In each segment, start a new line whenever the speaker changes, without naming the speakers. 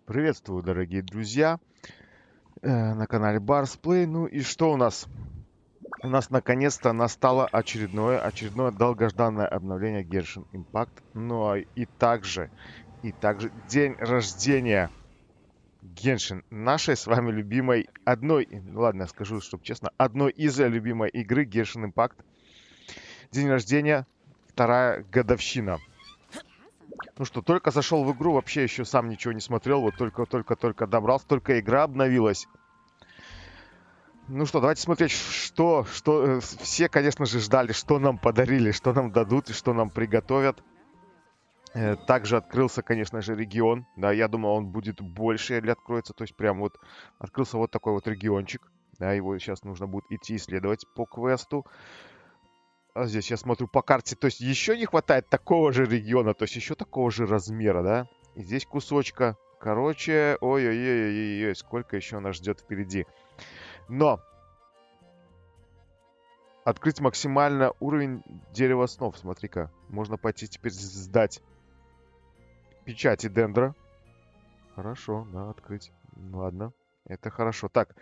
Приветствую, дорогие друзья, на канале Барсплей. Ну и что у нас? У нас наконец-то настало очередное долгожданное обновление Genshin Impact. Ну и также день рождения Genshin, нашей с вами любимой, ну ладно, я скажу, чтобы честно, одной из любимой игры Genshin Impact. День рождения, вторая годовщина. Ну что, только зашел в игру, вообще еще сам ничего не смотрел, вот только добрался, только игра обновилась. Ну что, давайте смотреть, что все, конечно же, ждали, что нам подарили, что нам дадут и что нам приготовят. Также открылся, конечно же, регион. Да, я думал, он будет больше или откроется. То есть прям вот открылся вот такой вот региончик. Да, его сейчас нужно будет идти исследовать по квесту. А здесь я смотрю по карте. То есть еще не хватает такого же региона, то есть еще такого же размера, да. И здесь кусочка. Короче, ой-ой-ой-ой-ой, сколько еще нас ждет впереди. Но открыть максимально уровень дерева снов. Смотри-ка. Можно пойти теперь сдать печати дендра. Хорошо, да, открыть. Ладно, это хорошо. Так,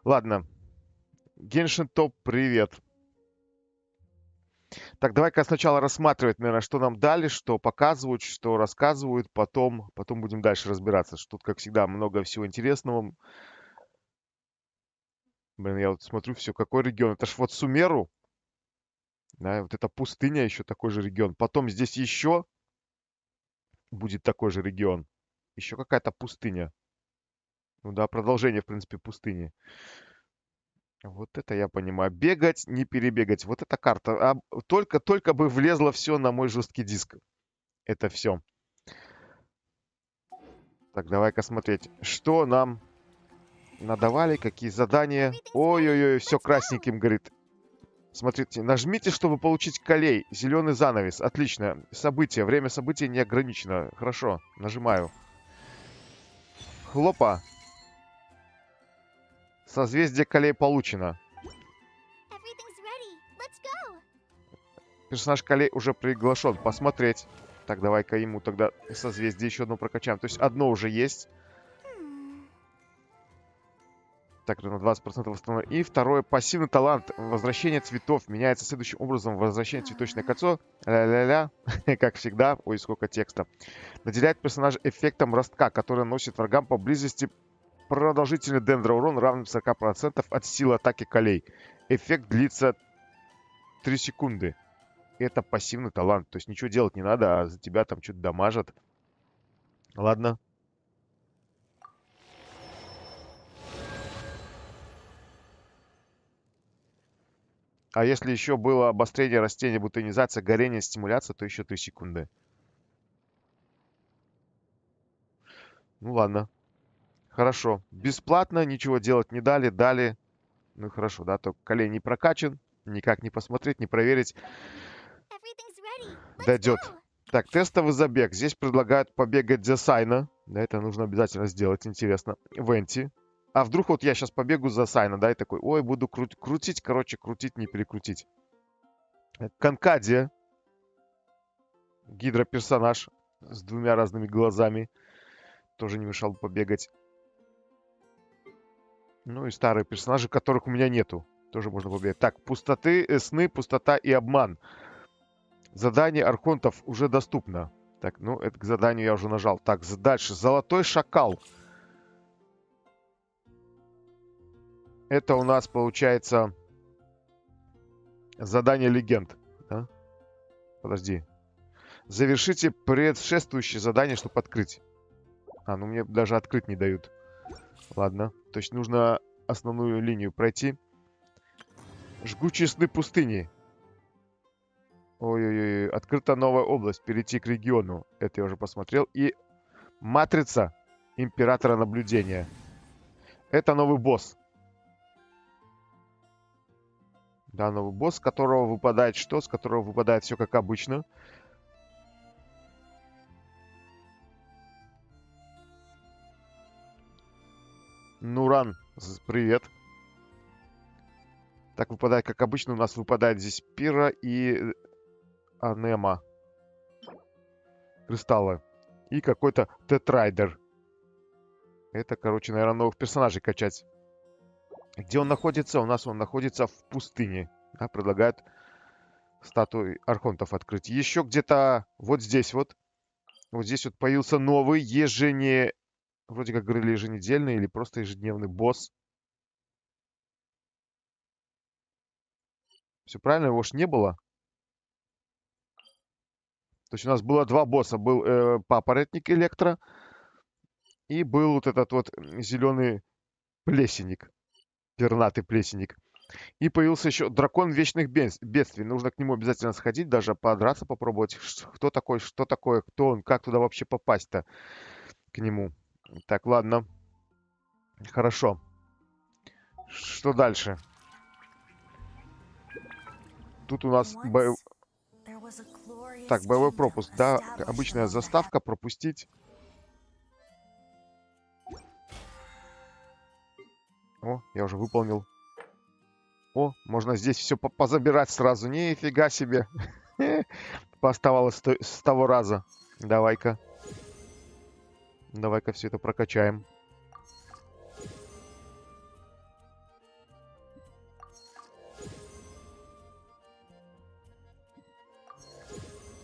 ладно. Геншин Топ, привет. Так, давай-ка сначала рассматривать, наверное, что нам дали, что показывают, что рассказывают. Потом будем дальше разбираться. Что тут, как всегда, много всего интересного. Блин, я вот смотрю все, какой регион. Это ж вот Сумеру. Да, вот это пустыня, еще такой же регион. Потом здесь еще будет такой же регион. Еще какая-то пустыня. Ну да, продолжение, в принципе, пустыни. Вот это я понимаю. Бегать, не перебегать. Вот эта карта. Только бы влезло все на мой жесткий диск. Это все. Так, давай-ка смотреть. Что нам надавали, какие задания. Ой-ой-ой, все красненьким горит. Смотрите, нажмите, чтобы получить колей. Зеленый занавес. Отлично. Событие. Время события не ограничено. Хорошо. Нажимаю. Хлопа. Созвездие колей получено. Персонаж колей уже приглашен. Посмотреть. Так, давай-ка ему тогда созвездие еще одно прокачаем. То есть одно уже есть. Так, на 20% восстановлено. И второе. Пассивный талант. Возвращение цветов. Меняется следующим образом. Возвращение цветочное кольцо. Ля-ля-ля. Как всегда. Ой, сколько текста. Наделяет персонажа эффектом ростка, который наносит врагам поблизости продолжительный дендроурон, равный 40% от силы атаки колей. Эффект длится 3 секунды. Это пассивный талант. То есть ничего делать не надо, а за тебя там что-то дамажат. Ладно. А если еще было обострение растения, бутонизация, горение, стимуляция, то еще 3 секунды. Ну ладно. Хорошо. Бесплатно, ничего делать не дали. Дали. Ну хорошо, да, только колей не прокачан. Никак не посмотреть, не проверить. Дойдет. Так, тестовый забег. Здесь предлагают побегать за Сайна. Да, это нужно обязательно сделать, интересно. Венти. А вдруг вот я сейчас побегу за Сайна, да, и такой, ой, буду крутить, короче, крутить, не перекрутить. Конкадия. Гидроперсонаж с двумя разными глазами. Тоже не мешал бы побегать. Ну и старые персонажи, которых у меня нету. Тоже можно побегать. Так, сны, пустота и обман. Задание архонтов уже доступно. Так, ну, это к заданию я уже нажал. Так, дальше. Золотой шакал. Это у нас получается задание легенд. Да? Подожди. Завершите предшествующее задание, чтобы открыть. А, ну мне даже открыть не дают. Ладно. То есть нужно основную линию пройти. Жгучие сны пустыни. Ой-ой-ой. Открыта новая область. Перейти к региону. Это я уже посмотрел. И матрица императора наблюдения. Это новый босс. Да, новый босс, с которого выпадает что? С которого выпадает все как обычно. Нуран, привет. Так выпадает, как обычно, у нас выпадает здесь Пира и Анема. Кристаллы. И какой-то тетрайдер. Это, короче, наверное, новых персонажей качать. Где он находится? У нас он находится в пустыне. Да, предлагают статуи архонтов открыть. Еще где-то вот здесь вот. Вот здесь вот появился новый вроде как говорили, еженедельный или просто ежедневный босс. Все правильно, его ж не было. То есть у нас было два босса. Был папоротник Электро. И был вот этот вот зеленый плесенник. Пернатый плесенник. И появился еще дракон вечных бедствий. Нужно к нему обязательно сходить, даже подраться, попробовать. Кто такой, что такое, кто он, как туда вообще попасть-то к нему. Так, ладно. Хорошо. Что дальше? Тут у нас так, боевой пропуск. Да, обычная заставка, пропустить. О, я уже выполнил. О, можно здесь все позабирать сразу. Нифига себе. Оставалось с того раза. Давай-ка. Давай-ка все это прокачаем.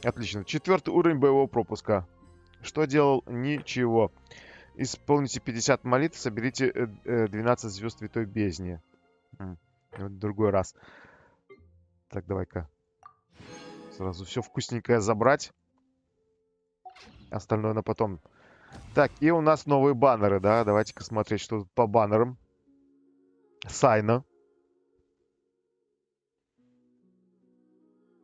Отлично. 4-й уровень боевого пропуска. Что делал? Ничего. Исполните 50 молитв, соберите 12 звезд Святой Бездни. В другой раз. Так, давай-ка. Сразу все вкусненькое забрать. Остальное на потом. Так, и у нас новые баннеры, да? Давайте-ка смотреть, что тут по баннерам. Сайна.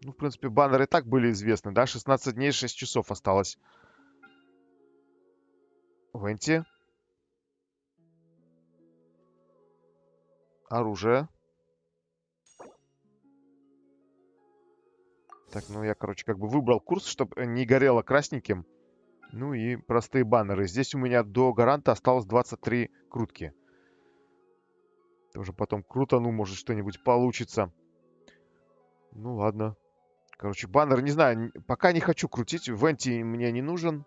Ну, в принципе, баннеры и так были известны, да? 16 дней, 6 часов осталось. Венти. Оружие. Так, ну я, короче, как бы выбрал курс, чтобы не горело красненьким. Ну и простые баннеры. Здесь у меня до гаранта осталось 23 крутки. Тоже потом крутану, может что-нибудь получится. Ну ладно. Короче, баннер, не знаю, пока не хочу крутить. Венти мне не нужен.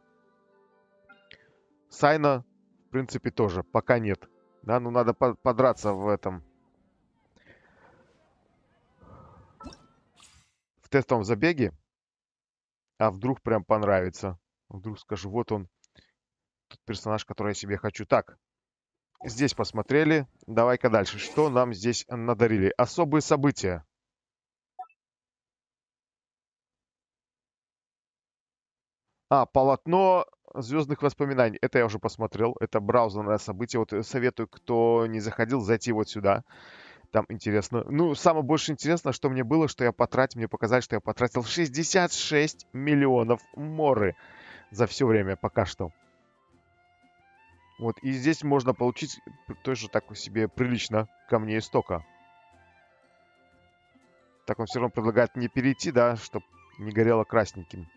Сайна, в принципе, тоже пока нет. Да, ну надо подраться в этом. В тестовом забеге. А вдруг прям понравится. Вдруг скажу, вот он. Тот персонаж, который я себе хочу. Так. Здесь посмотрели. Давай-ка дальше. Что нам здесь надарили? Особые события. Полотно звездных воспоминаний. Это я уже посмотрел. Это браузерное событие. Вот советую, кто не заходил, зайти вот сюда. Там интересно. Ну, самое больше интересно, что мне было, что я потратил. Мне показали, что я потратил 66 миллионов моры за все время пока что. Вот, и здесь можно получить тоже так себе прилично камней истока. Так он все равно предлагает мне перейти, да, чтобы не горело красненьким.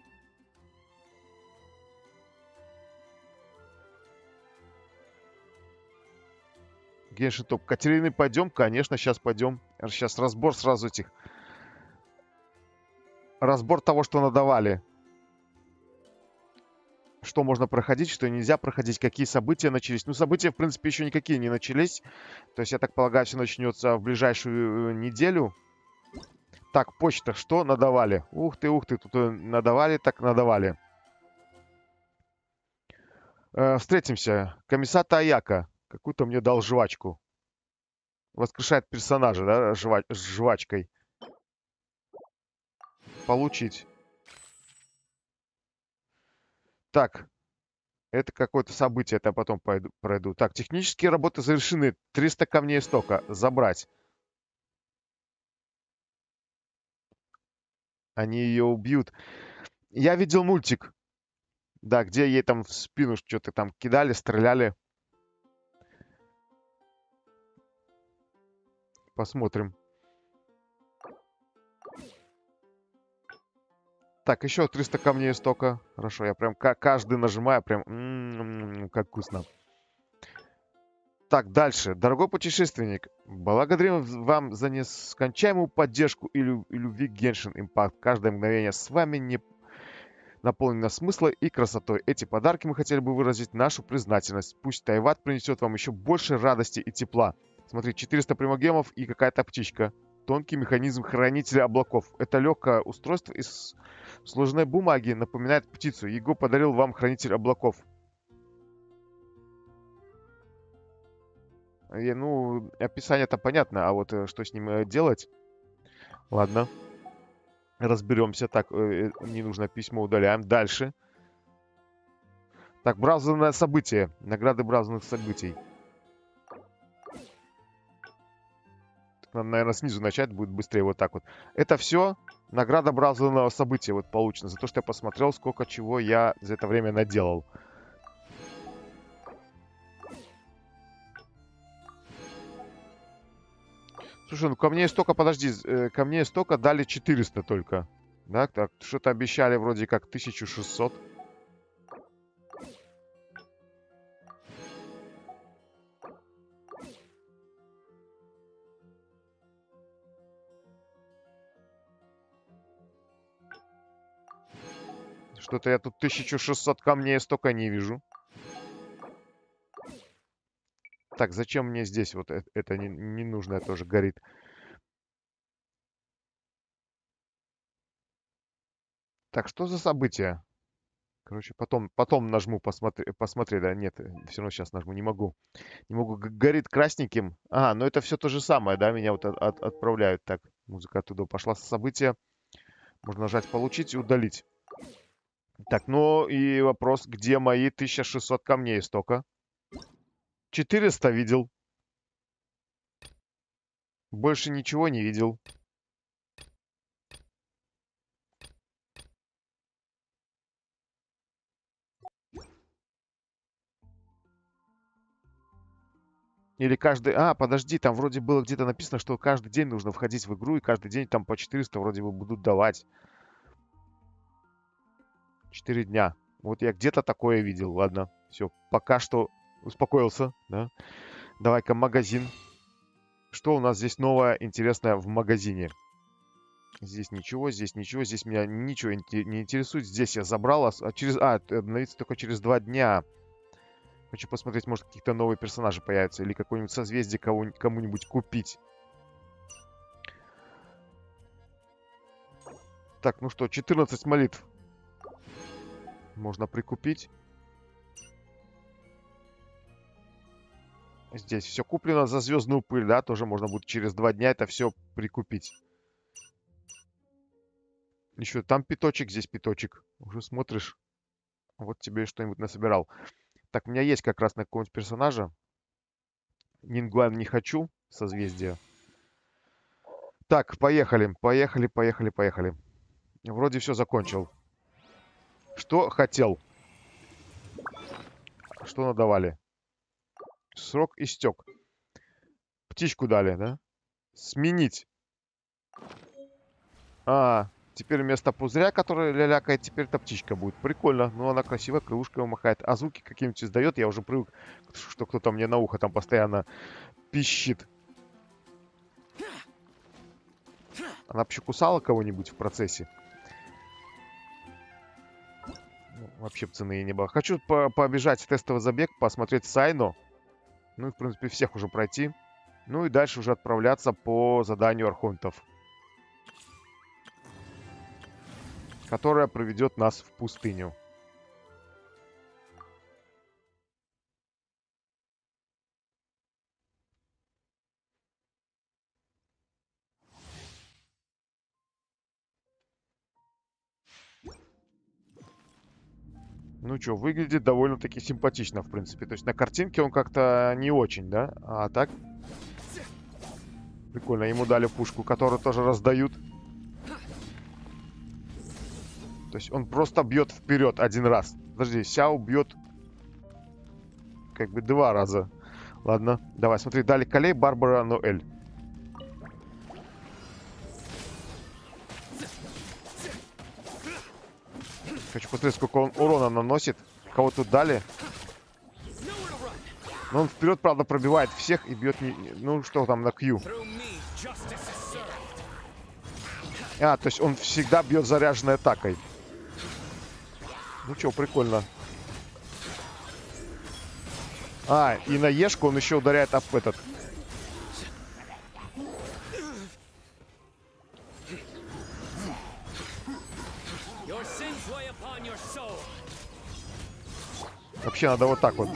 Геншин топ. Катерины пойдем? Конечно, сейчас пойдем. Сейчас разбор сразу этих. Разбор того, что надавали. Что можно проходить, что нельзя проходить, какие события начались. Ну, события, в принципе, еще никакие не начались. То есть, я так полагаю, все начнется в ближайшую неделю. Так, почта, что надавали? Ух ты, тут надавали, так надавали. Встретимся. Комиссар Таяка. Какую-то мне дал жвачку. Воскрешает персонажа, да, с жвачкой. Получить. Так. Это какое-то событие, это я потом пройду. Так, технические работы завершены. 300 камней истока. Забрать. Они ее убьют. Я видел мультик. Да, где ей там в спину что-то там кидали, стреляли. Посмотрим. Так, еще 300 камней истока. Хорошо, я прям каждый нажимаю. Прям, как вкусно. Так, дальше. Дорогой путешественник, благодарим вам за нескончаемую поддержку и любви к Genshin Impact. Каждое мгновение с вами наполнена смыслом и красотой. Эти подарки мы хотели бы выразить нашу признательность. Пусть Тайват принесет вам еще больше радости и тепла. Смотри, 400 примагемов и какая-то птичка. Тонкий механизм хранителя облаков. Это легкое устройство из сложной бумаги. Напоминает птицу. Его подарил вам хранитель облаков. Ну, описание-то понятно, а вот что с ним делать? Ладно. Разберемся. Так, не нужно письмо, удаляем. Дальше. Так, браузерное событие. Награды браузерных событий. Надо, наверное, снизу начать, будет быстрее вот так вот. Это все награда браузерного события вот получена. За то, что я посмотрел, сколько чего я за это время наделал. Слушай, ну ко мне столько, подожди, ко мне столько дали 400 только. Да, так, что-то обещали вроде как 1600. Что-то я тут 1600 камней столько не вижу. Так, зачем мне здесь вот это ненужное тоже горит? Так, что за событие? Короче, потом нажму посмотри, да, нет, все равно сейчас нажму, не могу. Не могу, горит красненьким. А, ну это все то же самое, да, меня вот отправляют. Так, музыка оттуда пошла с события. Можно нажать получить и удалить. Так, ну и вопрос, где мои 1600 камней столько? 400 видел. Больше ничего не видел. Или каждый... А, подожди, там вроде было где-то написано, что каждый день нужно входить в игру, и каждый день там по 400 вроде бы будут давать. 4 дня. Вот я где-то такое видел. Ладно, все, пока что успокоился, да. Давай-ка магазин. Что у нас здесь новое, интересное в магазине? Здесь ничего, здесь ничего, здесь меня ничего не интересует. Здесь я забрал, обновится только через 2 дня. Хочу посмотреть, может, какие-то новые персонажи появятся. Или какое-нибудь созвездие кому-нибудь купить. Так, ну что, 14 молитв. Можно прикупить. Здесь все куплено за звездную пыль, да? Тоже можно будет через 2 дня это все прикупить. Еще там пяточек, здесь пяточек. Уже смотришь. Вот тебе что-нибудь насобирал. Так, у меня есть как раз на какого-нибудь персонажа. Нингуан не хочу. Созвездие. Так, поехали. Поехали. Вроде все закончил. Что хотел? Что надавали? Срок истек. Птичку дали, да? Сменить. Теперь вместо пузыря, который лялякает, теперь эта птичка будет. Прикольно. Ну, она красиво крылышкой махает. А звуки какие-нибудь издает. Я уже привык, что кто-то мне на ухо там постоянно пищит. Она вообще кусала кого-нибудь в процессе? Ну, вообще цены не было. Хочу побежать в тестовый забег, посмотреть Сайно. Ну и, в принципе, всех уже пройти. Ну и дальше уже отправляться по заданию архонтов, которая проведет нас в пустыню. Ну что, выглядит довольно-таки симпатично, в принципе. То есть на картинке он как-то не очень, да? А так... Прикольно, ему дали пушку, которую тоже раздают. То есть он просто бьет вперед один раз. Подожди, Сяо бьет как бы 2 раза. Ладно, давай, смотри, дали Колей, Барбара, Ноэль. Хочу посмотреть, сколько он урона наносит. Кого тут дали? Но он вперед, правда, пробивает всех и бьет... Ну, что там на Q? То есть он всегда бьет заряженной атакой. Ну чё, прикольно. А, и на Ешку он еще ударяет об этот. Вообще надо вот так вот.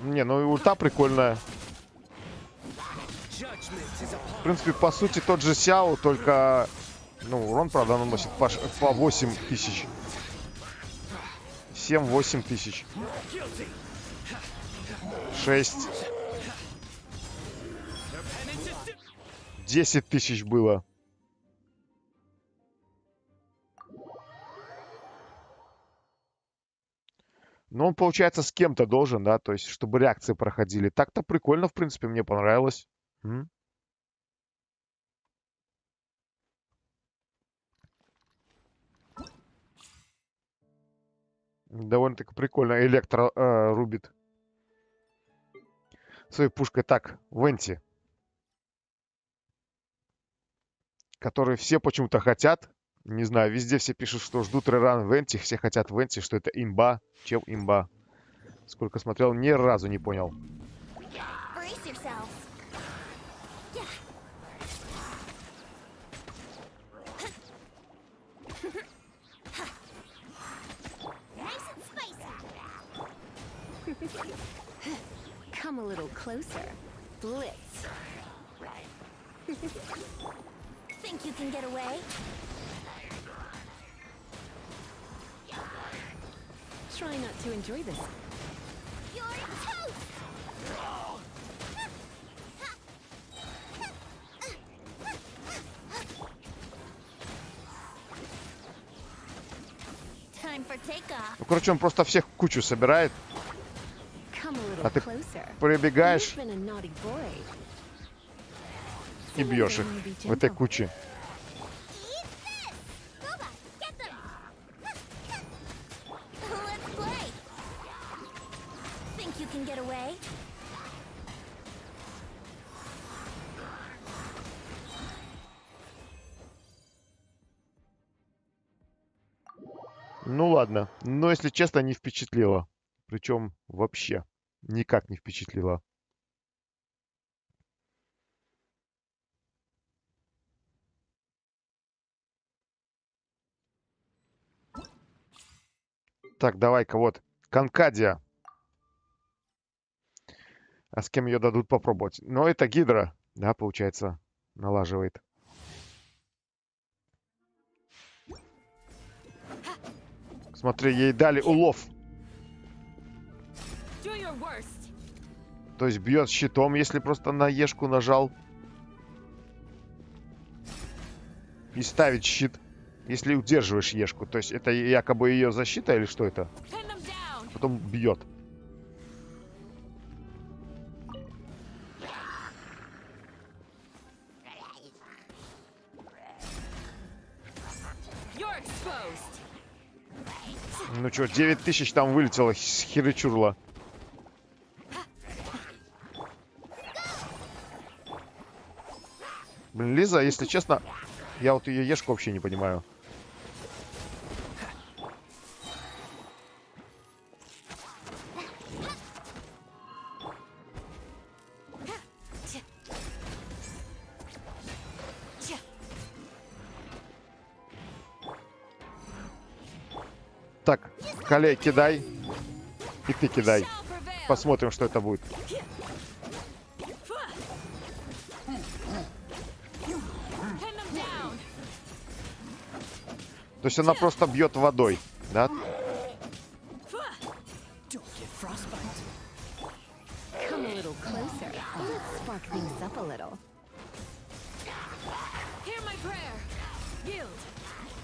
Не, ну и ульта прикольная. В принципе, по сути, тот же Сяо, только... Ну, урон, правда, наносит по 8 тысяч. 7-8 тысяч. 6. 10 тысяч было. Но он, получается, с кем-то должен, да? То есть, чтобы реакции проходили. Так-то прикольно, в принципе, мне понравилось. Довольно-таки прикольно. Электро рубит своей пушкой. Так, Венти. Которые все почему-то хотят. Не знаю, везде все пишут, что ждут реран Венти. Все хотят Венти, что это имба. Чем имба? Сколько смотрел, ни разу не понял.
Come a little closer. Blitz. Think you can get away? Try not to enjoy this. You're toast. Time for takeoff.
Ну, короче, он просто всех в кучу собирает. А ты прибегаешь и бьешь их в этой куче. Ну ладно, но если честно, не впечатлило. Причем вообще никак не впечатлило. Так, давай-ка вот. Конкадия. А с кем ее дадут попробовать? Но это Гидра, да, получается, налаживает. Смотри, ей дали улов. То есть бьет щитом, если просто на Ешку нажал. И ставить щит, если удерживаешь Ешку. То есть это якобы ее защита или что это? Потом бьет. Ну что, 9000 там вылетело с херечурла. Блин, Лиза, если честно, я вот ее Ешку вообще не понимаю. Так, Калей, кидай. И ты кидай. Посмотрим, что это будет. То есть она просто бьет водой, да?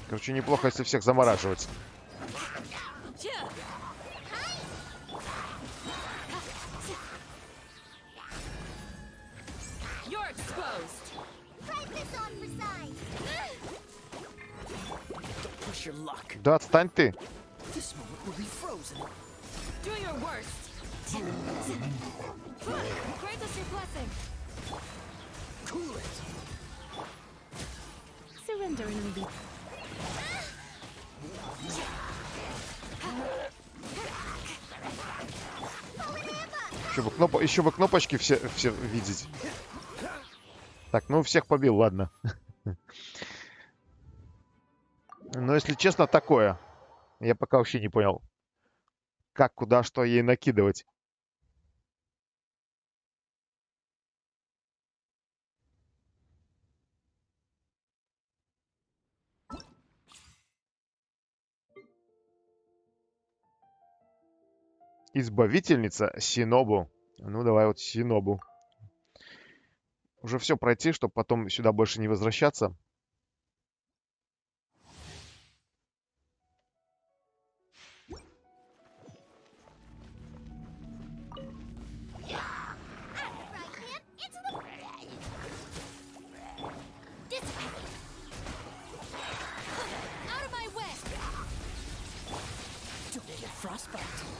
Короче, неплохо, если всех замораживать. Да отстань ты.
Grant us your blessing. Surrender and be.
Еще бы кнопочки все видеть. Так, ну всех побил, ладно. Но если честно, такое. Я пока вообще не понял, как, куда, что ей накидывать. Избавительница Синобу. Ну, давай вот Синобу. Уже все пройти, чтобы потом сюда больше не возвращаться.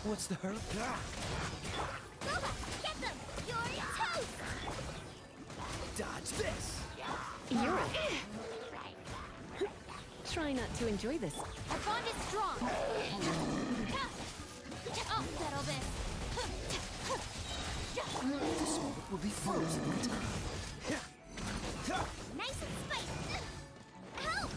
What's the hurt?
Get them! You're toast!
Dodge this.
You're Try not to enjoy this. Our bond is strong. I'll settle this.
This moment will be frozen in time.
Nice and spicy. Help!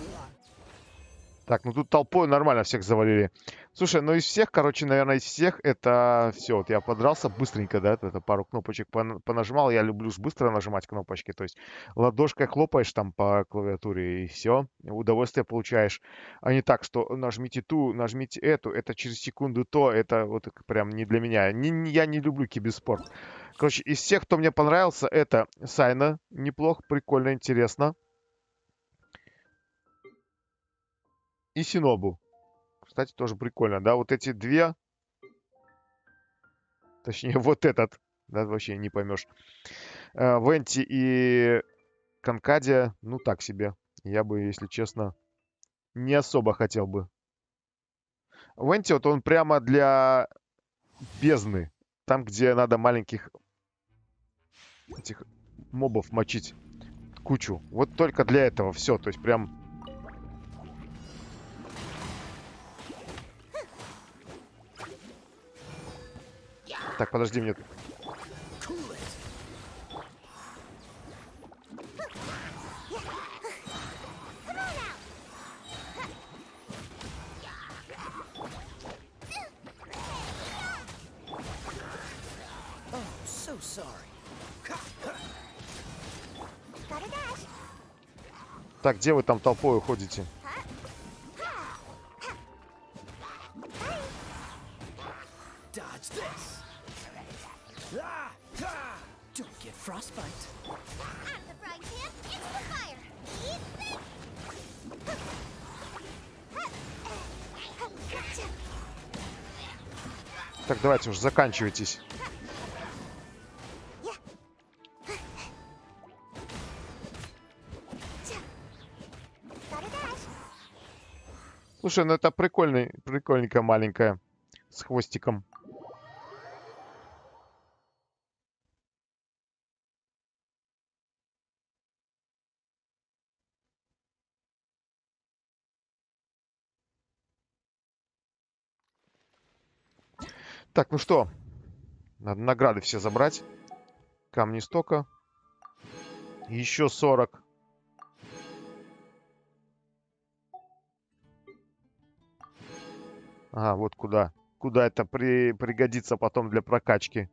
Так, ну тут толпой нормально всех завалили. Слушай, ну из всех, короче, наверное, из всех это все. Вот я подрался быстренько, да, это пару кнопочек понажимал. Я люблю уж быстро нажимать кнопочки. То есть ладошкой хлопаешь там по клавиатуре и все. Удовольствие получаешь. А не так, что нажмите ту, нажмите эту, это через секунду то. Это вот прям не для меня. Я не люблю киберспорт. Короче, из всех, кто мне понравился, это Сайна. Неплохо, прикольно, интересно. И Синобу. Кстати, тоже прикольно, да? Вот эти две, точнее, вот этот, да, вообще не поймешь. Венти и Конкадия, ну так себе. Я бы, если честно, не особо хотел бы. Венти, вот он прямо для бездны. Там, где надо маленьких этих мобов мочить кучу. Вот только для этого все. То есть прям... Так, подожди, мне...
So sorry.
Так, где вы там толпой уходите?
Dodge this. Don't get frostbite.
Out of the frying pan, into the fire. Eat this. Gotcha.
Так, давайте уже заканчивайтесь. Слушай, ну это прикольненькая маленькая, с хвостиком. Так, ну что, надо награды все забрать. Камни стока. Еще 40. Ага, вот куда. Куда это пригодится потом для прокачки.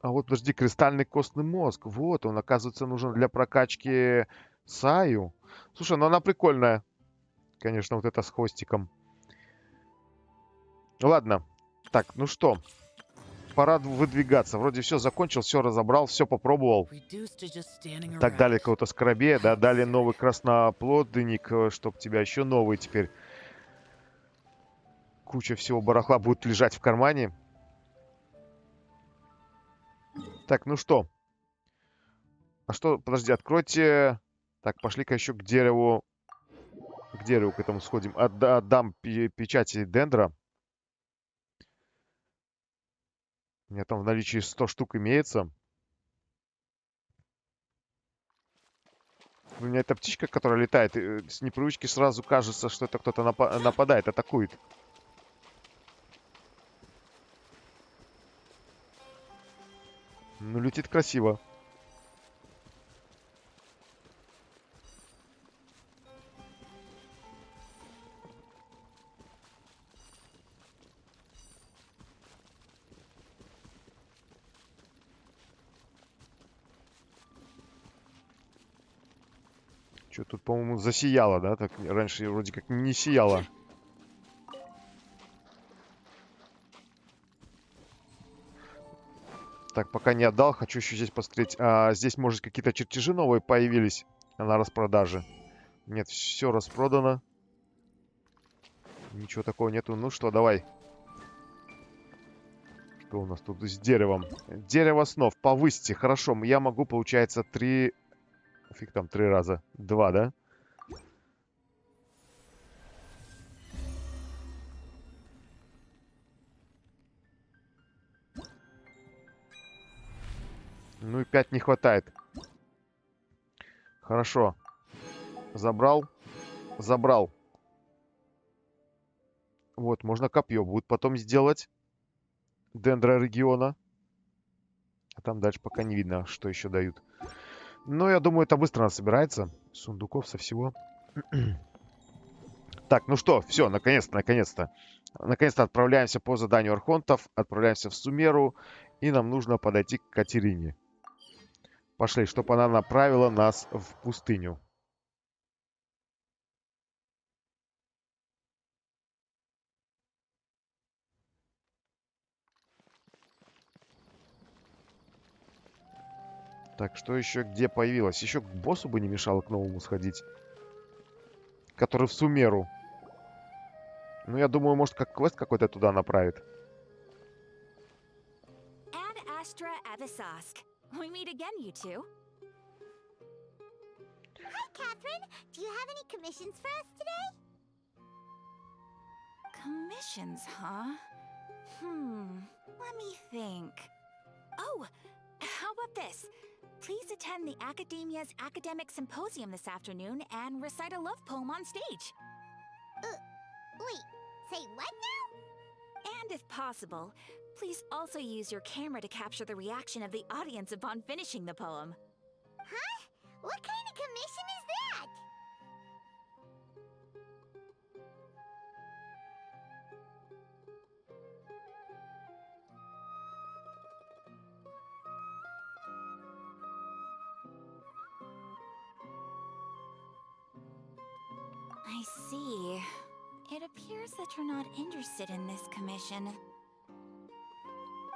А вот, подожди, кристальный костный мозг. Вот, он, оказывается, нужен для прокачки Саю. Слушай, ну она прикольная. Конечно, вот это с хвостиком. Ладно. Так, ну что. Пора выдвигаться. Вроде все закончил, все разобрал, все попробовал. Так, дали кого-то скоробея, да, дали новый красноплодник, чтоб тебя еще новый теперь. Куча всего барахла будет лежать в кармане. Так, ну что. А что, подожди, откройте. Так, пошли-ка еще к дереву. К дереву к этому сходим. Отдам печати дендра. меня там в наличии 100 штук имеется. У меня эта птичка, которая летает, с непривычки сразу кажется, что это кто-то нападает, атакует. Ну, летит красиво. Что тут, по-моему, засияло, да? Так раньше вроде как не сияло. Так, пока не отдал, хочу еще здесь посмотреть. Здесь, может, какие-то чертежи новые появились на распродаже. Нет, все распродано. Ничего такого нету. Ну что, давай. Что у нас тут с деревом? Дерево снов. Повысьте. Хорошо, я могу, получается, 3... Фиг там, 3 раза. 2, да? Ну и 5 не хватает. Хорошо. Забрал. Забрал. Вот, можно копье будет потом сделать. Дендрорегиона. А там дальше пока не видно, что еще дают. Но я думаю, это быстро насобирается. Сундуков со всего. Так, ну что, все, наконец-то, наконец-то. Наконец-то отправляемся по заданию архонтов. Отправляемся в Сумеру. И нам нужно подойти к Катерине. Пошли, чтобы она направила нас в пустыню. Так, что еще где появилось? Еще к боссу бы не мешало к новому сходить. Который в Сумеру. Ну, я думаю, может, как квест какой-то туда направит.
We meet again, you two.
Hi, Catherine. Do you have any commissions for us today?
Commissions, huh? Let me think. Oh, how about this? Please attend the Academia's Academic Symposium this afternoon and recite a love poem on stage.
Wait, say what now?
And if possible, please also use your camera to capture the reaction of the audience upon finishing the poem.
Huh? What kind of commission is that?
I see. It appears that you're not interested in this commission.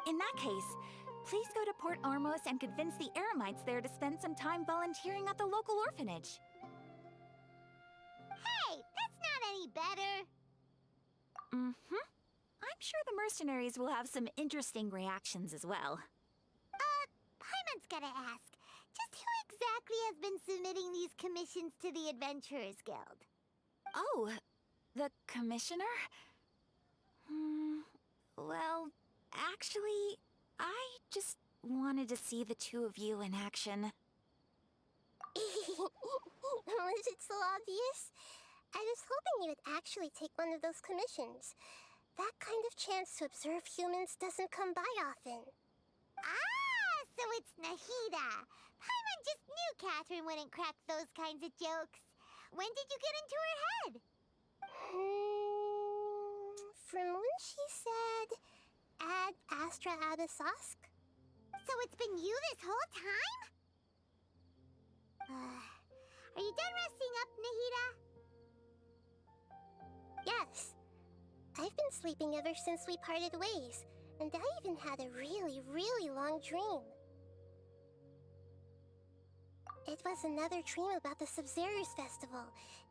In that case, please go to Port Ormos and convince the Eremites there to spend some time volunteering at the local orphanage.
Hey, that's not any better.
I'm sure the mercenaries will have some interesting reactions as well.
Paimon's gotta ask, just who exactly has been submitting these commissions to the Adventurers Guild?
Oh, the commissioner? Well, actually, I just wanted to see the two of you in action.
Was it so obvious? I was hoping you would actually take one of those commissions. That kind of chance to observe humans doesn't come by often. Ah, so it's Nahida. Paimon just knew Catherine wouldn't crack those kinds of jokes. When did you get into her head? From when she said, Ad Astra Abyssosque? So it's been you this whole time? Are you done resting up, Nahida? Yes. I've been sleeping ever since we parted ways, and I even had a really, really long dream. It was another dream about the Sub-Zerus Festival,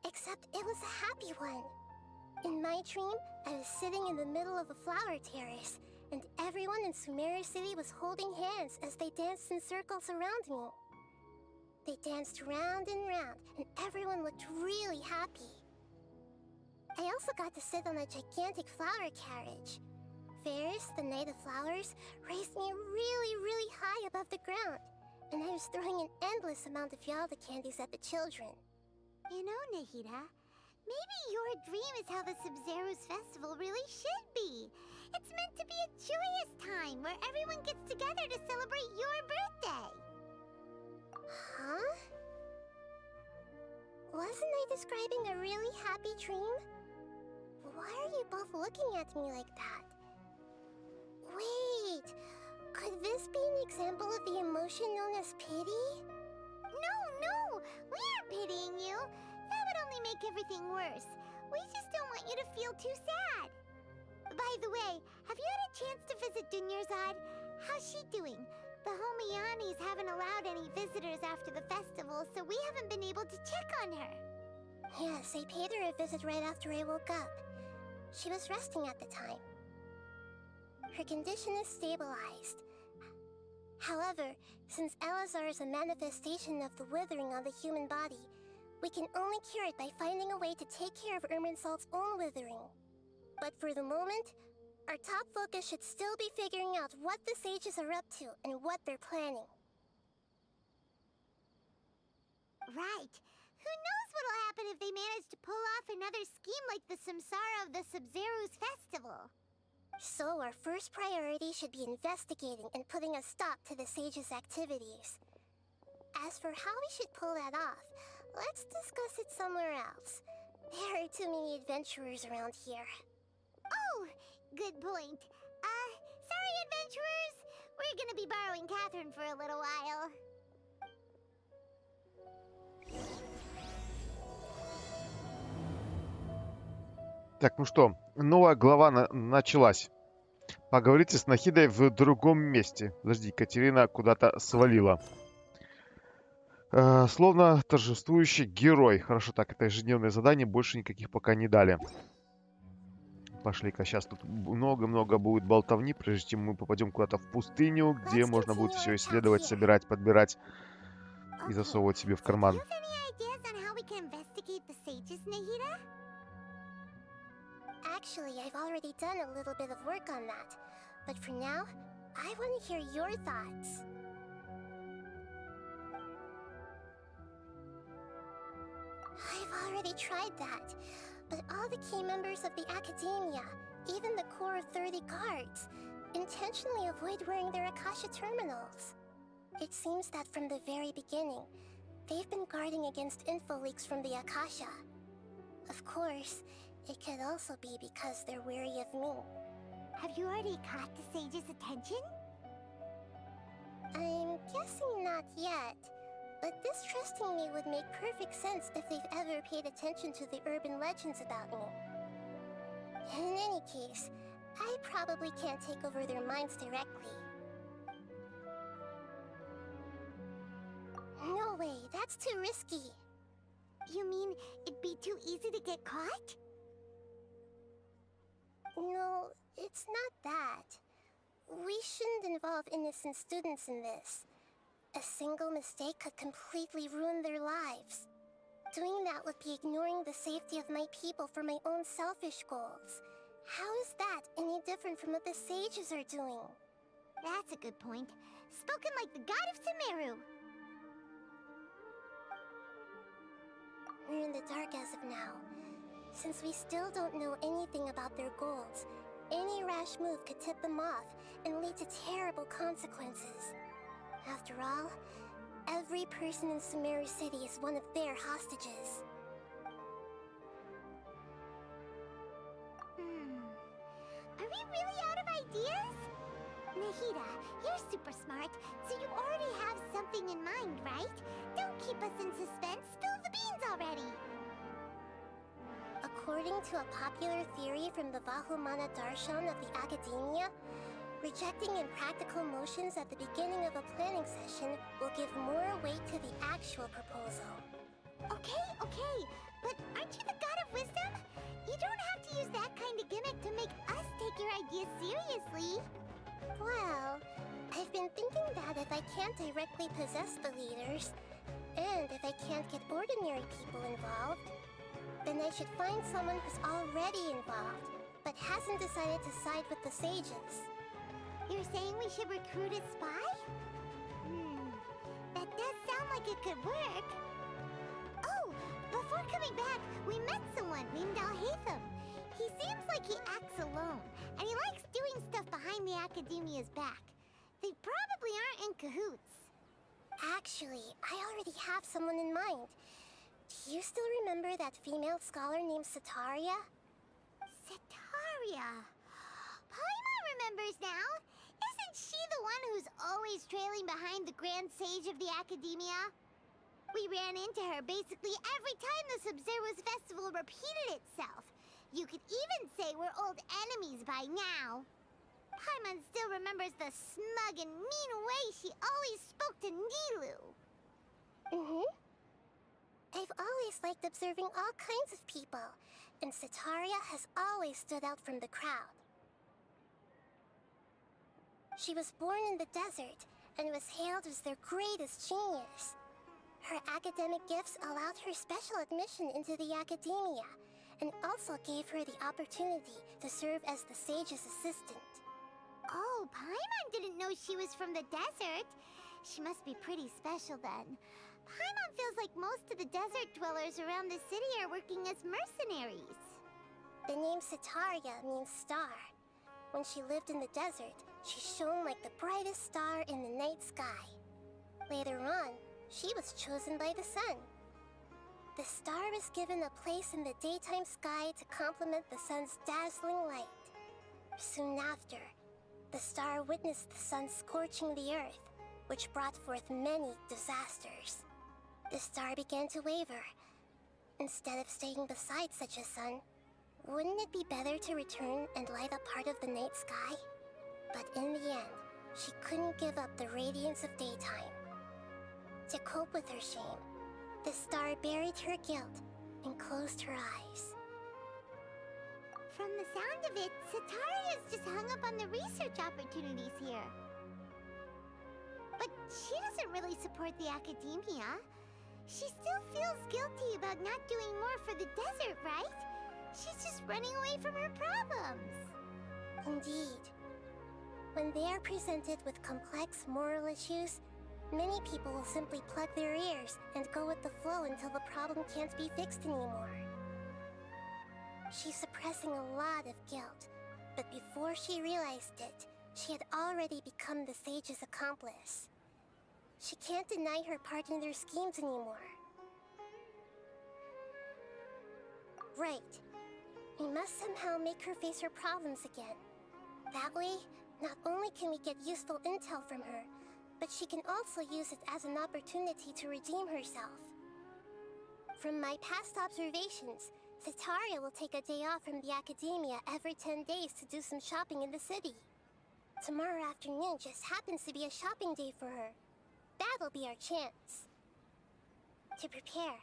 except it was a happy one. In my dream, I was sitting in the middle of a flower terrace, and everyone in Sumeru City was holding hands as they danced in circles around me. They danced round and round, and everyone looked really happy. I also got to sit on a gigantic flower carriage. Ferris, the Knight of Flowers, raised me really, really high above the ground, and I was throwing an endless amount of Yalda candies at the children.
You know, Nahida, maybe your dream is how the Sub-Zero's festival really should be. It's meant to be a joyous time where everyone gets together to celebrate your birthday.
Huh? Wasn't I describing a really happy dream? Why are you both looking at me like that? Wait, could this be an example of the emotion known as pity?
No, we aren't pitying you. That would only make everything worse. We just don't want you to feel too sad. By the way, have you had a chance to visit Dunyarzad? How's she doing? The Homiyanis haven't allowed any visitors after the festival, so we haven't been able to check on her.
Yes, I paid her a visit right after I woke up. She was resting at the time. Her condition is stabilized. However, since Elazar is a manifestation of the withering on the human body, we can only cure it by finding a way to take care of Irminsol's own withering. But for the moment, our top focus should still be figuring out what the sages are up to and what they're planning.
Right. Who knows what'll happen if they manage to pull off another scheme like the Samsara of the Sub-Zero's festival?
So our first priority should be investigating and putting a stop to the sages' activities. As for how we should pull that off, let's discuss it somewhere else. There are too many adventurers around here.
Oh, good point. Sorry, adventurers. We're gonna be borrowing Catherine for a little while.
Так, ну что, новая глава началась. Поговорите с Нахидой в другом месте. Подожди, Катерина куда-то свалила. Словно торжествующий герой. Хорошо, так, это ежедневное задание, больше никаких пока не дали. Пошли-ка, сейчас тут много-много будет болтовни, прежде чем мы попадем куда-то в пустыню, где можно будет все исследовать, собирать, подбирать и засовывать себе в карман.
Actually, I've already done a little bit of work on that. But for now, I want to hear your thoughts. I've already tried that, but all the key members of the Academia, even the core of 30 guards, intentionally avoid wearing their Akasha terminals. It seems that from the very beginning, they've been guarding against info leaks from the Akasha. Of course, it could also be because they're wary of me.
Have you already caught the sage's attention?
I'm guessing not yet, but distrusting me would make perfect sense if they've ever paid attention to the urban legends about me. In any case, I probably can't take over their minds directly. No way, that's too risky.
You mean it'd be too easy to get caught?
No, it's not that. We shouldn't involve innocent students in this. A single mistake could completely ruin their lives. Doing that would be ignoring the safety of my people for my own selfish goals. How is that any different from what the sages are doing?
That's a good point. Spoken like the god of Sumeru.
We're in the dark as of now. Since we still don't know anything about their goals, any rash move could tip them off and lead to terrible consequences. After all, every person in Sumeru City is one of their hostages.
Are we really out of ideas? Nahida, you're super smart, so you already have something in mind, right? Don't keep us in suspense. Spill the beans already.
According to a popular theory from the Vahumana Darshan of the Academia, rejecting impractical motions at the beginning of a planning session will give more weight to the actual proposal.
Okay, but aren't you the god of wisdom? You don't have to use that kind of gimmick to make us take your ideas seriously.
Well, I've been thinking that if I can't directly possess the leaders, and if I can't get ordinary people involved, then I should find someone who's already involved, but hasn't decided to side with the sages.
You're saying we should recruit a spy? That does sound like it could work. Oh, before coming back, we met someone named Alhaitham. He seems like he acts alone, and he likes doing stuff behind the Academia's back. They probably aren't in cahoots.
Actually, I already have someone in mind. Do you still remember that female scholar named Setaria?
Setaria. Paimon remembers now. Isn't she the one who's always trailing behind the Grand Sage of the Academia? We ran into her basically every time the Sub-Zero's festival repeated itself. You could even say we're old enemies by now. Paimon still remembers the smug and mean way she always spoke to Nilou.
I've always liked observing all kinds of people, and Setaria has always stood out from the crowd. She was born in the desert and was hailed as their greatest genius. Her academic gifts allowed her special admission into the Academia, and also gave her the opportunity to serve as the sage's assistant.
Oh, Paimon didn't know she was from the desert. She must be pretty special then. Paimon feels like most of the desert dwellers around the city are working as mercenaries.
The name Setaria means star. When she lived in the desert, she shone like the brightest star in the night sky. Later on, she was chosen by the sun. The star was given a place in the daytime sky to complement the sun's dazzling light. Soon after, the star witnessed the sun scorching the earth, which brought forth many disasters. The star began to waver. Instead of staying beside such a sun, wouldn't it be better to return and light up part of the night sky? But in the end, she couldn't give up the radiance of daytime. To cope with her shame, the star buried her guilt and closed her eyes.
From the sound of it, Setaria's just hung up on the research opportunities here. But she doesn't really support the Academia. She still feels guilty about not doing more for the desert, right? She's just running away from her problems.
Indeed. When they are presented with complex moral issues, many people will simply plug their ears and go with the flow until the problem can't be fixed anymore. She's suppressing a lot of guilt, but before she realized it, she had already become the sage's accomplice. She can't deny her part in their schemes anymore. Right. We must somehow make her face her problems again. That way, not only can we get useful intel from her, but she can also use it as an opportunity to redeem herself. From my past observations, Setaria will take a day off from the Academia every 10 days to do some shopping in the city. Tomorrow afternoon just happens to be a shopping day for her. That'll be our chance. To prepare,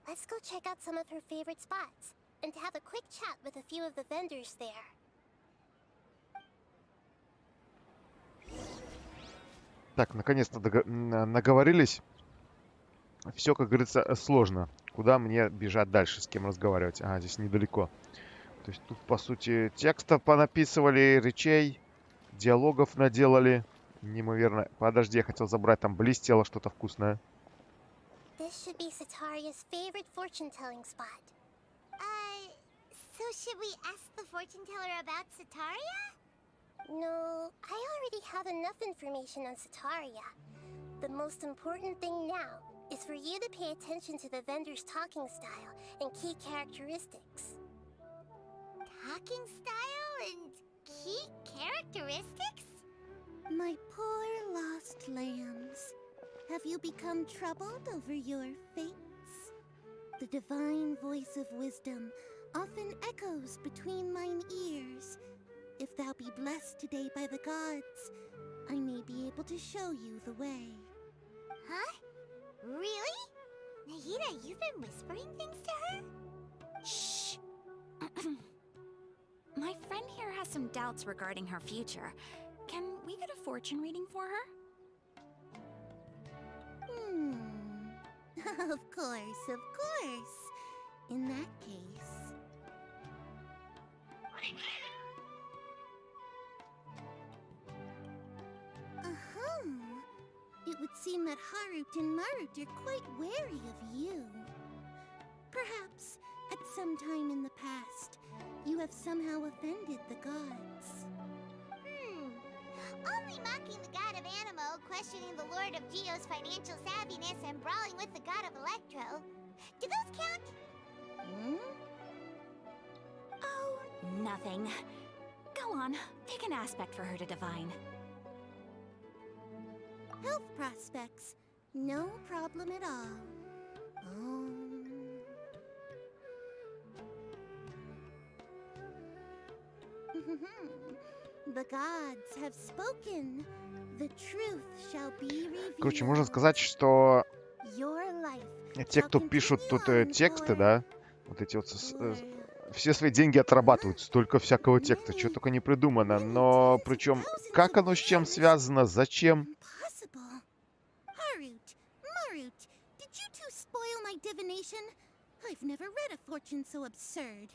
let's go check out some of her favorite spots, and have a quick chat with a few of the vendors there.
Так, наконец-то наговорились. Все, как говорится, сложно. Куда мне бежать дальше, с кем разговаривать? А, здесь недалеко. То есть тут, по сути, текстов понаписывали, речей, диалогов наделали. Неимоверно. Подожди, я хотел забрать, там блестело что-то вкусное.
This should be Setaria's favorite fortune-telling spot.
So should we ask the fortune teller about Setaria?
No, I already have enough information on Setaria. The most important thing now is for you to pay attention to the vendor's talking style and key characteristics.
Talking style and key characteristics?
My poor lost lambs, have you become troubled over your fates? The divine voice of wisdom often echoes between mine ears. If thou be blessed today by the gods, I may be able to show you the way.
Huh? Really? Nahida, you've been whispering things to her?
Shh! My friend here has some doubts regarding her future. Can we get a fortune reading for her?
Of course, of course. In that case... would seem that Harut and Marut are quite wary of you. Perhaps, at some time in the past, you have somehow offended the gods.
Only mocking the god of Animo, questioning the lord of Geo's financial savviness, and brawling with the god of Electro. Do those count?
Oh, nothing. Go on, pick an aspect for her to divine.
Health prospects. No problem at all. The gods have spoken. The truth shall be revealed.
Короче, можно сказать, что
Your life
те, кто пишут тут тексты, да, вот эти вот, все свои деньги отрабатывают, столько всякого текста, что только не придумано, но причем, как оно с чем связано, зачем?
Impossible. Harut, Marut, did you two spoil my divination? I've never read a fortune so absurd.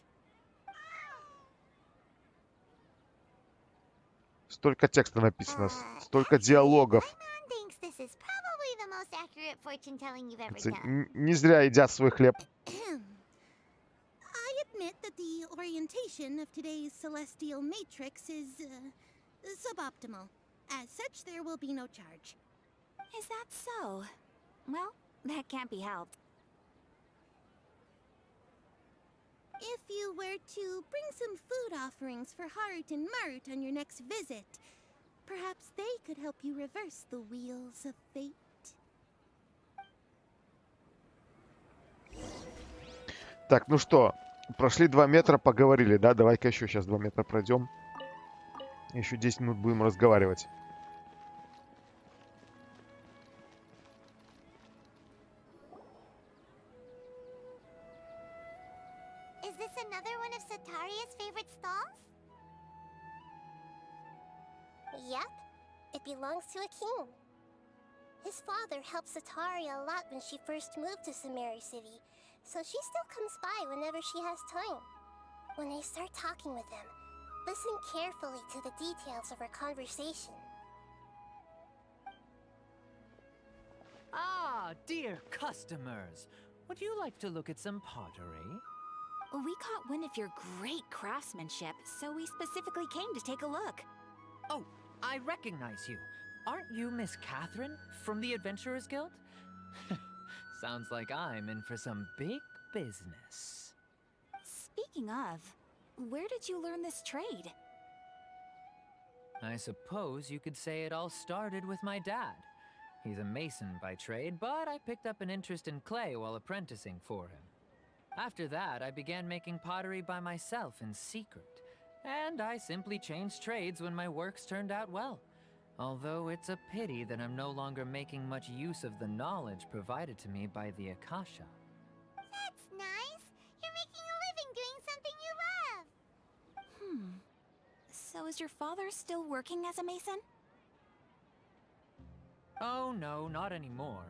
Столько текста написано, столько диалогов.
Paimon thinks this is probably the most accurate fortune telling you've ever done.
Не зря едят свой хлеб.
I admit that the orientation of today's celestial matrix is suboptimal. As such, there will be no charge.
Is that so? Well, that can't be helped.
If you were to bring some food offerings for Harut and Marut on your next visit, perhaps they could help you reverse the wheels of fate.
Так, ну что, прошли 2 метра, поговорили, да? Давай-ка еще сейчас 2 метра пройдем. Еще 10 минут будем разговаривать.
Is this another one of Sataria's favorite stalls?
Yep, it belongs to a king. His father helped Sataria a lot when she first moved to Samari City, so she still comes by whenever she has time. When I start talking with him, listen carefully to the details of our conversation.
Ah, dear customers. Would you like to look at some pottery?
We caught wind of your great craftsmanship, so we specifically came to take a look.
Oh, I recognize you. Aren't you Miss Catherine from the Adventurers Guild? Sounds like I'm in for some big business.
Speaking of, where did you learn this trade?
I suppose you could say it all started with my dad. He's a mason by trade, but I picked up an interest in clay while apprenticing for him. After that, I began making pottery by myself in secret, and I simply changed trades when my works turned out well. Although it's a pity that I'm no longer making much use of the knowledge provided to me by the Akasha.
That's nice. You're making a living doing something you love.
So is your father still working as a mason?
Oh no, not anymore.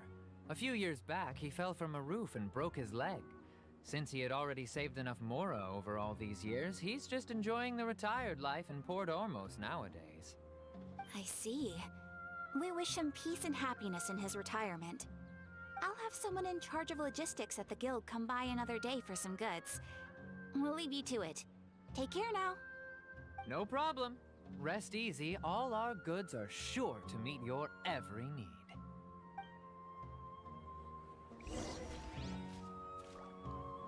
A few years back, he fell from a roof and broke his leg. Since he had already saved enough mora over all these years, he's just enjoying the retired life in Port Ormos nowadays.
I see. We wish him peace and happiness in his retirement. I'll have someone in charge of logistics at the guild come by another day for some goods. We'll leave you to it. Take care now.
No problem. Rest easy, all our goods are sure to meet your every need.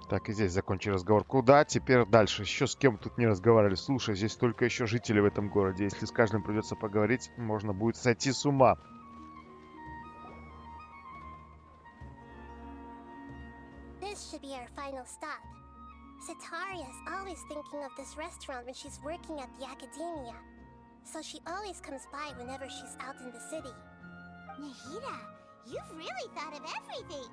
Так, и здесь закончили разговор. Куда теперь дальше? Еще с кем тут не разговаривали? Слушай, здесь только еще жители в этом городе. Если с каждым придется поговорить, можно будет сойти с ума.
This should be our final stop. Sataria is always thinking of this restaurant when she's working at the academia, so she always comes by whenever she's out in the city.
Nahida, you've really thought of everything.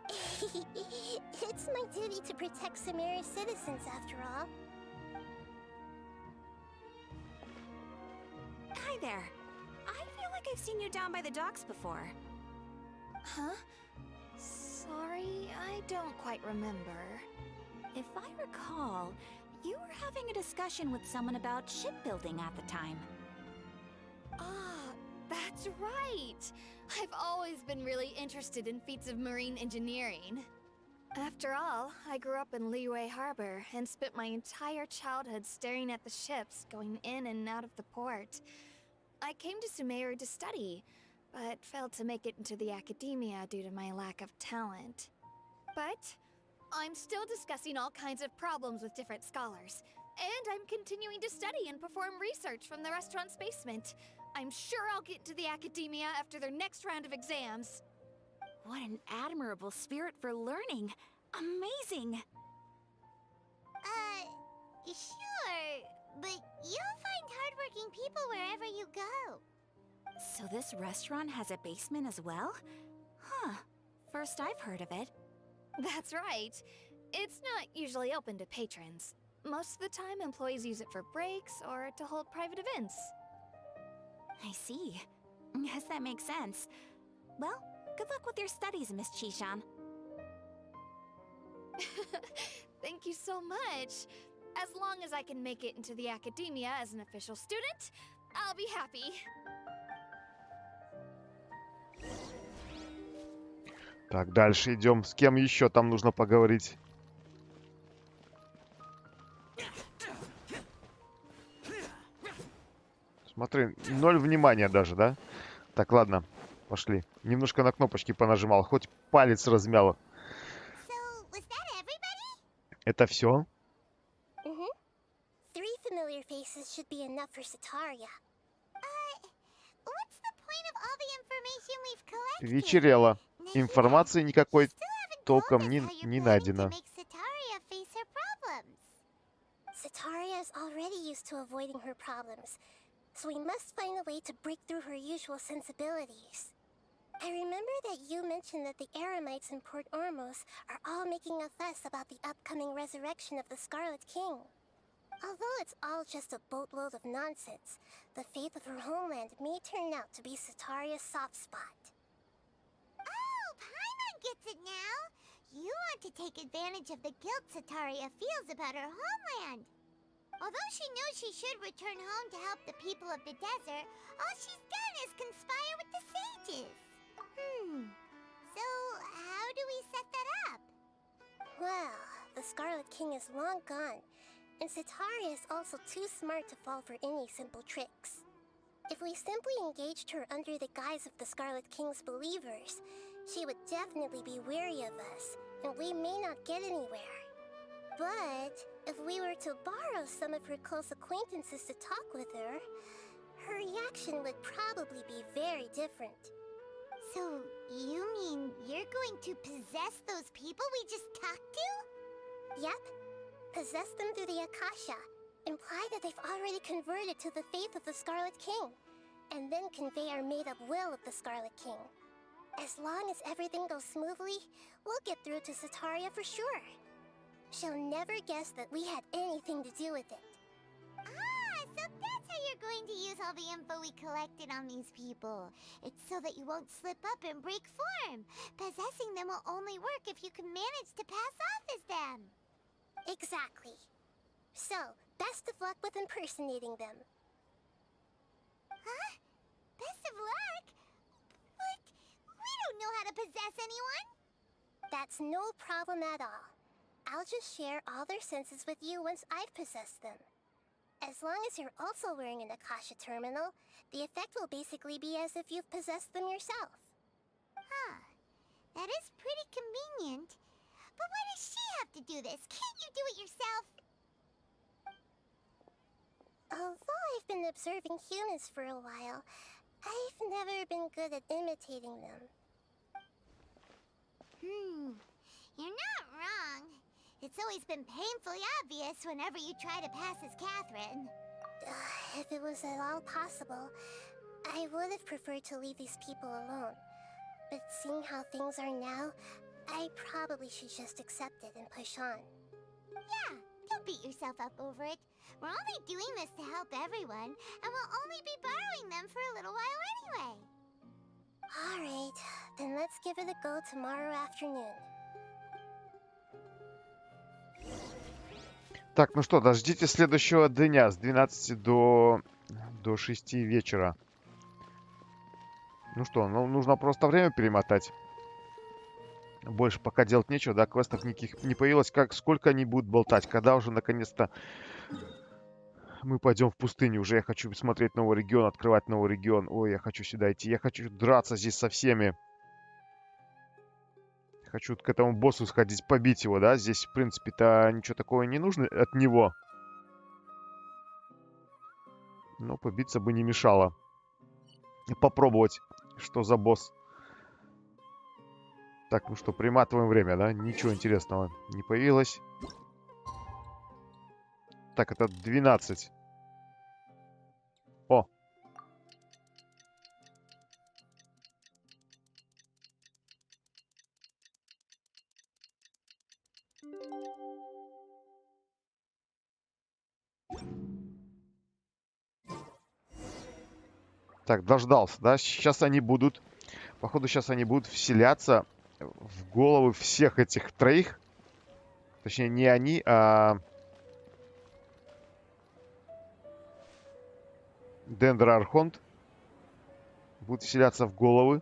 It's my duty to protect Samari's citizens, after all.
Hi there. I feel like I've seen you down by the docks before.
Huh? Sorry, I don't quite remember.
If I recall, you were having a discussion with someone about shipbuilding at the time.
Ah, That's right! I've always been really interested in feats of marine engineering. After all, I grew up in Liyue Harbor and spent my entire childhood staring at the ships going in and out of the port. I came to Sumeru to study, but failed to make it into the academia due to my lack of talent. But I'm still discussing all kinds of problems with different scholars, and I'm continuing to study and perform research from the restaurant's basement. I'm sure I'll get into the academia after their next round of exams.
What an admirable spirit for learning. Amazing.
Sure, but you'll find hardworking people wherever you go.
So this restaurant has a basement as well? Huh. First I've heard of it.
That's right. It's not usually open to patrons. Most of the time, employees use it for breaks or to hold private events.
I see. Guess that makes sense. Well, good luck with your studies, Miss Chishan.
Thank you so much. As long as I can make it into the academia as an official student, I'll be happy.
Так, дальше идем. С кем еще там нужно поговорить? Смотри, 0 внимания даже, да? Так, ладно, пошли. Немножко на кнопочки понажимал, хоть палец размял.
So, was that everybody?
Это все?
Mm-hmm. 3 familiar faces should be enough for Sataria.
What's the point of all the information we've collected?
Вечерело. Информации никакой
Still haven't
толком
told us
не
how you're planning
найдено.
to make Sataria face her problems.
Sataria is already used to avoiding her problems, so we must find a way to break through her usual sensibilities. I remember that you mentioned that the Eremites in Port Ormos are all making a fuss about the upcoming resurrection of the Scarlet King. Although it's all just a boatload of nonsense, the faith of her homeland may turn out to be Sataria's soft spot.
Oh, Paimon gets it now! You want to take advantage of the guilt Sataria feels about her homeland. Although she knows she should return home to help the people of the desert, all she's done is conspire with the sages. So, how do we set that up?
Well, the Scarlet King is long gone, and Sataria is also too smart to fall for any simple tricks. If we simply engaged her under the guise of the Scarlet King's believers, she would definitely be wary of us, and we may not get anywhere. But if we were to borrow some of her close acquaintances to talk with her, her reaction would probably be very different.
So, you mean you're going to possess those people we just talked to?
Yep. Possess them through the Akasha, imply that they've already converted to the faith of the Scarlet King, and then convey our made-up will of the Scarlet King. As long as everything goes smoothly, we'll get through to Sataria for sure. She'll never guess that we had anything to do with it.
So that's how you're going to use all the info we collected on these people. It's so that you won't slip up and break form. Possessing them will only work if you can manage to pass off as them.
Exactly. So, best of luck with impersonating them.
Huh? Best of luck? But we don't know how to possess anyone.
That's no problem at all. I'll just share all their senses with you once I've possessed them. As long as you're also wearing an Akasha terminal, the effect will basically be as if you've possessed them yourself.
Huh. That is pretty convenient. But why does she have to do this? Can't you do it yourself?
Although I've been observing humans for a while, I've never been good at imitating them.
You're not wrong. It's always been painfully obvious whenever you try to pass as Catherine.
If it was at all possible, I would have preferred to leave these people alone. But seeing how things are now, I probably should just accept it and push on.
Yeah, don't beat yourself up over it. We're only doing this to help everyone, and we'll only be borrowing them for a little while anyway.
Alright, then let's give it a go tomorrow afternoon.
Так, ну что, дождите следующего дня с 12 до 6 вечера. Ну что, ну, нужно просто время перемотать. Больше пока делать нечего, да, квестов никаких не появилось. Сколько они будут болтать? Когда уже наконец-то мы пойдем в пустыню? Уже я хочу смотреть новый регион, открывать новый регион. Ой, я хочу сюда идти. Я хочу драться здесь со всеми. Хочу к этому боссу сходить, побить его, да? Здесь, в принципе-то, ничего такого не нужно от него. Но побиться бы не мешало. Попробовать, что за босс. Так, ну что, приматываем время, да? Ничего интересного не появилось. Так, это 12. О! Так, дождался, да? Сейчас они будут... Походу, сейчас они будут вселяться в головы всех этих троих. Точнее, не они, а... Дендра Архонт. Будут вселяться в головы.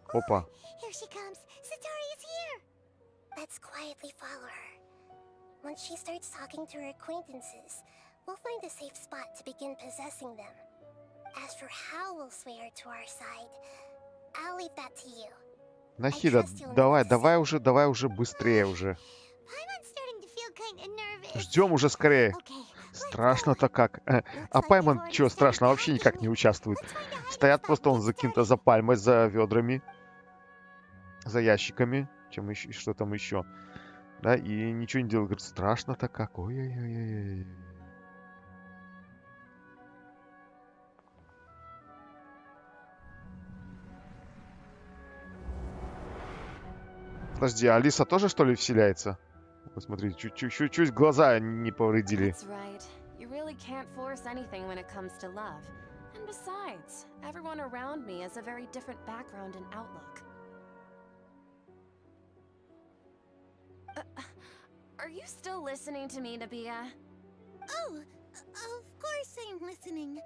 Опа.
Here she comes. Satari is here. Let's quietly follow her. Once she starts talking to her acquaintances, we'll find a safe spot to begin possessing them. As for how we'll sway her to our side, I'll leave that to you.
Нахида, давай уже быстрее уже.
Paimon's starting to feel kind of nervous.
Ждем уже скорее.
Okay,
Страшно-то как. А Паймон, чего страшно, вообще никак не участвует. Стоят просто он за каким-то, за пальмой, за ведрами, за ящиками, чем еще, что там еще. Да, и ничего не делают. Говорит, страшно-то как. Ой-ой-ой. Подожди, а Алиса тоже, что ли, вселяется? Посмотри, чуть-чуть глаза не повредили.
That's right. You really can't force anything when it comes to love. And besides, everyone around me has a very different background and outlook. Are you still listening to me, Nabia?
Oh, of course I'm listening.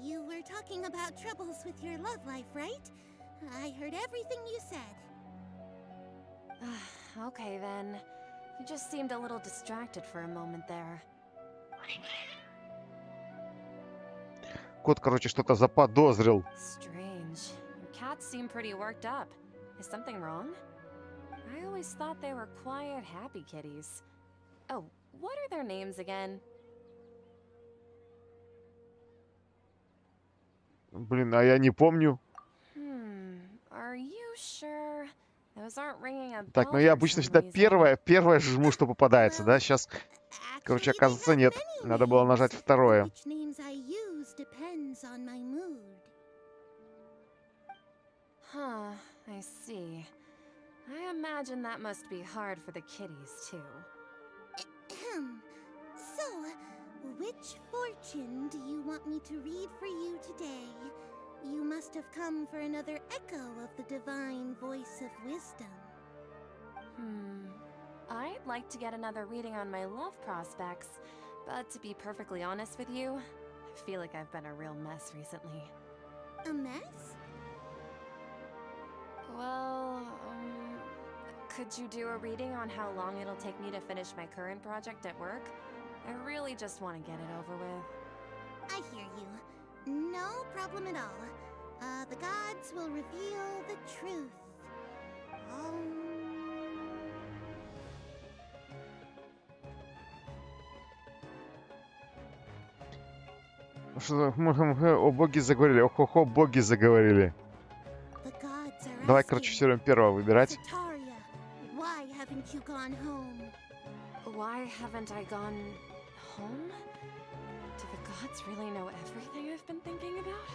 You were talking about troubles with your love life, right? I heard everything you said.
Okay then. You just seemed a little distracted for a moment there.
Кот, короче, что-то заподозрил.
Strange. Your cats seem pretty worked up. Is something wrong? I always thought they were quiet, happy kitties. Oh, what are their names again?
Блин, а я не помню.
Are you sure? Those aren't ringing a
Так,
bell
ну я
for
обычно
some
всегда
reason.
первое жму, что попадается, да? Сейчас, короче,
Actually, they
оказывается,
have
нет.
many
Надо было
names.
нажать второе.
Which names I use depends on my mood.
Huh, I see. I imagine that must be hard for the kitties, too.
Ahem. So, which fortune do you want me to read for you today? You must have come for another echo of the divine voice of wisdom.
I'd like to get another reading on my love prospects, but to be perfectly honest with you, I feel like I've been a real mess recently.
A mess?
Well, could you do a reading on how long it'll take me to finish my current project at work? I really just want to get it over with.
I hear you. No problem at all. The gods will reveal the truth.
Что, о, боги заговорили. Ох-хо-хо, боги заговорили.
The gods are
Давай, короче,
asking,
все время первого выбирать.
Sataria, why haven't you gone home?
Why haven't I gone home? Do the gods really know everything I've been thinking about?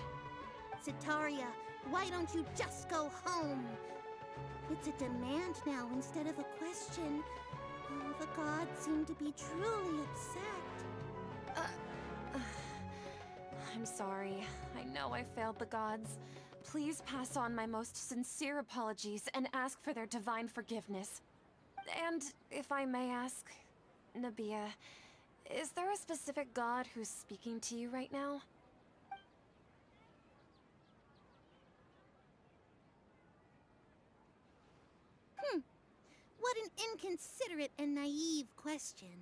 Sataria, why don't you just go home? It's a demand now instead of a question. Oh, the gods seem to be truly upset.
I'm sorry. I know I failed the gods. Please pass on my most sincere apologies and ask for their divine forgiveness. And if I may ask, Nabia, is there a specific god who's speaking to you right now?
What an inconsiderate and naive question.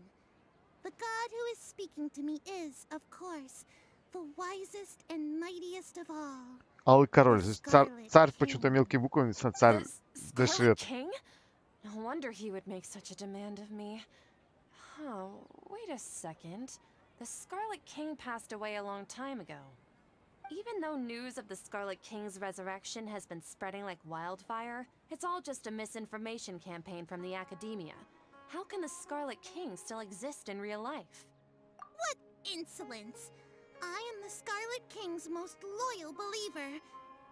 The God who is speaking to me is, of course, the wisest and mightiest of all.
Алый король. Здесь царь почему-то мелкими буквами, царь Дешрет.
No wonder he would make such a demand of me. Oh, wait a second. The Scarlet King passed away a long time ago. Even though news of the Scarlet King's resurrection has been spreading like wildfire, it's all just a misinformation campaign from the academia. How can the Scarlet King still exist in real life?
What insolence! I am the Scarlet King's most loyal believer.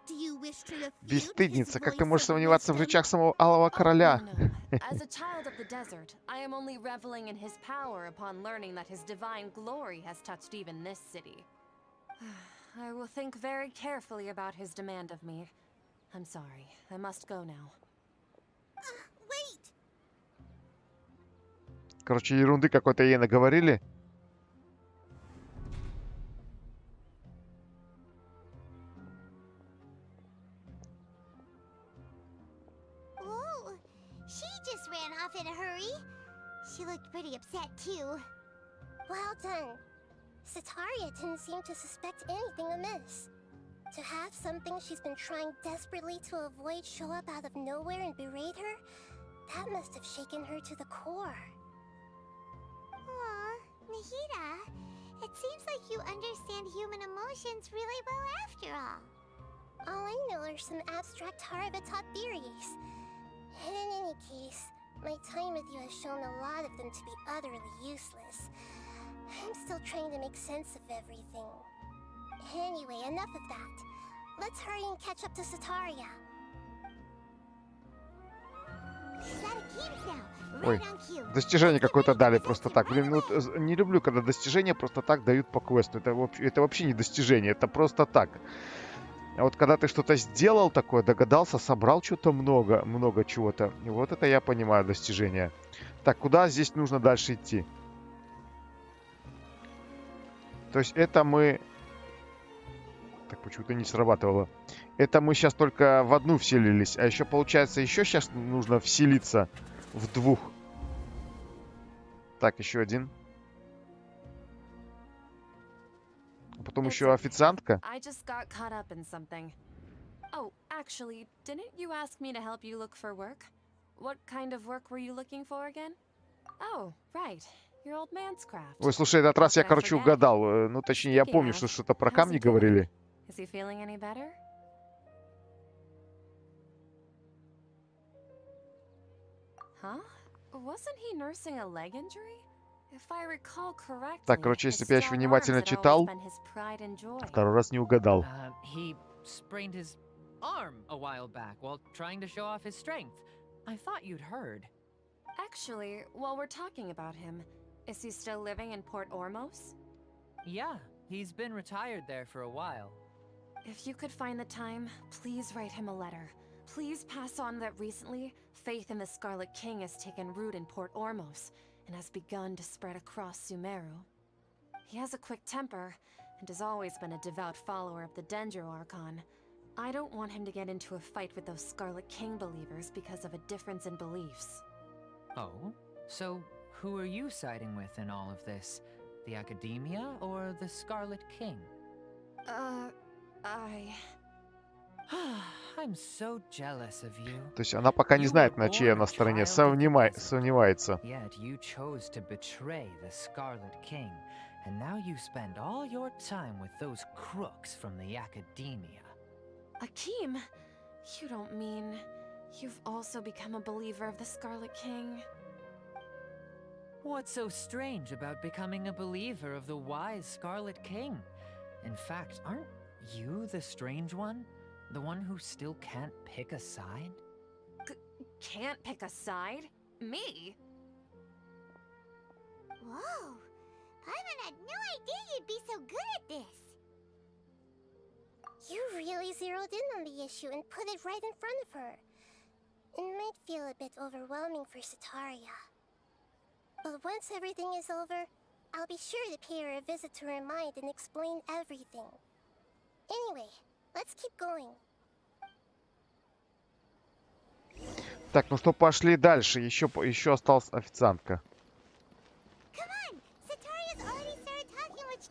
Do you wish to refute his
Бесстыдница, как ты
voice
можешь
of
сомневаться в
wisdom?
речах самого Алого Короля?
No. As a child of the desert, I am only reveling in his power upon learning that his divine glory has touched even this city. I will think very carefully about his demand of me. I'm sorry, I must go now.
Wait!
Короче, ерунды какой-то ей наговорили.
Oh, she just ran off in a hurry. She looked pretty upset too.
Well done. Sataria didn't seem to suspect anything amiss. To have something she's been trying desperately to avoid show up out of nowhere and berate her, that must have shaken her to the core.
Aw, Nahida, it seems like you understand human emotions really well after all.
All I know are some abstract Harava-taught theories. And in any case, my time with you has shown a lot of them to be utterly useless. I'm still trying to make sense of everything. Anyway, enough of that. Let's hurry and catch up to Sataria.
Ой, достижение какое-то дали просто так. Блин, ну не люблю, когда достижения просто так дают по квесту. Это вообще не достижение, это просто так. А вот когда ты что-то сделал такое, догадался, собрал что-то много чего-то. Вот это я понимаю достижение. Так, куда здесь нужно дальше идти? То есть это мы... Так, почему-то не срабатывало. Это мы сейчас только в одну вселились. А еще, получается, еще сейчас нужно вселиться в двух. Так, еще один. Потом еще официантка.
I just got caught up in something. Oh, actually, didn't you ask me to help you look for work? What kind of work were you looking for again? Oh, right. Your old man's craft.
Ой, слушай, этот раз я, короче, угадал. Ну, точнее, я помню, что что-то про камни говорили.
Is he feeling any better? Huh? Wasn't he nursing a leg injury? If I recall correctly,
Так, короче, если бы я еще внимательно читал, второй раз не угадал.
He sprained his arm a while back while trying to show off his strength. I thought you'd heard.
Actually, while we're talking about him, is he still living in Port Ormos?
Yeah, he's been retired there for a while.
If you could find the time, please write him a letter. Please pass on that recently, faith in the Scarlet King has taken root in Port Ormos and has begun to spread across Sumeru. He has a quick temper and has always been a devout follower of the Dendro Archon. I don't want him to get into a fight with those Scarlet King believers because of a difference in beliefs.
Oh? So, who are you siding with in all of this? The Academia or the Scarlet King? I'm so jealous of you.
То есть она пока не знает, на чьей она стороне, сомневается.
Yet you chose to betray the Scarlet King, and now you spend all your time with those crooks from the Academia.
Akeem, you don't mean you've also become a believer of the Scarlet King?
What's so strange about becoming a believer of the wise Scarlet King? In fact, aren't you the strange one? The one who still can't pick a side?
Can't pick a side? Me?
Whoa! Pаймon had no idea you'd be so good at this!
You really zeroed in on the issue and put it right in front of her. It might feel a bit overwhelming for Sataria. But once everything is over, I'll be sure to pay her a visit to her mind and explain everything. Anyway, let's keep going.
Так, ну что, пошли дальше. Еще осталась официантка.
Come on! Sataria's already started talking with...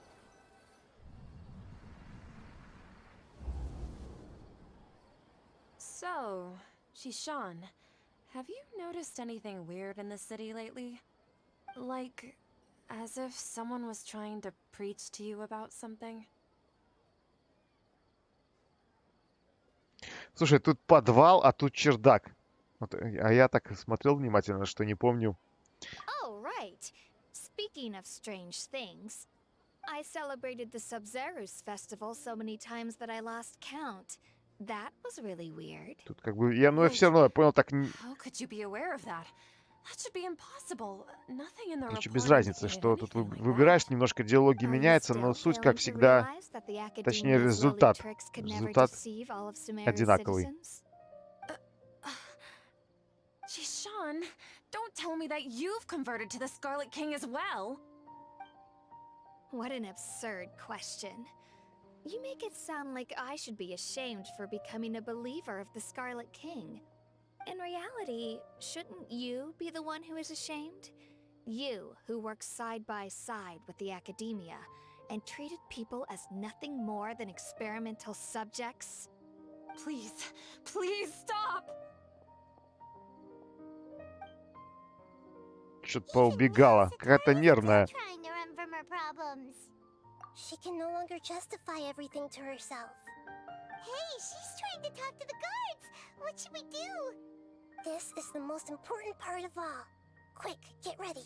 So, Shishan, have you noticed anything weird in the city lately? Like, as if someone was trying to preach to you about something?
Слушай, тут подвал, а тут чердак. Вот, а я так смотрел внимательно, что не помню.
Oh, right. Speaking of strange things, I celebrated the Sub-Zerus festival so many times that I lost count. That was really weird.
Тут как бы я все равно я понял так.
How could you be aware of that? That should be impossible. Nothing in the
Короче, без
report
разницы,
indicated
что тут
anything like
выбираешь,
that.
немножко диалоги
Are you
меняются, но
still
суть,
failing
как
to
всегда,
realize that the
точнее,
Academia's lowly
результат.
tricks could never
Результат
deceive all of Sumeru's
одинаковый.
citizens?
Shishan, don't tell me that you've converted to the Scarlet King as well.
What an absurd question. You make it sound like I should be ashamed for becoming a believer of the Scarlet King. In reality, shouldn't you be the one who is ashamed? You, who works side by side with the Academia, and treated people as nothing more than experimental subjects?
Please, please stop!
Что-то поубегала. Какая-то нервная.
Trying to run from her problems.
She can no longer justify everything to herself.
Hey, she's trying to talk to the guards! What should we do?
This is the most important part of all. Quick, get ready.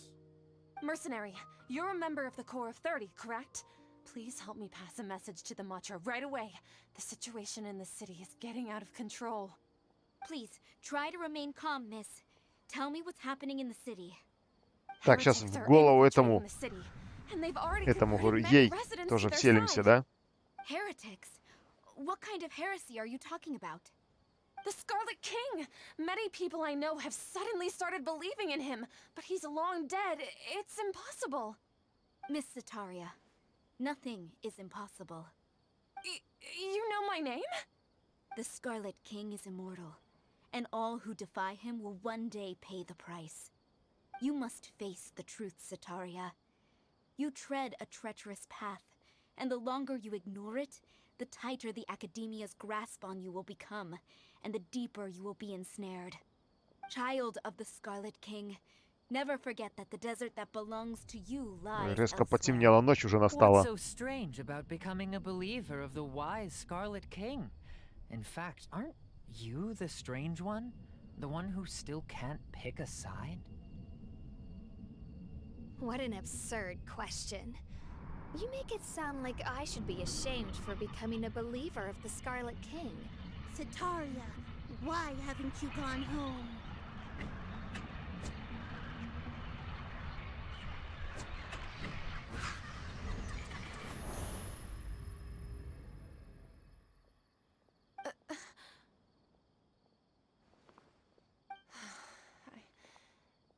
Mercenary, you're a member of the Corps of 30, correct? Please help me pass a message to the Matcha right away. The situation in the city is getting out of control.
Please, try to remain calm, miss. Tell me what's happening in the city.
Так, сейчас в голову этому говорю, ей тоже вселимся, да?
Heretics? What kind of heresy are you talking about?
The Scarlet King! Many people I know have suddenly started believing in him, but he's long dead. It's impossible.
Miss Sataria, nothing is impossible.
You know my name?
The Scarlet King is immortal, and all who defy him will one day pay the price. You must face the truth, Sataria. You tread a treacherous path, and the longer you ignore it, the tighter the Academia's grasp on you will become, and the deeper you will be ensnared. Child of the Scarlet King, never forget that the desert that belongs to you lies
Резко
elsewhere.
потемнело, ночь уже настала.
What's so strange about becoming a believer of the wise Scarlet King? In fact, aren't you the strange one? The one who still can't pick a side?
What an absurd question. You make it sound like I should be ashamed for becoming a believer of the Scarlet King.
Sataria, why haven't you gone home?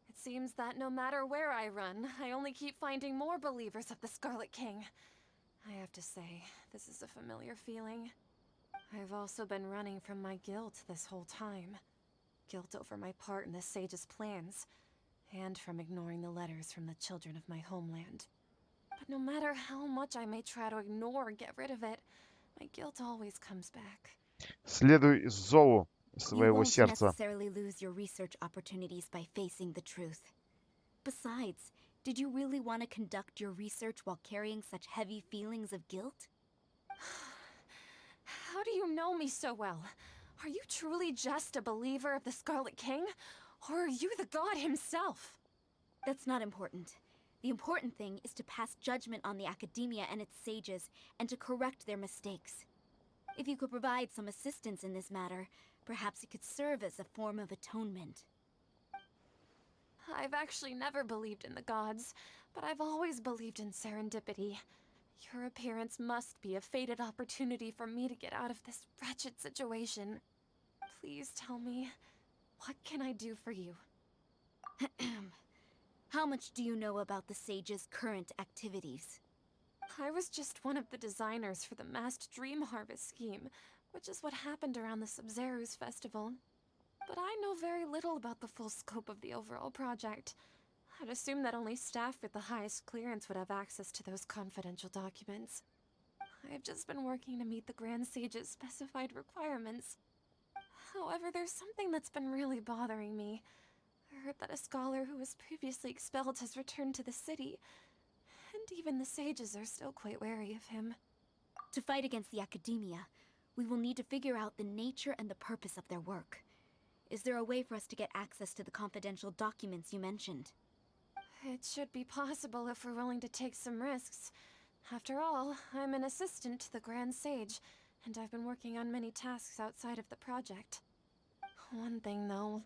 It seems that no matter where I run, I only keep finding more believers of the Scarlet King. I have to say, this is a familiar feeling. I've also been running from my guilt this whole time. Guilt over my part in the sage's plans, and from ignoring the letters from the children of my homeland. But no matter how much I may try to ignore or get rid of it, my guilt always comes back.
Следуй зову
You
своего
won't
сердца.
necessarily lose your research opportunities by facing the truth. Besides, did you really want to conduct your research while carrying such heavy feelings of guilt?
How do you know me so well? Are you truly just a believer of the Scarlet King? Or are you the god himself?
That's not important. The important thing is to pass judgment on the Academia and its sages, and to correct their mistakes. If you could provide some assistance in this matter, perhaps it could serve as a form of atonement.
I've actually never believed in the gods, but I've always believed in serendipity. Your appearance must be a fated opportunity for me to get out of this wretched situation. Please tell me, what can I do for you?
How much do you know about the sage's current activities?
I was just one of the designers for the massed dream harvest scheme, which is what happened around the Sub-Zerus festival. but I know very little about the full scope of the overall project. I'd assume that only staff with the highest clearance would have access to those confidential documents. I've just been working to meet the Grand Sage's specified requirements. However, there's something that's been really bothering me. I heard that a scholar who was previously expelled has returned to the city, and even the sages are still quite wary of him.
To fight against the academia, we will need to figure out the nature and the purpose of their work. Is there a way for us to get access to the confidential documents you mentioned?
It should be possible if we're willing to take some risks. After all, I'm an assistant to the Grand Sage, and I've been working on many tasks outside of the project. One thing, though,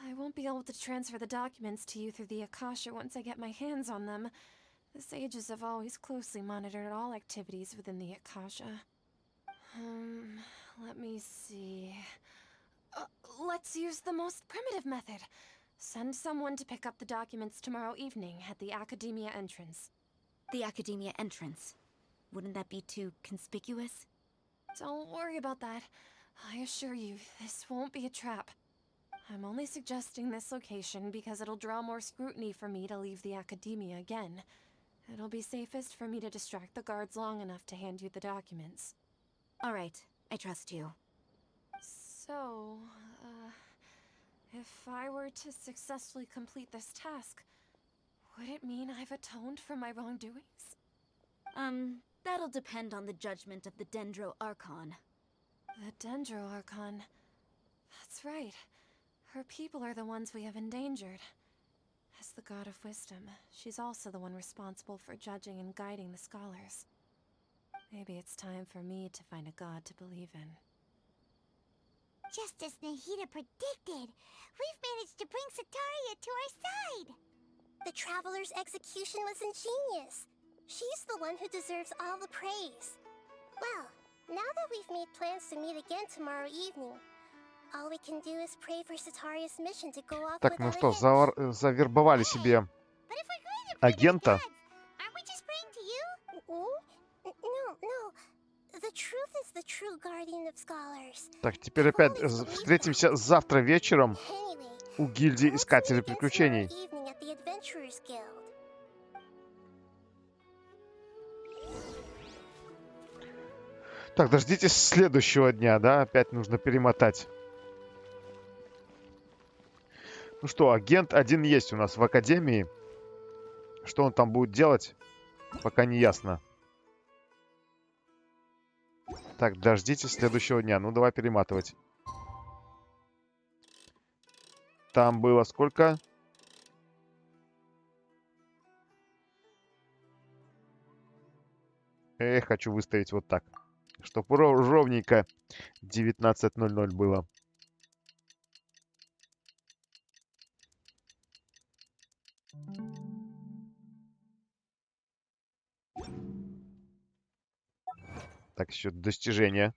I won't be able to transfer the documents to you through the Akasha once I get my hands on them. The sages have always closely monitored all activities within the Akasha. Let me see... let's use the most primitive method. Send someone to pick up the documents tomorrow evening at the Academia entrance.
The Academia entrance. Wouldn't that be too conspicuous?
Don't worry about that. I assure you, this won't be a trap. I'm only suggesting this location because it'll draw more scrutiny for me to leave the Academia again. It'll be safest for me to distract the guards long enough to hand you the documents.
All right, I trust you.
So, if I were to successfully complete this task, would it mean I've atoned for my wrongdoings?
That'll depend on the judgment of the Dendro Archon.
The Dendro Archon. That's right. Her people are the ones we have endangered. As the god of wisdom, she's also the one responsible for judging and guiding the scholars. Maybe it's time for me to find a god to believe in.
Just as Nahida predicted, we've managed to bring Sataria to our side!
The Traveler's execution was ingenious. She's the one who deserves all the praise. Well, now that we've made plans to meet again tomorrow evening, all we can do is pray for Sataria's mission to go off
Так, ну
without
что,
a hitch.
завербовали себе
But if we're going to pray to the
агента.
gods, aren't we just praying to you?
No. The truth is the true guardian of scholars.
Так, теперь опять встретимся завтра вечером
Anyway,
у гильдии
let's
Искателей
meet again
Приключений.
tomorrow evening at the Adventurers Guild.
Так, дождитесь следующего дня, да? Опять нужно перемотать. Ну что, агент один есть у нас в Академии. Что он там будет делать, пока не ясно. Так, дождитесь следующего дня. Ну, давай перематывать. Там было сколько? Хочу выставить вот так. Чтобы ровненько 19:00 было. Так, еще достижение.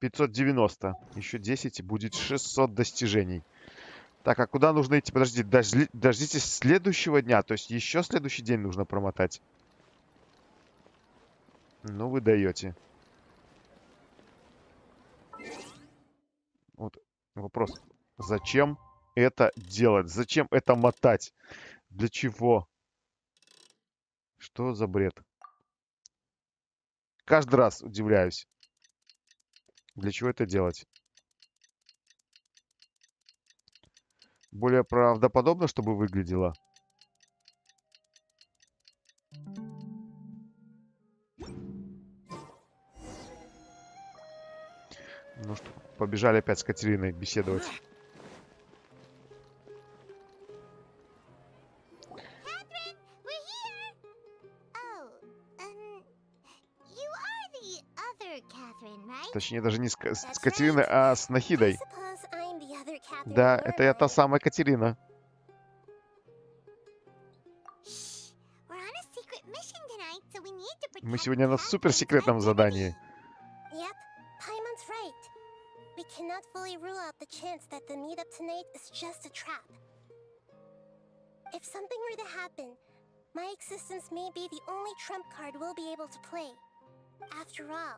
590. Еще 10 и будет 600 достижений. Так, а куда нужно идти? Подожди, дождитесь следующего дня. То есть еще следующий день нужно промотать. Ну, вы даете. Вот вопрос. Зачем это делать? Зачем это мотать? Для чего? Что за бред? Каждый раз удивляюсь. Для чего это делать? Более правдоподобно, чтобы выглядело. Ну что, побежали опять с Катериной беседовать.
Catherine, we're here! Oh, you are the other Catherine, right?
Точнее, даже не с Катериной, а с Нахидой.
I suppose I'm the other Catherine
Да,
in
это я та
your mind.
самая Катерина.
Shh, we're on a secret mission tonight, so we need to protect
Мы сегодня на
Catherine's
суперсекретном задании.
Yep, Paimon's right. We cannot fully rule out the chance that the meetup tonight is just a trap. If something were to happen, my existence may be the only trump card we'll be able to play. After all,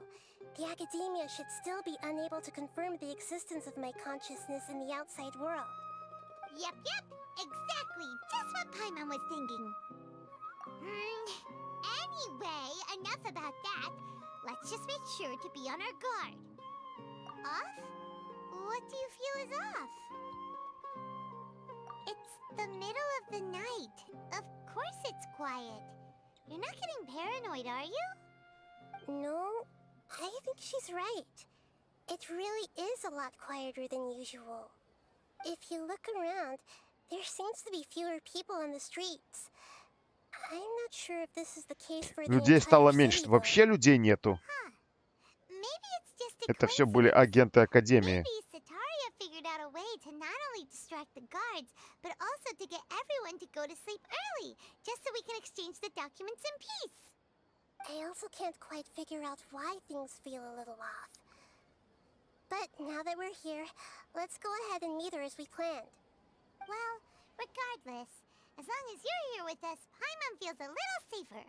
the academia should still be unable to confirm the existence of my consciousness in the outside world.
Yep, exactly. Just what Paimon was thinking. Anyway, enough about that. Let's just make sure to be on our guard. Off? What do you feel is off? It's the middle of the night. Of course it's quiet. You're not getting paranoid, are you?
No, I think she's right. It really is a lot quieter than usual. If you look around, there seems to be fewer people on the streets. I'm not sure if this is the case for the
Людей стало
entire
меньше.
city, though.
Вообще людей нету.
Maybe it's just a
Это все были
coincidence.
агенты Академии.
Maybe Sataria figured out a way to not only distract the guards, but also to get everyone to go to sleep early, just so we can exchange the documents in peace.
I also can't quite figure out why things feel a little off. But now that we're here, let's go ahead and meet her as we planned.
Well, regardless, as long as you're here with us, Paimon feels a little safer.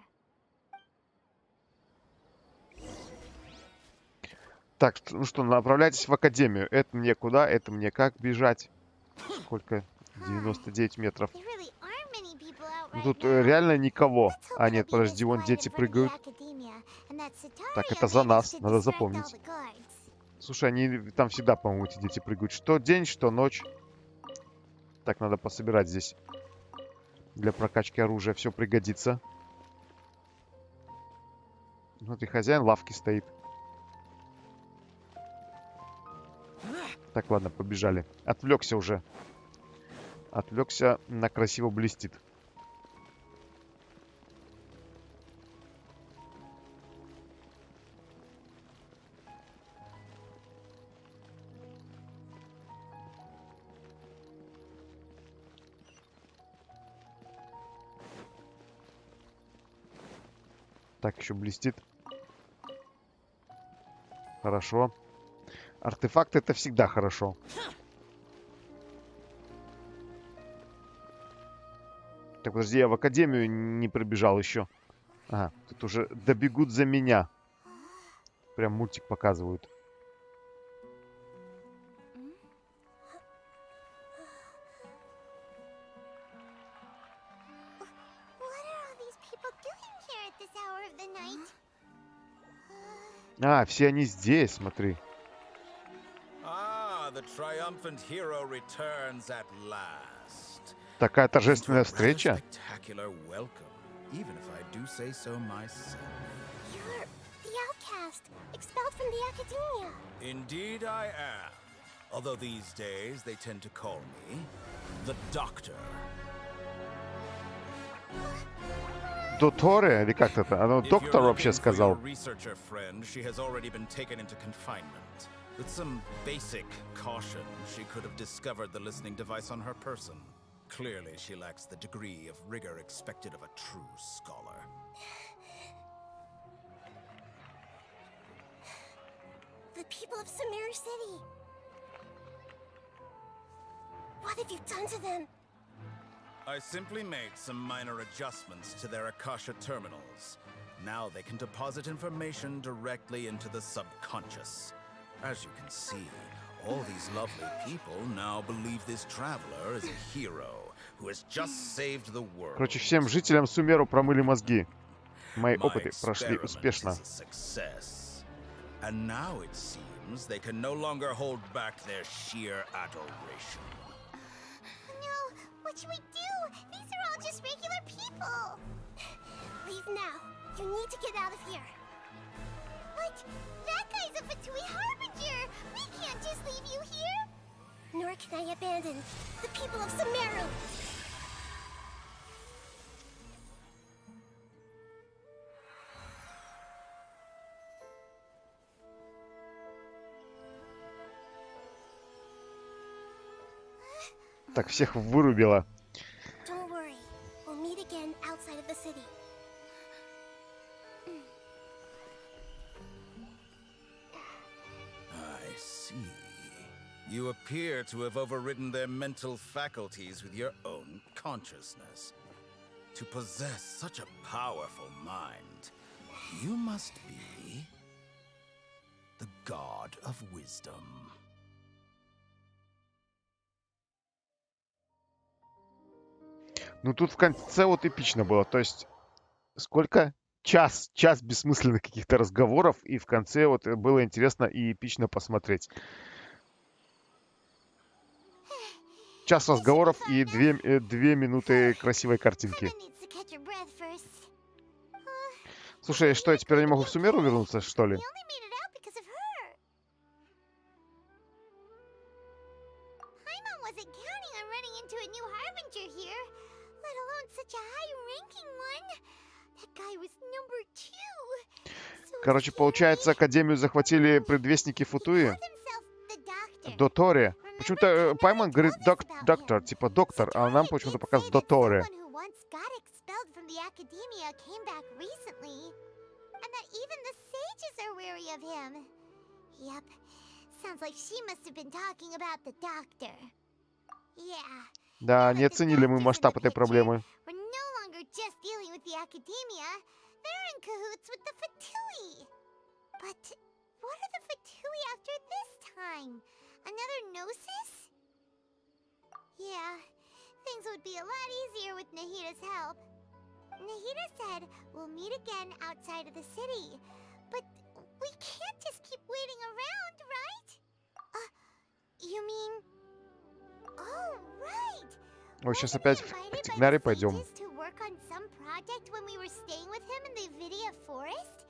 Так, ну что, направляйтесь в Академию. Это мне куда? Это мне как бежать? Сколько? 99 метров.
There really aren't many people out
Ну,
right
тут
now.
реально никого.
Let's hope
А
it'll
нет,
be
подожди,
this
вон
quiet
дети
in front of the
прыгают.
academia, and that
Так,
Sataria
это за
managed
нас,
to
надо
distract all
запомнить.
the guards.
Слушай, они там всегда, по-моему, эти дети прыгают. Что день, что ночь. Так, надо пособирать здесь. Для прокачки оружия все пригодится. Вот и хозяин лавки стоит. Так, ладно, побежали. Отвлекся уже. Отвлекся на красиво блестит. Так, еще блестит. Хорошо. Артефакты это всегда хорошо. Так, подожди, я в Академию не пробежал еще. Ага, тут уже добегут за меня. Прям мультик показывают.
What are all these people doing here at this hour of the night?
А, все они здесь, смотри.
Ah, the triumphant hero returns at last.
Такая торжественная
To a rather
встреча.
spectacular welcome, even if I do say so myself.
You're the outcast, expelled from the academia.
Indeed I am. Although these days they tend to call me the Doctor.
Доторе, или как это? Оно
If
доктор
you're
вообще
looking for your
сказал.
researcher friend, she has already been taken into confinement. With some basic caution, she could have discovered the listening device on her person. Clearly, she lacks the degree of rigor expected of a true scholar.
The people of Samir City. What have you done to them?
I simply made some minor adjustments to their Akasha terminals. Now they can deposit information directly into the subconscious. As you can see, all these lovely people now believe this traveler is a hero who has just saved the world.
Короче, всем жителям Сумеру промыли мозги. Мои
My
опыты прошли
experiment
успешно.
is a success. And now it seems they can no longer hold back their sheer adoration.
No, what should we do? These are all just regular people.
Leave now. You need to get out of here.
What? That guy's a Fatui Harbinger! We can't just leave you here!
Nor can I abandon the people of Sumeru.
Так, всех вырубило.
Don't worry. We'll meet again outside of the city.
I see. You appear to have overridden their mental faculties with your own consciousness. To possess such a powerful mind, you must be god of wisdom.
Ну тут в конце вот эпично было. То есть сколько? Час бессмысленных каких-то разговоров. И в конце вот было интересно и эпично посмотреть. Час разговоров и 2 минуты красивой картинки. Слушай, что, я теперь не могу в Сумеру вернуться, что ли? Короче, получается, Академию захватили предвестники Футуи. Доторе. Почему-то Паймон говорит доктор, типа доктор, а нам почему-то показывают Доторе. Да, не оценили мы масштаб этой проблемы.
Another gnosis? Yeah, things would be a lot easier with Nahida's help. Nahida said we'll meet again outside of the city. But we can't just keep waiting around, right? You mean... Oh, right!
Ой, сейчас опять в Игре пойдем.
To work on some project when we were staying with him in the Vidia Forest?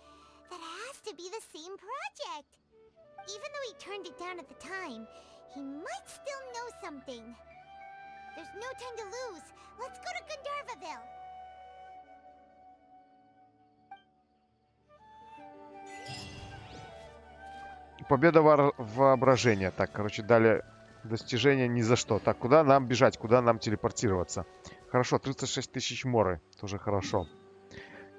That has to be the same project. Even though he turned it down at the time, he might still know something. There's no time to lose. Let's go to Gandharvaville.
Победа воображения. Так, короче, дали достижение ни за что. Так, куда нам бежать? Куда нам телепортироваться? Хорошо, 36 тысяч моры. Тоже хорошо.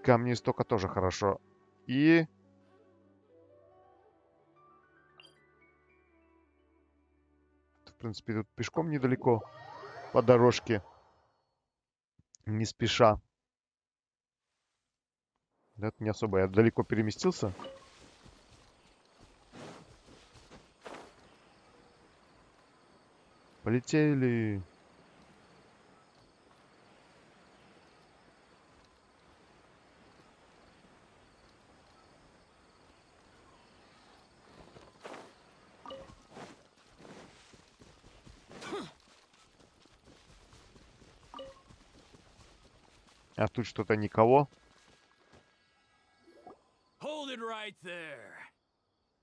Камни истока тоже хорошо. И... В принципе, тут пешком недалеко. По дорожке. Не спеша. Это не особо. Я далеко переместился. Полетели. А тут что-то никого.
Hold it right there.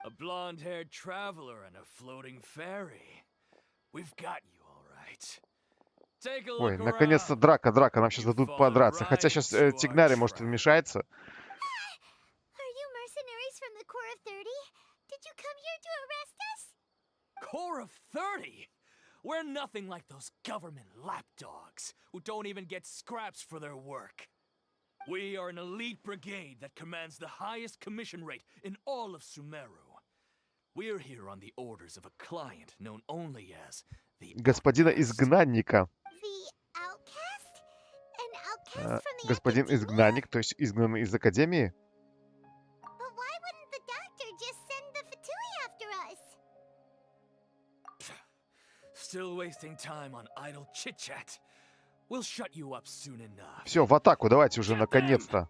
A blonde-haired traveler and a floating fairy. We've got you all right. Take a look
Ой,
around.
наконец-то драка. Нам сейчас дадут подраться. Хотя сейчас Тигнари, может, вмешается.
Are you mercenaries from the Core of 30? Did you come here to arrest us?
Core of 30? We're nothing like those government lapdogs who don't even get scraps for their work. We are an elite brigade that commands the highest commission rate in all of Sumeru. We're here on the orders of a client known only as the
Господина изгнанника.
The outcast? An outcast from the
Господин
Academia?
изгнанник, то есть изгнанный из Академии.
But why wouldn't the doctor just send the Fatui after us?
Still wasting time on idle chit-chat. We'll shut you up soon enough.
Все, в атаку, давайте уже, наконец-то.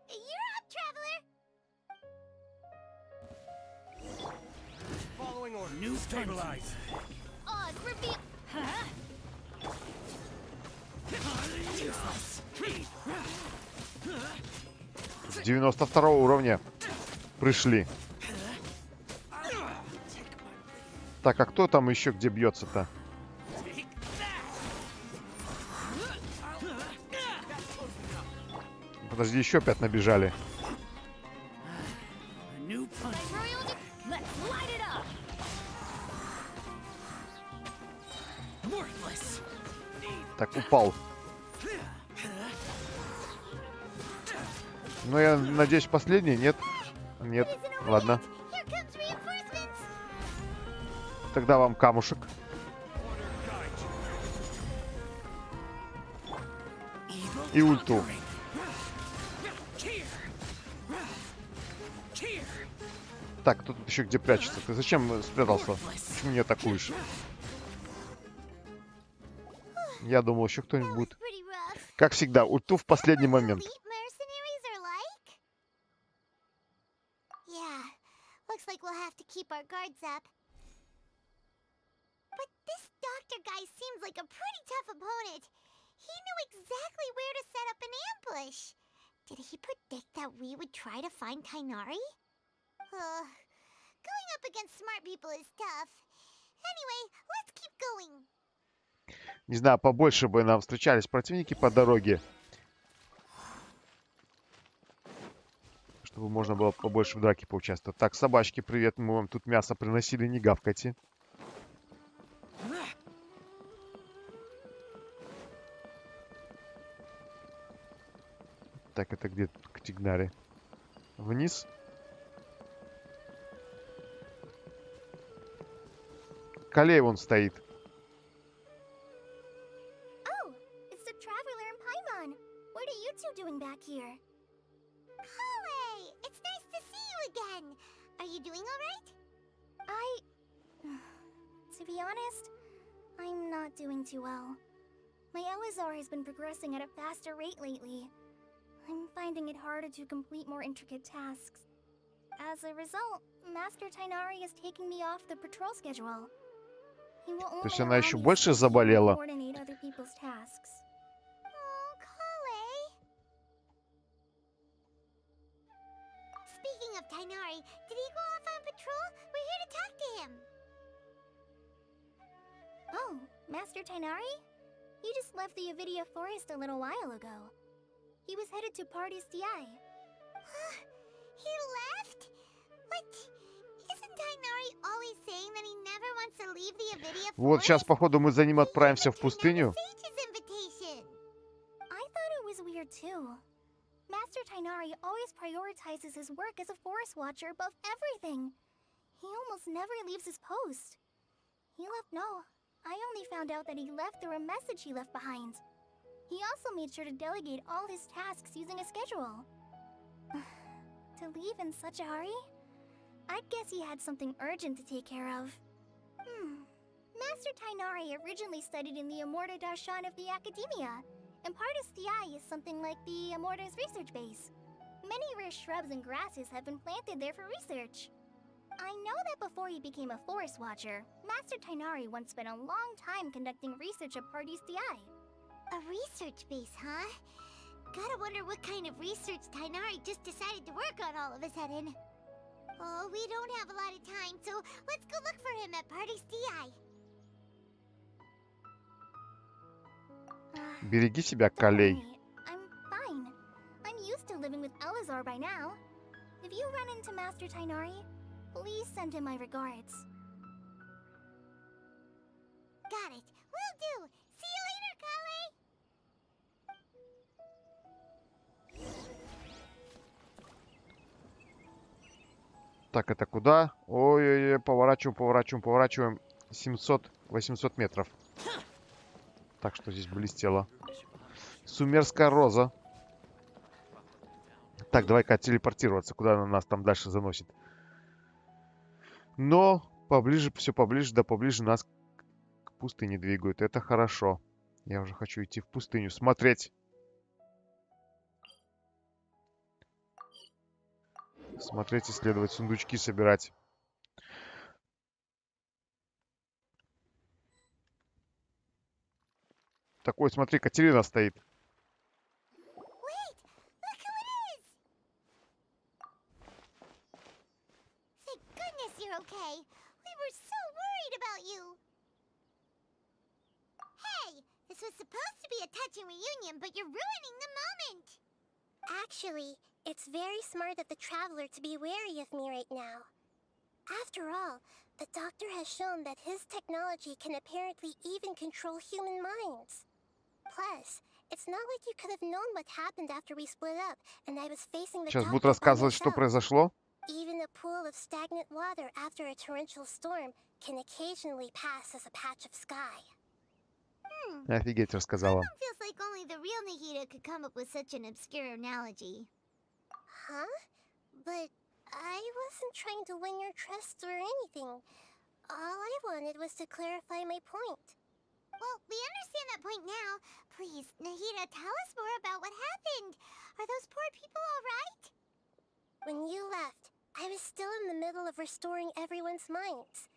You're up, traveler.
Following order. New stabilize.
Oz, reveal.
92 уровня пришли. Так, а кто там еще где бьется-то? Подожди, еще 5 набежали. Так, упал. Ну, я надеюсь, последний? Нет? Нет. Ладно. Тогда вам камушек. И ульту. Так, тут еще где прячется. Ты зачем спрятался? Почему не атакуешь? Я думал, еще кто-нибудь будет. Как всегда, ульту в последний момент.
Looks like we'll have to keep our guards up. But this doctor guy seems like a pretty tough opponent. He knew exactly where to set up an ambush. Did he predict that we would try to find Tighnari? Going up against smart people is tough. Anyway, let's keep going.
Не знаю, побольше бы нам встречались противники по дороге. Чтобы можно было побольше в драке поучаствовать. Так, собачки, привет. Мы вам тут мясо приносили, не гавкайте. Так, это где тут Tighnari? Вниз. Колей вон стоит.
Oh, it's the traveler and Paimon. What are you two doing back here?
It's nice to see you again. Are you doing all right?
To be honest, I'm not doing too well. My Elazar has been progressing at a faster rate lately. I'm finding it harder to complete more intricate tasks. As a result, Master Tighnari is taking me off the patrol schedule. He will only
она еще
allow me
больше
to
заболела.
coordinate other people's tasks.
Oh, Kale. Speaking of Tighnari, did he go off on patrol? We're here to talk to him.
Oh, Master Tighnari? He just left the Avidia Forest a little while ago. He was headed to Party's DI.
He left? What? Isn't Tighnari always saying that he never wants to leave the Avidia Forest?
Вот сейчас, походу, мы за ним отправимся в пустыню.
I thought it was weird too. Master Tighnari always prioritizes his work as a forest watcher above everything. He almost never leaves his post. I only found out that he left through a message he left behind. He also made sure to delegate all his tasks using a schedule. To leave in such a hurry? I'd guess he had something urgent to take care of. Master Tighnari originally studied in the Amorta Darshan of the Academia, and Partis DI is something like the Amorta's research base. Many rare shrubs and grasses have been planted there for research. I know that before he became a forest watcher, Master Tighnari once spent a long time conducting research at Partis DI.
A research base, huh? Gotta wonder what kind of research Tighnari just decided to work on all of a sudden. Oh, we don't have a lot of time, so let's go look for him at Party's DI.
Береги себя, Колей.
I'm fine. I'm used to living with Elazar by now. If you run into Master Tighnari, please send him my regards.
Got it. Will do. See you later, Kale.
Так, это куда? Ой-ой-ой, поворачиваем. 700-800 метров. Так, что здесь блестело. Сумерская роза. Так, давай-ка телепортироваться. Куда она нас там дальше заносит? Но поближе, все поближе, да поближе нас к пустыне двигают. Это хорошо. Я уже хочу идти в пустыню, смотреть. Смотреть, исследовать, сундучки собирать. Такой, смотри, Катерина стоит.
Actually, it's very smart of the traveler to be wary of me right now. After all, the doctor has shown that his technology can apparently even control human minds. Plus, it's not like you could have known what happened after we split up, and I was facing the
Сейчас будут
doctor by
рассказывать, что
myself.
произошло.
Even a pool of stagnant water after a torrential storm can occasionally pass as a patch of sky.
Офигеть, рассказала.
Feels like only the real Nihida could come up with such an obscure analogy.
Huh? But I wasn't trying to win your trust or anything. All I wanted was to clarify my point.
Well, we understand that point now. Please, Nahida, tell us more about what happened. Are those poor people all right?
When you left, I was still in the middle of restoring everyone's minds.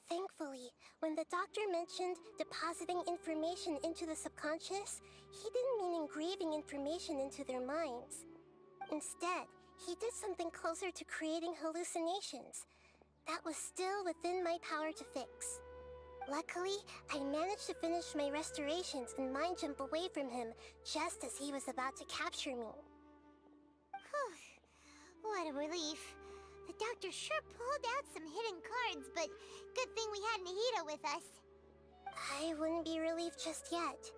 Thankfully, when the doctor mentioned depositing information into the subconscious, he didn't mean engraving information into their minds. Instead, he did something closer to creating hallucinations. That was still within my power to fix. Luckily, I managed to finish my restorations and mind jump away from him just as he was about to capture me.
Whew. What a relief. The doctor sure pulled out some hidden cards, but good thing we had Nahida with us.
I wouldn't be relieved just yet.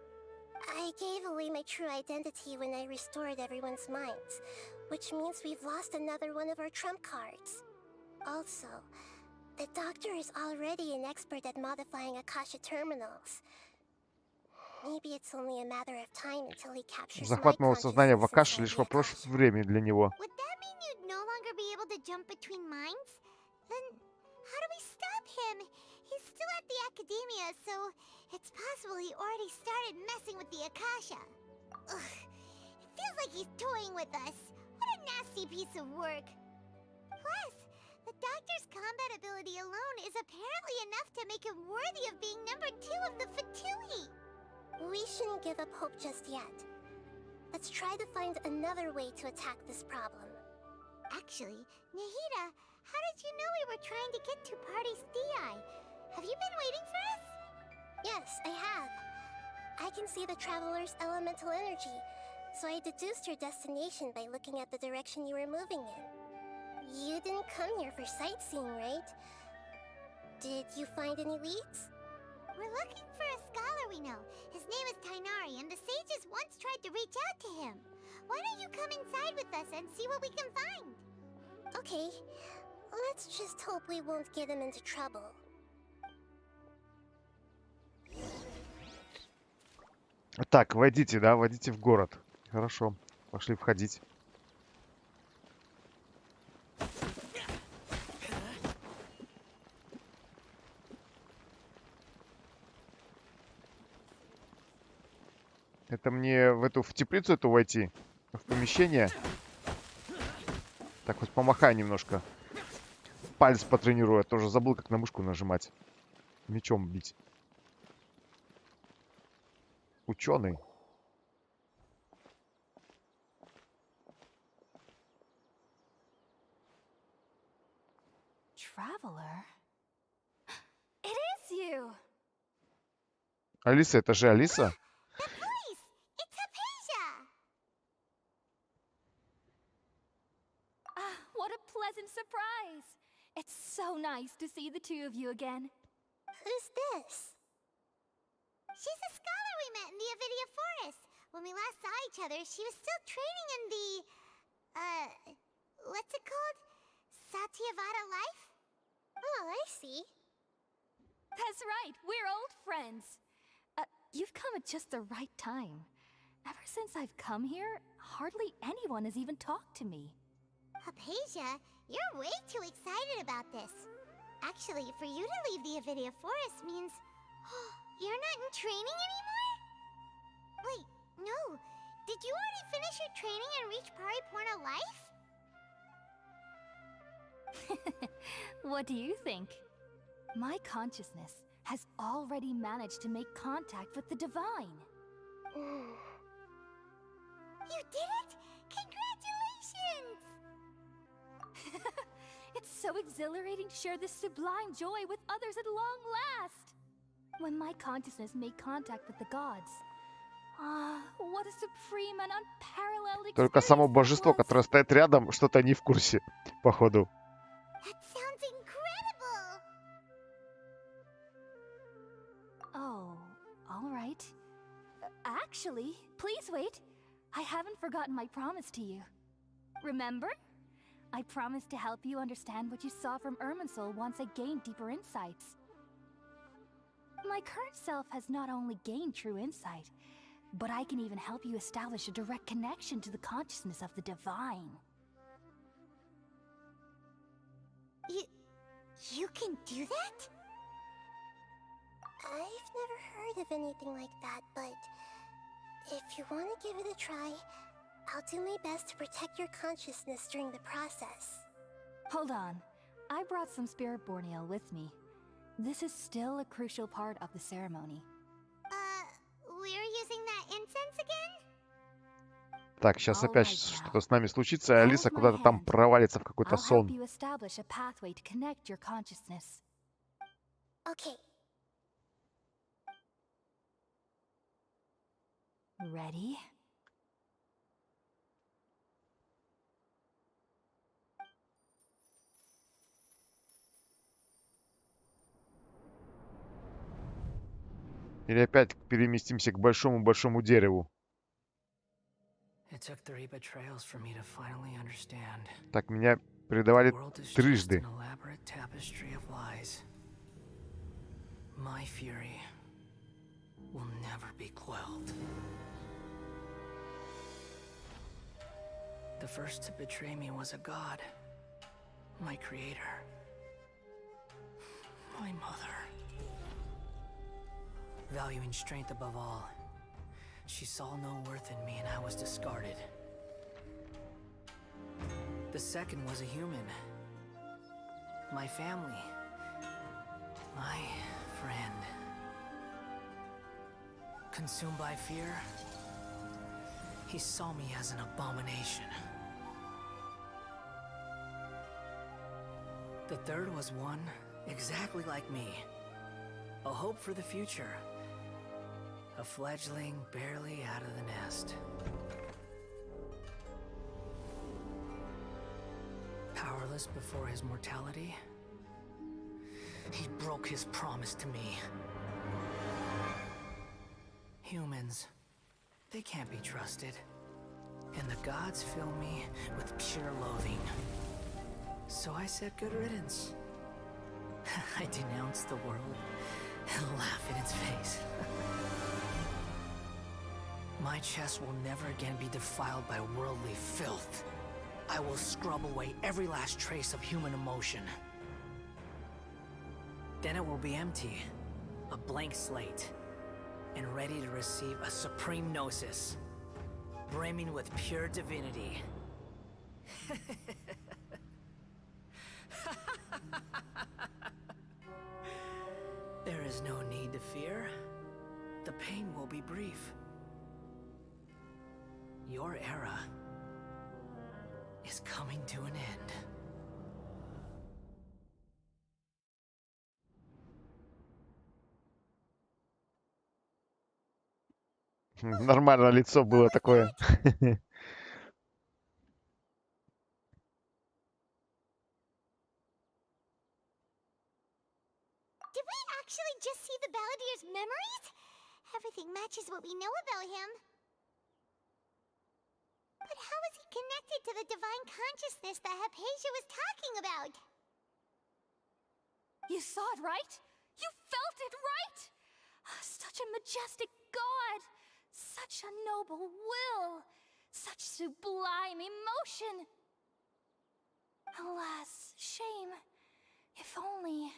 I gave away my true identity when I restored everyone's minds, which means we've lost another one of our trump cards. Also, the doctor is already an expert at modifying Akasha terminals. Maybe it's only a matter of time until he captures my
Захват моего сознания в
consciousness
Акаше лишь
inside the
вопрос
Akasha.
времени для него.
Would that mean you'd no longer be able to jump between minds? Then how do we stop him? He's still at the academia, so it's possible he already started messing with the Akasha. Ugh. It feels like he's toying with us. What a nasty piece of work. Plus, the doctor's combat ability alone is apparently enough to make him worthy of being number 2 of the Fatui.
We shouldn't give up hope just yet. Let's try to find another way to attack this problem.
Actually, Nahida, how did you know we were trying to get to Party's DI? Have you been waiting for us?
Yes, I have. I can see the traveler's elemental energy, so I deduced your destination by looking at the direction you were moving in. You didn't come here for sightseeing, right? Did you find any leads?
We're looking for a scholar we know. His name is Tainari, and the sages once tried to reach out to him. Why don't you come inside with us and see what we can find?
Okay, let's just hope we won't get him into trouble.
Так, войдите, да, войдите в город. Хорошо, пошли входить. Это мне в теплицу эту войти? В помещение? Так, хоть помахай немножко. Палец потренирую. Я тоже забыл, как на мышку нажимать. Мечом бить. Ученый.
Traveler? It is you!
Алиса, это же Алиса?
The voice! It's Hypatia!
What a pleasant surprise! It's so nice to see the two of you again.
Who's this?
She's a scholar we met in the Avidia Forest. When we last saw each other, she was still training in the... what's it called? Satyavada life?
Oh, I see.
That's right, we're old friends. You've come at just the right time. Ever since I've come here, hardly anyone has even talked to me.
Hypatia, you're way too excited about this. Actually, for you to leave the Avidia Forest means... you're not in training anymore? Wait, no. Did you already finish your training and reach Pariporna life?
What do you think? My consciousness has already managed to make contact with the divine.
You did it! Congratulations!
It's so exhilarating to share this sublime joy with others at long last. When my consciousness made contact with the gods. What a supreme and unparalleled
Только само
experience that
божество,
was.
которое стоит рядом, что-то не в курсе, походу.
That sounds incredible!
Oh, all right. Actually, please wait. I haven't forgotten my promise to you. Remember? I promised to help you understand what you saw from Irminsul once I gained deeper insights. My current self has not only gained true insight, but I can even help you establish a direct connection to the consciousness of the divine.
You can do that?
I've never heard of anything like that, but if you want to give it a try, I'll do my best to protect your consciousness during the process.
Hold on. I brought some spirit borneo with me. This is still a crucial part of the ceremony.
We're using that incense again?
Так, сейчас опять что-то с нами случится, и Алиса куда-то там провалится в какой-то
I'll help
сон.
you establish a pathway to connect your consciousness.
Okay.
Ready?
Или опять переместимся к большому-большому дереву. Так, меня предавали трижды.
The first to betray me was a god, my creator, my mother. Valuing strength above all, she saw no worth in me and I was discarded. The second was a human, my family, my friend. Consumed by fear, he saw me as an abomination. The third was one exactly like me. A hope for the future. A fledgling barely out of the nest. Powerless before his mortality, he broke his promise to me. Humans, they can't be trusted. And the gods fill me with pure loathing. So I said good riddance. I denounce the world and laugh in its face. My chest will never again be defiled by worldly filth. I will scrub away every last trace of human emotion. Then it will be empty, a blank slate, and ready to receive a supreme gnosis, brimming with pure divinity. There is no need to fear. The pain will be brief. Your era is coming to an end.
Нормально лицо было такое.
Did we actually just see the Balladier's memories? Everything matches what we know about him. But how is he connected to the divine consciousness that Hypatia was talking about?
You saw it, right? You felt it, right? Such a majestic god! Such a noble will! Such sublime emotion! Alas, shame. If only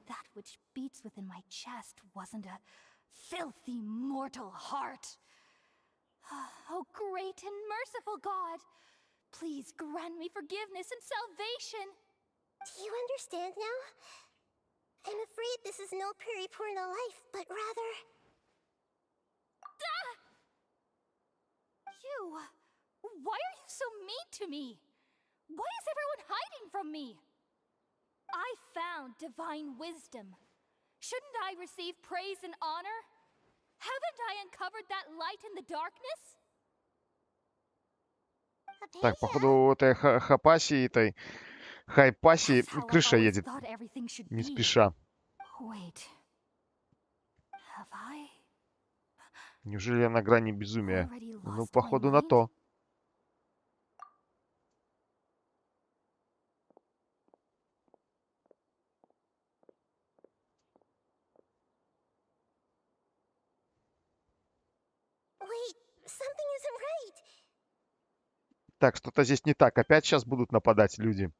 that which beats within my chest wasn't a filthy mortal heart. Oh, great and merciful God, please grant me forgiveness and salvation.
Do you understand now? I'm afraid this is no Puripurna life, but rather...
You! Why are you so mean to me? Why is everyone hiding from me? I found divine wisdom. Shouldn't I receive praise and honor? Haven't I uncovered that light in the darkness?
Так, походу, у этой Хапаси, этой Хайпаси крыша едет. Не спеша. Неужели я на грани безумия? Ну, походу, на то. Так, что-то здесь не так. Опять сейчас будут нападать люди.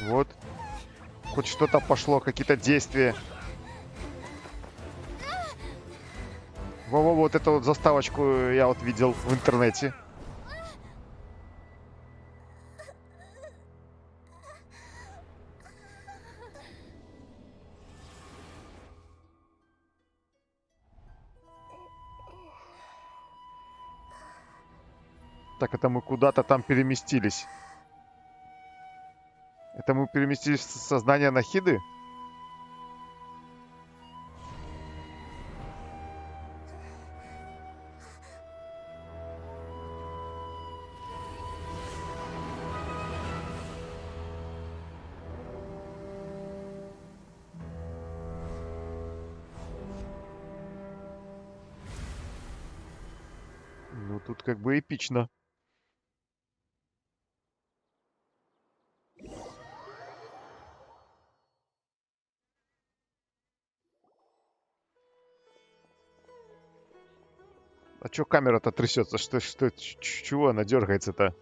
Вот. Хоть что-то пошло, какие-то действия. Во-во, вот эту вот заставочку я вот видел в интернете. Так, это мы куда-то там переместились. Это мы переместились в сознание Нахиды? Ну, тут как бы эпично. А чё камера-то трясется? Чего она дергается-то?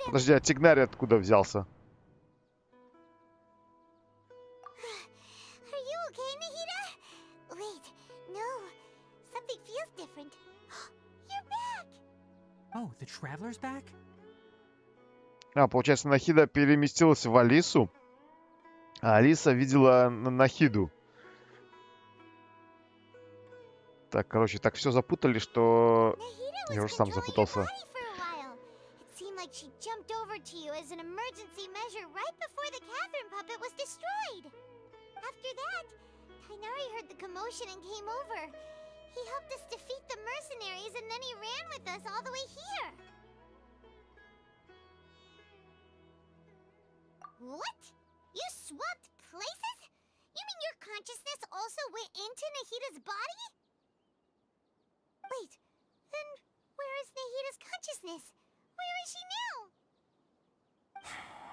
Подожди, а Тигнарь откуда взялся? А, получается, Нахида переместилась в Алису, а Алиса видела Нахиду. Так, короче, так все запутали, что я уже сам запутался.
What? You swapped places? You mean your consciousness also went into Nahida's body? Wait, then where is Nahida's consciousness? Where is she now?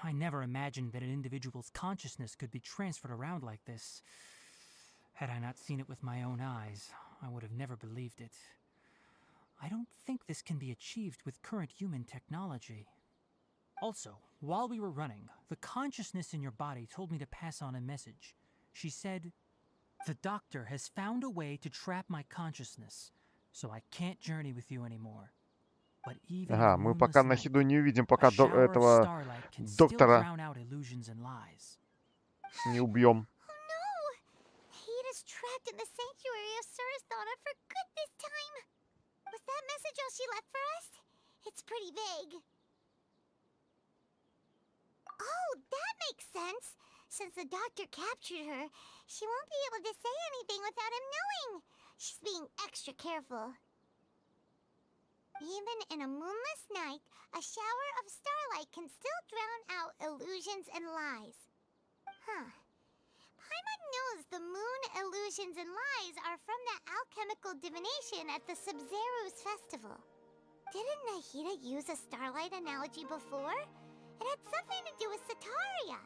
I never imagined that an individual's consciousness could be transferred around like this. Had I not seen it with my own eyes, I would have never believed it. I don't think this can be achieved with current human technology. Also, while we were running, the consciousness in your body told me to pass on a message. She said, "The doctor has found a way to trap my consciousness, so I can't journey with you anymore." But even
Ага, мы пока Нахиду не увидим, пока этого доктора не убьем.
Nahida's trapped in the sanctuary of Surasthana for good this time. Was that message all she left for us? It's pretty vague. Oh, that makes sense. Since the doctor captured her, she won't be able to say anything without him knowing. She's being extra careful. Even in a moonless night, a shower of starlight can still drown out illusions and lies. Huh. Paimon knows the moon illusions and lies are from the alchemical divination at the Sub-Zeru's festival. Didn't Nahida use a starlight analogy before? It had something to do with Sataria.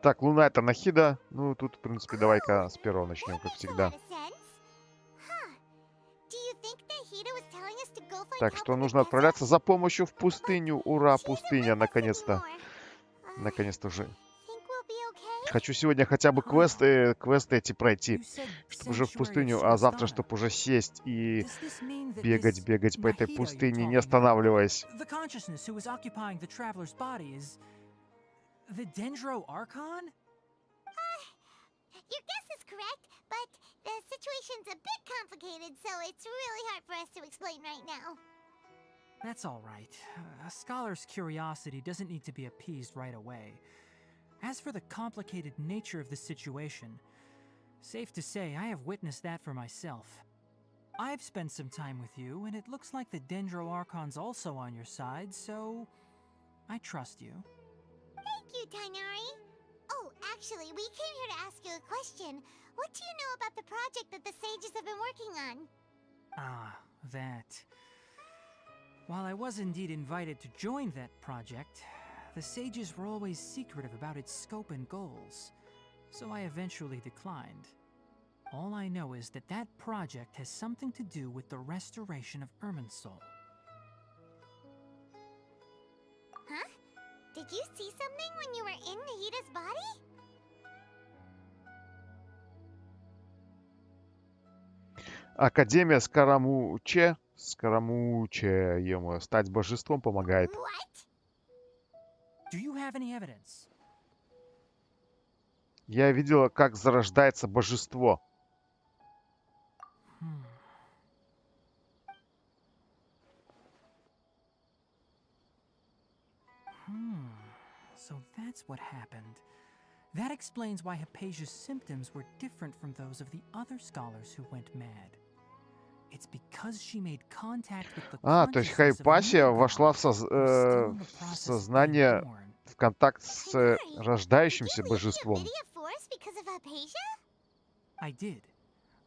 Так, Луна это Нахида. Ну, тут, в принципе, давай-ка с первого начнем, как всегда. Так что нужно отправляться за помощью в пустыню. Ура, пустыня, наконец-то. Наконец-то уже. Хочу сегодня хотя бы квесты эти пройти, чтобы уже в пустыню, а завтра, чтобы уже сесть и бегать по этой пустыне, не останавливаясь.
Your guess is correct, but the situation's a bit complicated, so it's really hard for us to explain right now.
That's all right. A scholar's curiosity doesn't need to be appeased right away. As for the complicated nature of the situation, safe to say I have witnessed that for myself. I've spent some time with you, and it looks like the Dendro Archon's also on your side, so I trust you.
Thank you, Tainari. Oh, actually, we came here to ask you a question. What do you know about the project that the sages have been working on?
Ah, that. While I was indeed invited to join that project, the sages were always secretive about its scope and goals, so I eventually declined. All I know is that that project has something to do with the restoration of Irminsul.
Did you see something when you were in Nahida's body?
Академия Скоромуче. Скоромуче, ему стать божеством помогает.
What?
Do you have any evidence?
Я видела, как зарождается божество.
So that's what happened. That explains why Hypatia's symptoms were different from those of the other scholars who went mad. It's because she made contact with the
То есть Хайпасия вошла в сознание, в контакт с рождающимся божеством.
I did.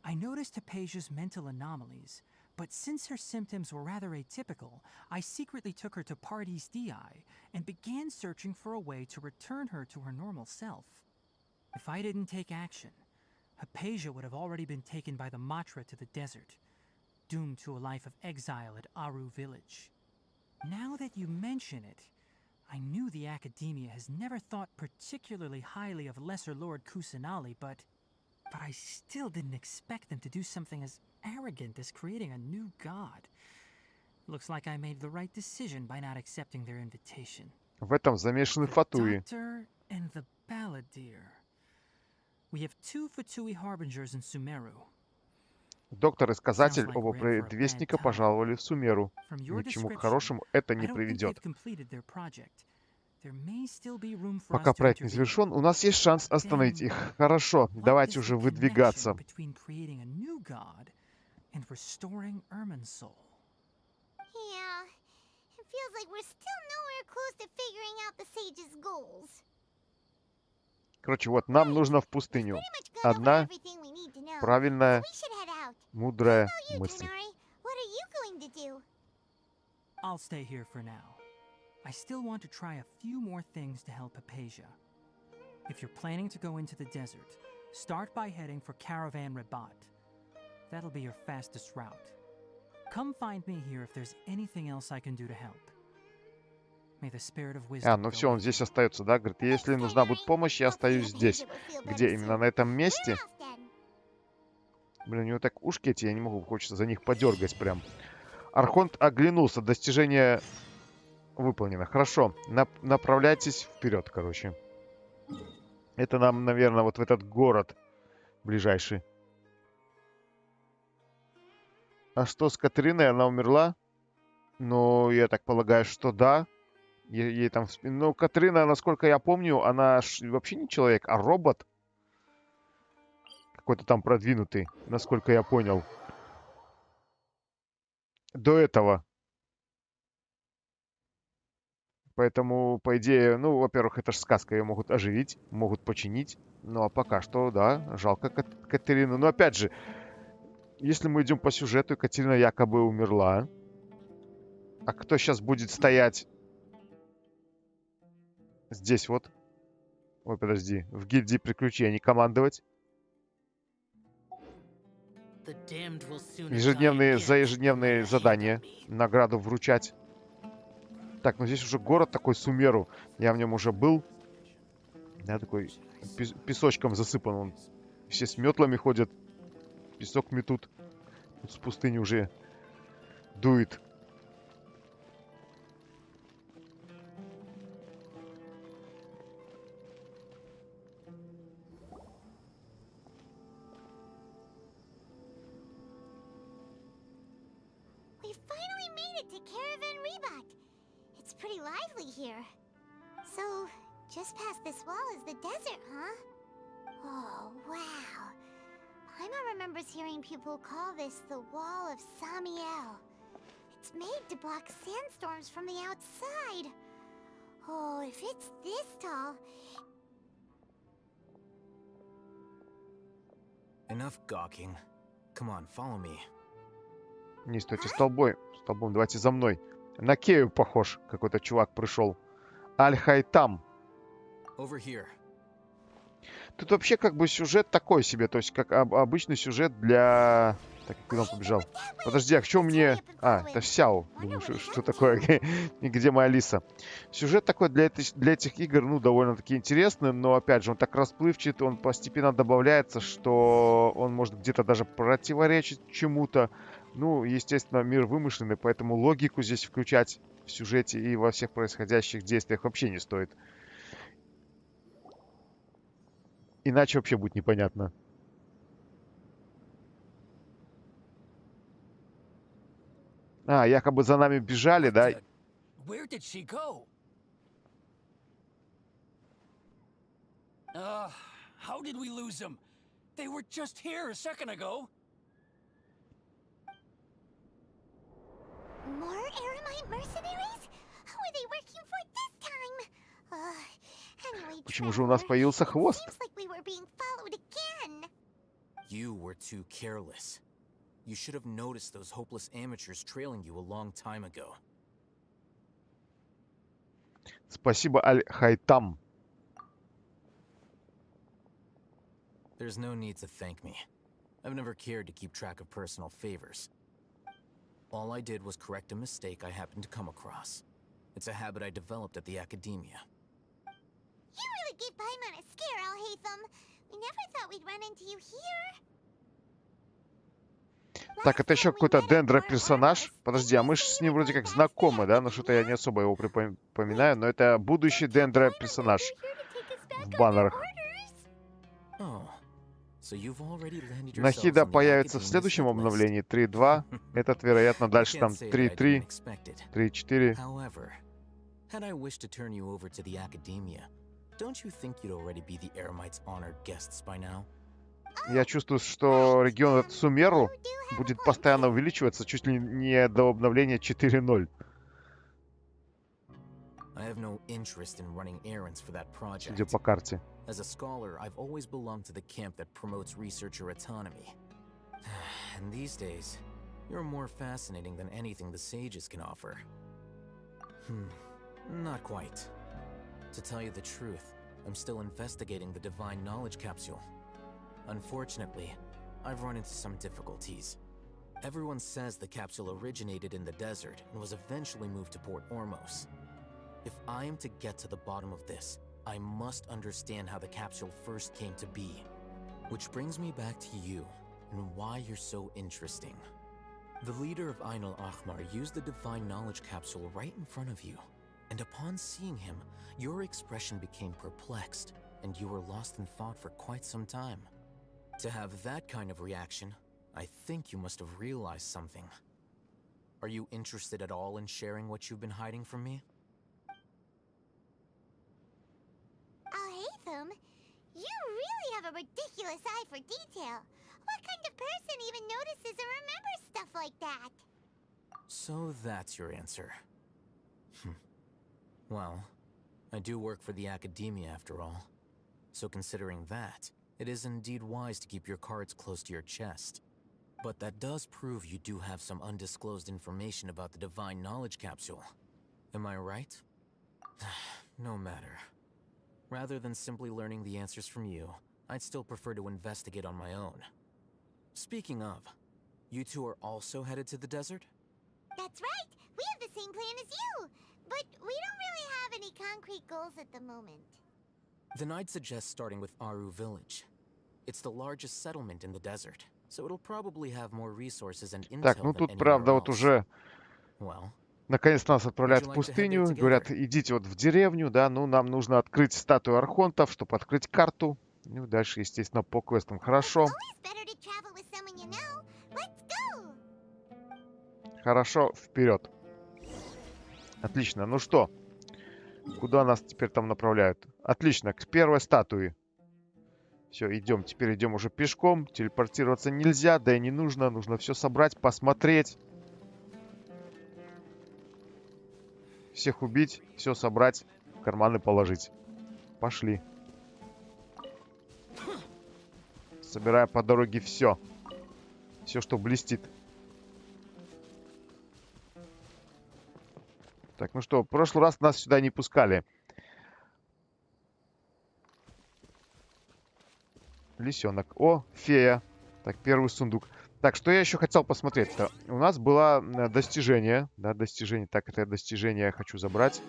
I noticed Hypatia's mental anomalies, but since her symptoms were rather atypical, I secretly took her to Party's DI and began searching for a way to return her to her normal self. If I didn't take action, Hypatia would have already been taken by the Matra to the desert, doomed to a life of exile at Aru village. Now that you mention it, I knew the Academia has never thought particularly highly of Lesser Lord Kusanali, but I still didn't expect them to do something as arrogant as creating a new god. Looks like I made the right decision by not accepting their invitation.
В этом замешаны Фатуи.
Doctor and the Balladeer. We have 2 Fatui harbingers in Sumeru.
Доктор и сказатель, оба предвестника, пожаловали в Сумеру. Ни к чему хорошему это не приведет. Пока проект не завершен, у нас есть шанс остановить их. Хорошо, давайте уже выдвигаться. Короче, вот, нам нужно в пустыню. Одна правильная, мудрая мысль.
I'll stay here for now. I still want to try a few more things to help Hypatia. If you're planning to go into the desert, start by heading for Caravan Rabat. That'll be your fastest route. Come find me here if there's anything else I can do to help. May the spirit of wisdom
ну все, он здесь остается, да? Говорит, если нужна будет помощь, я остаюсь здесь. Где? Именно на этом месте? Блин, у него так ушки эти, я не могу, хочется за них подергать прям. Архонт оглянулся, достижение выполнено. Хорошо, направляйтесь вперед, короче. Это нам, наверное, вот в этот город ближайший. А что с Катериной? Она умерла? Ну, я так полагаю, что да. Ей там... Ну, Катерина, насколько я помню, она вообще не человек, а робот. Какой-то там продвинутый, насколько я понял. До этого. Поэтому, по идее, ну, во-первых, это же сказка. Ее могут оживить, могут починить. Ну, а пока что, да, жалко Катерину. Но, опять же, если мы идем по сюжету, Катерина якобы умерла. А кто сейчас будет стоять здесь вот? Ой, подожди. В гильдии приключений командовать? За ежедневные задания. Награду вручать. Так, ну здесь уже город такой Сумеру. Я в нем уже был. Да, такой песочком засыпан он. Все с метлами ходят. Песок метут. Тут с пустыни уже дует.
Pretty lively here. So, just past this wall is the desert, huh? Oh, wow. Paimon remembers hearing people call this the Wall of Samiel. It's made to block sandstorms from the outside. Oh, if it's this tall...
Enough gawking. Come on, follow me.
Не стойте столбом, давайте за мной. На Кею похож. Какой-то чувак пришел. Аль-Хайтам. Тут вообще как бы сюжет такой себе. То есть как обычный сюжет для Так, куда он побежал? Подожди, а в чем мне... А, это Сяо. Думаю, что такое? И где моя Лиса? Сюжет такой для этих игр, ну, довольно-таки интересный, но, опять же, он так расплывчат, он постепенно добавляется, что он может где-то даже противоречить чему-то. Ну, естественно, мир вымышленный, поэтому логику здесь включать в сюжете и во всех происходящих действиях вообще не стоит. Иначе вообще будет непонятно. А, якобы за нами бежали, да?
Where did she go? How did we lose them? They were just here a second ago.
More Eremite mercenaries? Who are they working for this time? Anyway,
Почему же у нас появился хвост?
seems like we were being followed again.
You were too careless. You should have noticed those hopeless amateurs trailing you a long time ago.
Спасибо, Аль-Хайтам.
There's no need to thank me. I've never cared to keep track of personal favors. All I did was correct a mistake I happened to come across. It's a habit I developed at the academia.
You really gave Paimon a scare, Al-Haytham. We never thought we'd run into you here.
Так, это еще какой-то дендро-персонаж. Подожди, а мы же с ним вроде как знакомы, да? Но что-то я не особо его припоминаю. Но это будущий дендро-персонаж в баннерах. Нахида появится в следующем обновлении 3.2. Этот, вероятно, дальше там 3.3, 3.4.
Had I wished to turn you over to the academia, don't you think you'd already be the Eremites' honored guests by now?
Я чувствую, что регион от Сумеру будет постоянно увеличиваться, чуть ли не до обновления 4.0.
I have no interest in running errands for that project.
Судя по карте.
As a scholar, I've always belonged to the camp that promotes researcher autonomy. And these days, you're more fascinating than anything the sages can offer. Not quite. To tell you the truth, I'm still investigating the divine knowledge capsule. Unfortunately, I've run into some difficulties. Everyone says the capsule originated in the desert and was eventually moved to Port Ormos. If I am to get to the bottom of this, I must understand how the capsule first came to be. Which brings me back to you, and why you're so interesting. The leader of Ainul Ahmar used the divine knowledge capsule right in front of you. And upon seeing him, your expression became perplexed, and you were lost in thought for quite some time. To have that kind of reaction, I think you must have realized something. Are you interested at all in sharing what you've been hiding from me?
Al-Haytham, you really have a ridiculous eye for detail. What kind of person even notices or remembers stuff like that?
So that's your answer. Well, I do work for the academia after all. So considering that, it is indeed wise to keep your cards close to your chest. But that does prove you do have some undisclosed information about the divine knowledge capsule. Am I right? No matter. Rather than simply learning the answers from you, I'd still prefer to investigate on my own. Speaking of, you two are also headed to the desert?
That's right! We have the same plan as you! But we don't really have any concrete goals at the moment.
Then I'd suggest starting with Aru Village. It's the largest settlement in the desert, so it'll probably have more resources and intel.
Так, ну тут, правда, вот уже наконец-то нас отправляют в пустыню. Говорят, идите вот в деревню, да, ну нам нужно открыть статую архонтов, чтобы открыть карту. Ну, дальше, естественно, по квестам. Хорошо. Хорошо, вперед. Отлично. Ну что, куда нас теперь там направляют? Отлично, к первой статуе. Все, идем. Теперь идем уже пешком. Телепортироваться нельзя, да и не нужно. Нужно все собрать, посмотреть. Всех убить, все собрать, в карманы положить. Пошли. Собираю по дороге все. Все, что блестит. Так, ну что, в прошлый раз нас сюда не пускали. Лисенок. О, фея. Так, первый сундук. Так, что я еще хотел посмотреть-то? У нас было достижение. Да, достижение. Так, это достижение я хочу забрать.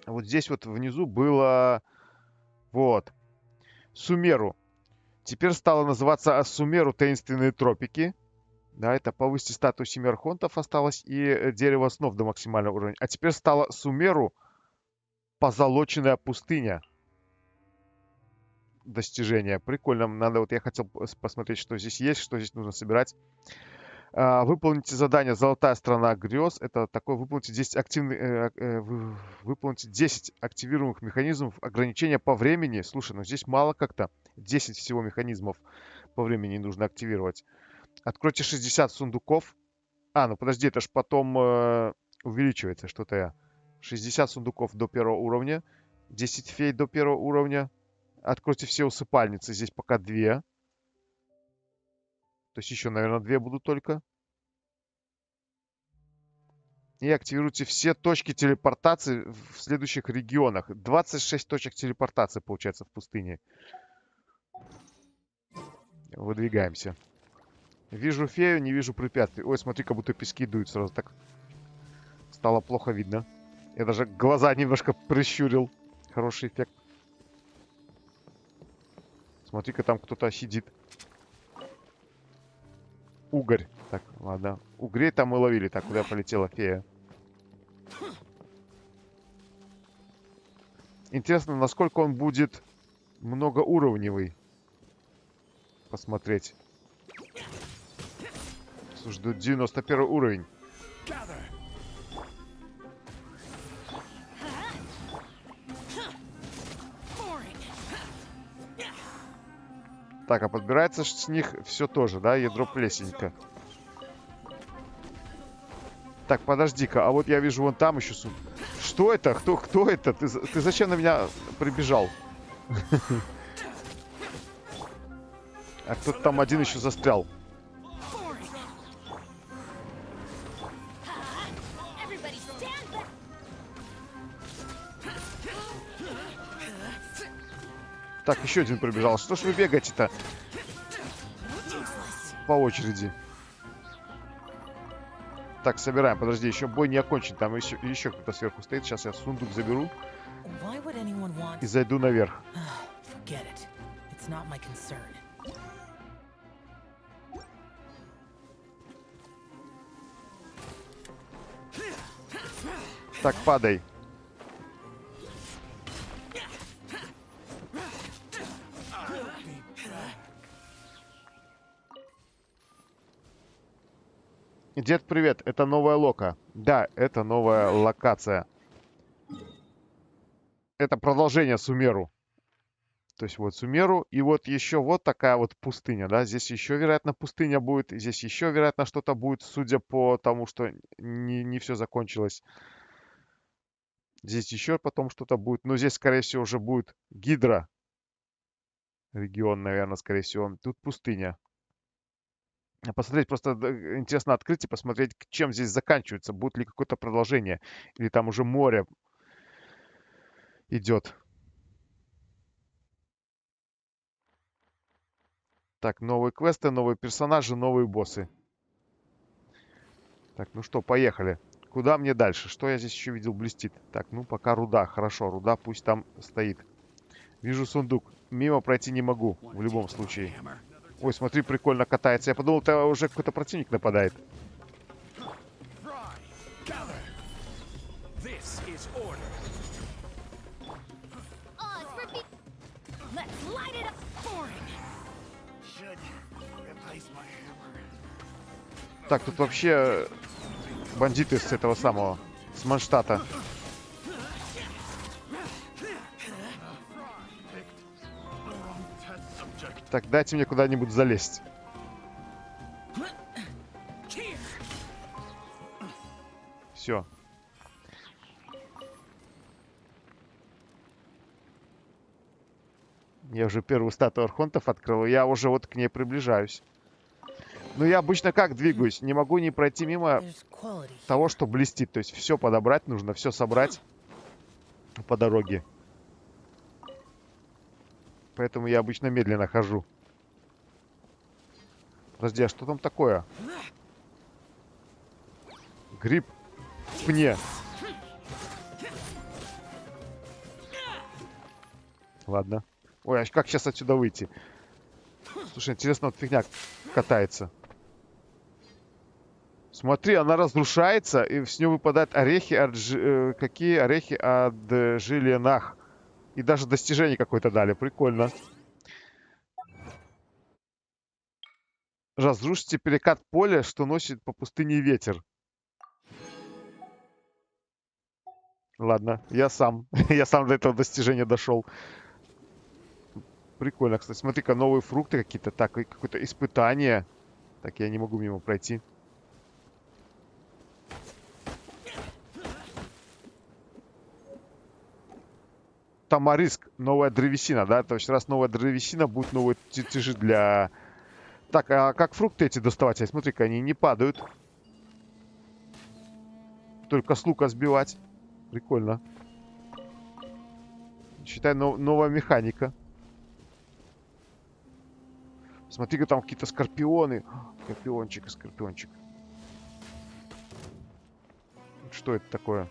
Вот здесь вот внизу было... Вот. Сумеру. Теперь стало называться Сумеру таинственные тропики. Да, это повысить статус 7 архонтов осталось. И дерево снов до максимального уровня. А теперь стало Сумеру позолоченная пустыня. Достижение. Прикольно. Надо, вот я хотел посмотреть, что здесь есть, что здесь нужно собирать. Выполните задание «Золотая страна грез». Это такое, выполните 10 выполните 10 активируемых механизмов ограничения по времени. Слушай, ну здесь мало как-то. 10 всего механизмов по времени нужно активировать. Откройте 60 сундуков. Ну подожди, это ж потом увеличивается что-то я. 60 сундуков до 1 уровня. 10 фей до 1 уровня. Откройте все усыпальницы. Здесь пока 2. То есть еще, наверное, 2 будут только. И активируйте все точки телепортации в следующих регионах. 26 точек телепортации, получается, в пустыне. Выдвигаемся. Вижу фею, не вижу препятствий. Ой, смотри, как будто пески дуют сразу. Так стало плохо видно. Я даже глаза немножко прищурил. Хороший эффект. Смотри-ка, там кто-то сидит. Угорь. Так, ладно. Угрей там мы ловили. Так, куда полетела фея? Интересно, насколько он будет многоуровневый. Посмотреть. Слушай, тут 91 уровень. Так, а подбирается с них все тоже, да? Ядро плесенька. Так, подожди-ка, а вот я вижу вон там еще суп. Что это? Кто это? Ты зачем на меня прибежал? А кто-то там один еще застрял. Так, еще один пробежал. Что ж вы бегаете-то? По очереди. Так, собираем. Подожди, еще бой не окончен. Там еще кто-то сверху стоит. Сейчас я сундук заберу. И зайду наверх. Так, падай. Дед, привет. Это новая лока. Да, это новая локация. Это продолжение Сумеру. То есть вот Сумеру. И вот еще вот такая вот пустыня, да. Здесь еще, вероятно, пустыня будет. Здесь еще, вероятно, что-то будет, судя по тому, что не все закончилось. Здесь еще потом что-то будет. Но здесь, скорее всего, уже будет Гидра. Регион, наверное, скорее всего. Тут пустыня. Посмотреть, просто интересно открыть и посмотреть, чем здесь заканчивается. Будет ли какое-то продолжение. Или там уже море идет. Так, новые квесты, новые персонажи, новые боссы. Так, ну что, поехали. Куда мне дальше? Что я здесь еще видел блестит? Так, ну пока руда. Хорошо, руда пусть там стоит. Вижу сундук. Мимо пройти не могу. В любом случае. Ой, смотри, прикольно катается. Я подумал, это уже какой-то противник нападает. Так, тут вообще бандиты с этого самого, с Манштата. Так, дайте мне куда-нибудь залезть. Все. Я уже первую статую архонтов открыл, и я уже вот к ней приближаюсь. Ну, я обычно как двигаюсь? Не могу не пройти мимо того, что блестит. То есть все подобрать нужно, все собрать по дороге. Поэтому я обычно медленно хожу. Подожди, а что там такое? Гриб в пне. Ладно. Ой, а как сейчас отсюда выйти? Слушай, интересно, вот фигня катается. Смотри, она разрушается, и с нее выпадают орехи от... Какие орехи от жиленах. И даже достижение какое-то дали. Прикольно. Разрушите перекат поля, что носит по пустыне ветер. Ладно, я сам. Я сам до этого достижения дошел. Прикольно, кстати. Смотри-ка, новые фрукты какие-то. Так, и какое-то испытание. Так, я не могу мимо пройти. Тамариск. Новая древесина, да? То есть, раз новая древесина, будет новые чертежи для... Так, а как фрукты эти доставать? Смотри-ка, они не падают. Только с лука сбивать. Прикольно. Считай, новая механика. Смотри-ка, там какие-то скорпионы. Скорпиончик и скорпиончик. Что это такое?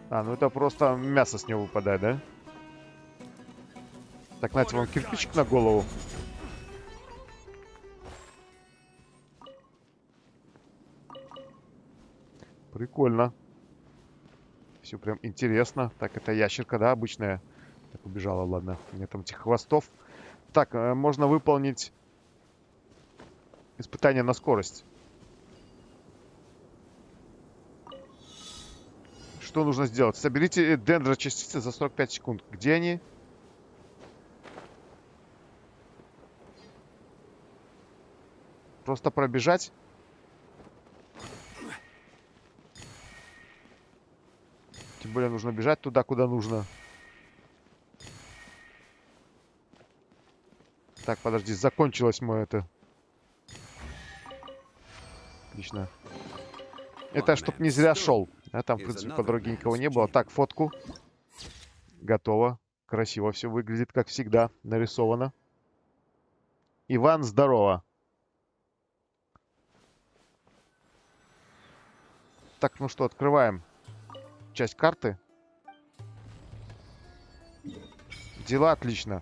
А, ну это просто мясо с него выпадает, да? Так, знаете, вам кирпичик на голову. Прикольно. Все прям интересно. Так, это ящерка, да, обычная? Так, убежала, ладно. Нет там этих хвостов. Так, можно выполнить испытание на скорость. Что нужно сделать? Соберите дендрочастицы за 45 секунд. Где они? Просто пробежать? Тем более нужно бежать туда, куда нужно. Так, подожди, закончилось мое это. Отлично. Это чтоб не зря шел. А там, в принципе, по дороге никого не было. Так, фотку. Готово. Красиво все выглядит, как всегда. Нарисовано. Иван, здорово. Так, ну что, открываем часть карты. Дела отлично.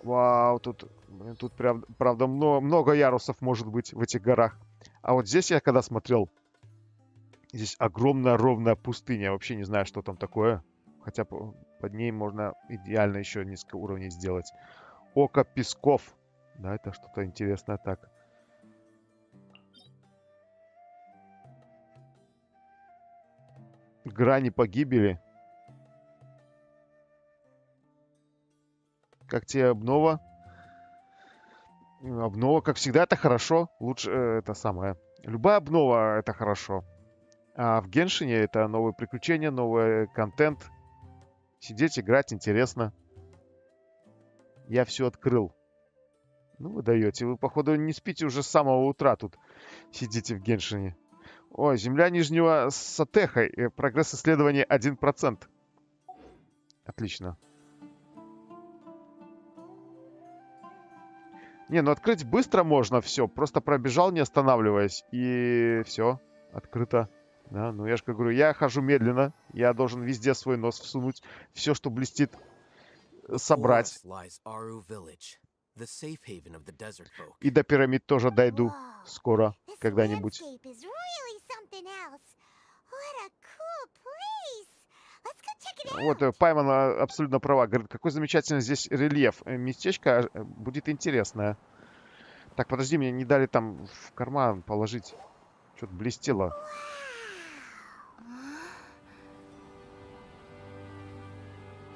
Вау, тут, блин, тут прям, правда, много ярусов может быть в этих горах. А вот здесь я когда смотрел, здесь огромная ровная пустыня. Я вообще не знаю, что там такое. Хотя под ней можно идеально еще несколько уровней сделать. Око песков. Да, это что-то интересное. Так. Грани погибели. Как тебе обнова? Обнова, как всегда, это хорошо. Лучше это самое. Любая обнова это хорошо. А в Геншине это новые приключения, новый контент. Сидеть, играть, интересно. Я все открыл. Ну, вы даете. Вы, походу, не спите уже с самого утра тут. Сидите в Геншине. Ой, земля Нижнего Сатехой. Прогресс исследования 1%. Отлично. Не, ну открыть быстро можно все. Просто пробежал, не останавливаясь. И все. Открыто. Да, ну я же говорю, я хожу медленно. Я должен везде свой нос всунуть. Все, что блестит, собрать. И до пирамид тоже дойду. Скоро. Когда-нибудь. Вот, Паймон абсолютно права. Говорит, какой замечательный здесь рельеф. Местечко будет интересное. Так, подожди, мне не дали там в карман положить. Что-то блестело.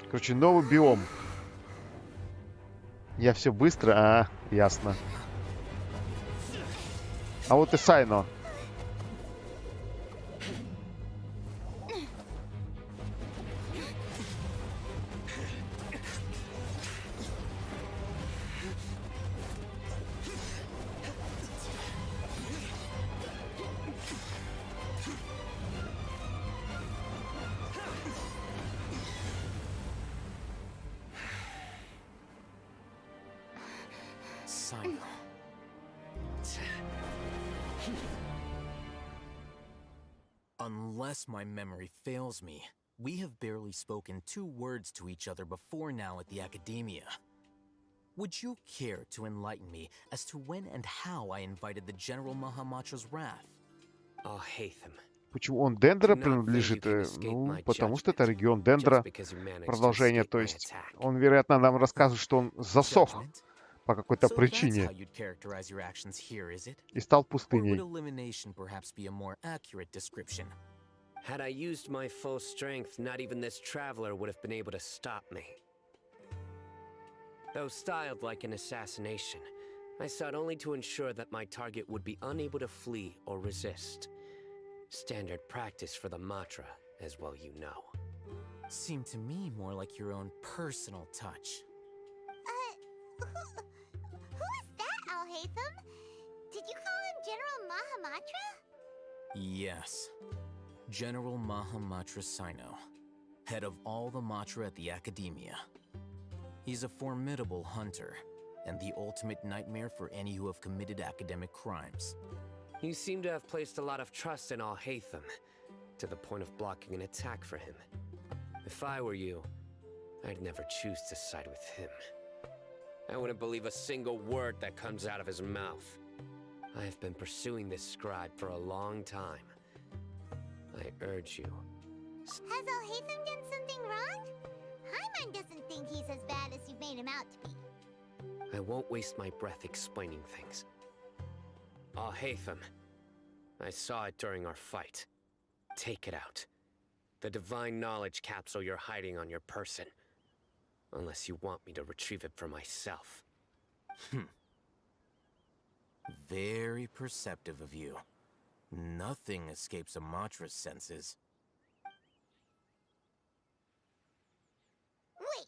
Короче, новый биом. Я все быстро? А, ясно. А вот и Сайно.
Sino. Unless my memory fails me, we have barely spoken 2 words to each other before now at the Academia. Would you care to enlighten me as to when and how I invited the General Mahamatra's wrath?
I'll hate them.
Почему он Дендра принадлежит? Ну, потому что это регион Дендра. Продолжение, то есть он, вероятно, нам рассказывает, что он засох по какой-то причине и стал пустыней.
Had I used my full strength, not even this traveler would have been able to stop me. Though styled like an assassination, I sought only to ensure that my target would be unable to flee or resist. Standard practice for the Matra, as well you know.
Seemed to me more like your own personal touch.
Who is that, Alhaitham? Did you call him General Mahamatra?
Yes. General Mahamatra Sino, head of all the Matra at the Academia. He's a formidable hunter, and the ultimate nightmare for any who have committed academic crimes.
You seem to have placed a lot of trust in Alhaitham, to the point of blocking an attack for him. If I were you, I'd never choose to side with him. I wouldn't believe a single word that comes out of his mouth. I have been pursuing this scribe for a long time. I urge you.
Has Alhaitham done something wrong? Paimon doesn't think he's as bad as you've made him out to be.
I won't waste my breath explaining things. Alhaitham, I saw it during our fight. Take it out. The divine knowledge capsule you're hiding on your person. Unless you want me to retrieve it for myself.
Very perceptive of you. Nothing escapes a Matra's senses.
Wait,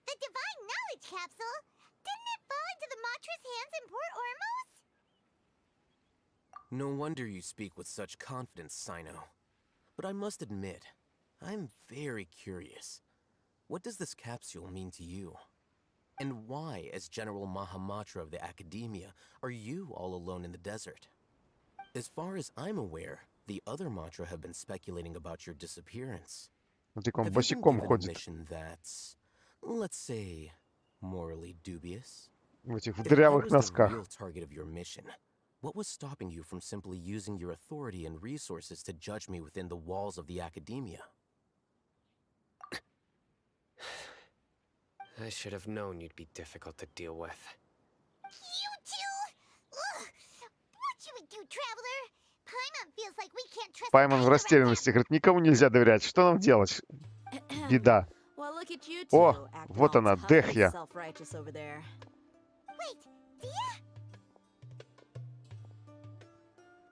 the divine knowledge capsule? Didn't it fall into the Matra's hands in Port Ormos?
No wonder you speak with such confidence, Sino. But I must admit, I'm very curious. What does this capsule mean to you? And why, as General Mahamatra of the Academia, are you all alone in the desert? As far as I'm aware, the other Matra have been speculating about your disappearance.
Смотри, он
Have you
босиком
been given a
ходит
mission that's, let's say, morally dubious?
в этих
If I
дырявых
was the
носках.
real target of your mission, what was stopping you from simply using your authority and resources to judge me within the walls of the Academia?
I should have known you'd be difficult to deal with.
You two? Ugh. What should we do, traveler? Paimon feels like we can't trust
Паймон в растерянности говорит, никому нельзя доверять. Что нам делать? Беда. О, вот она, Дехья.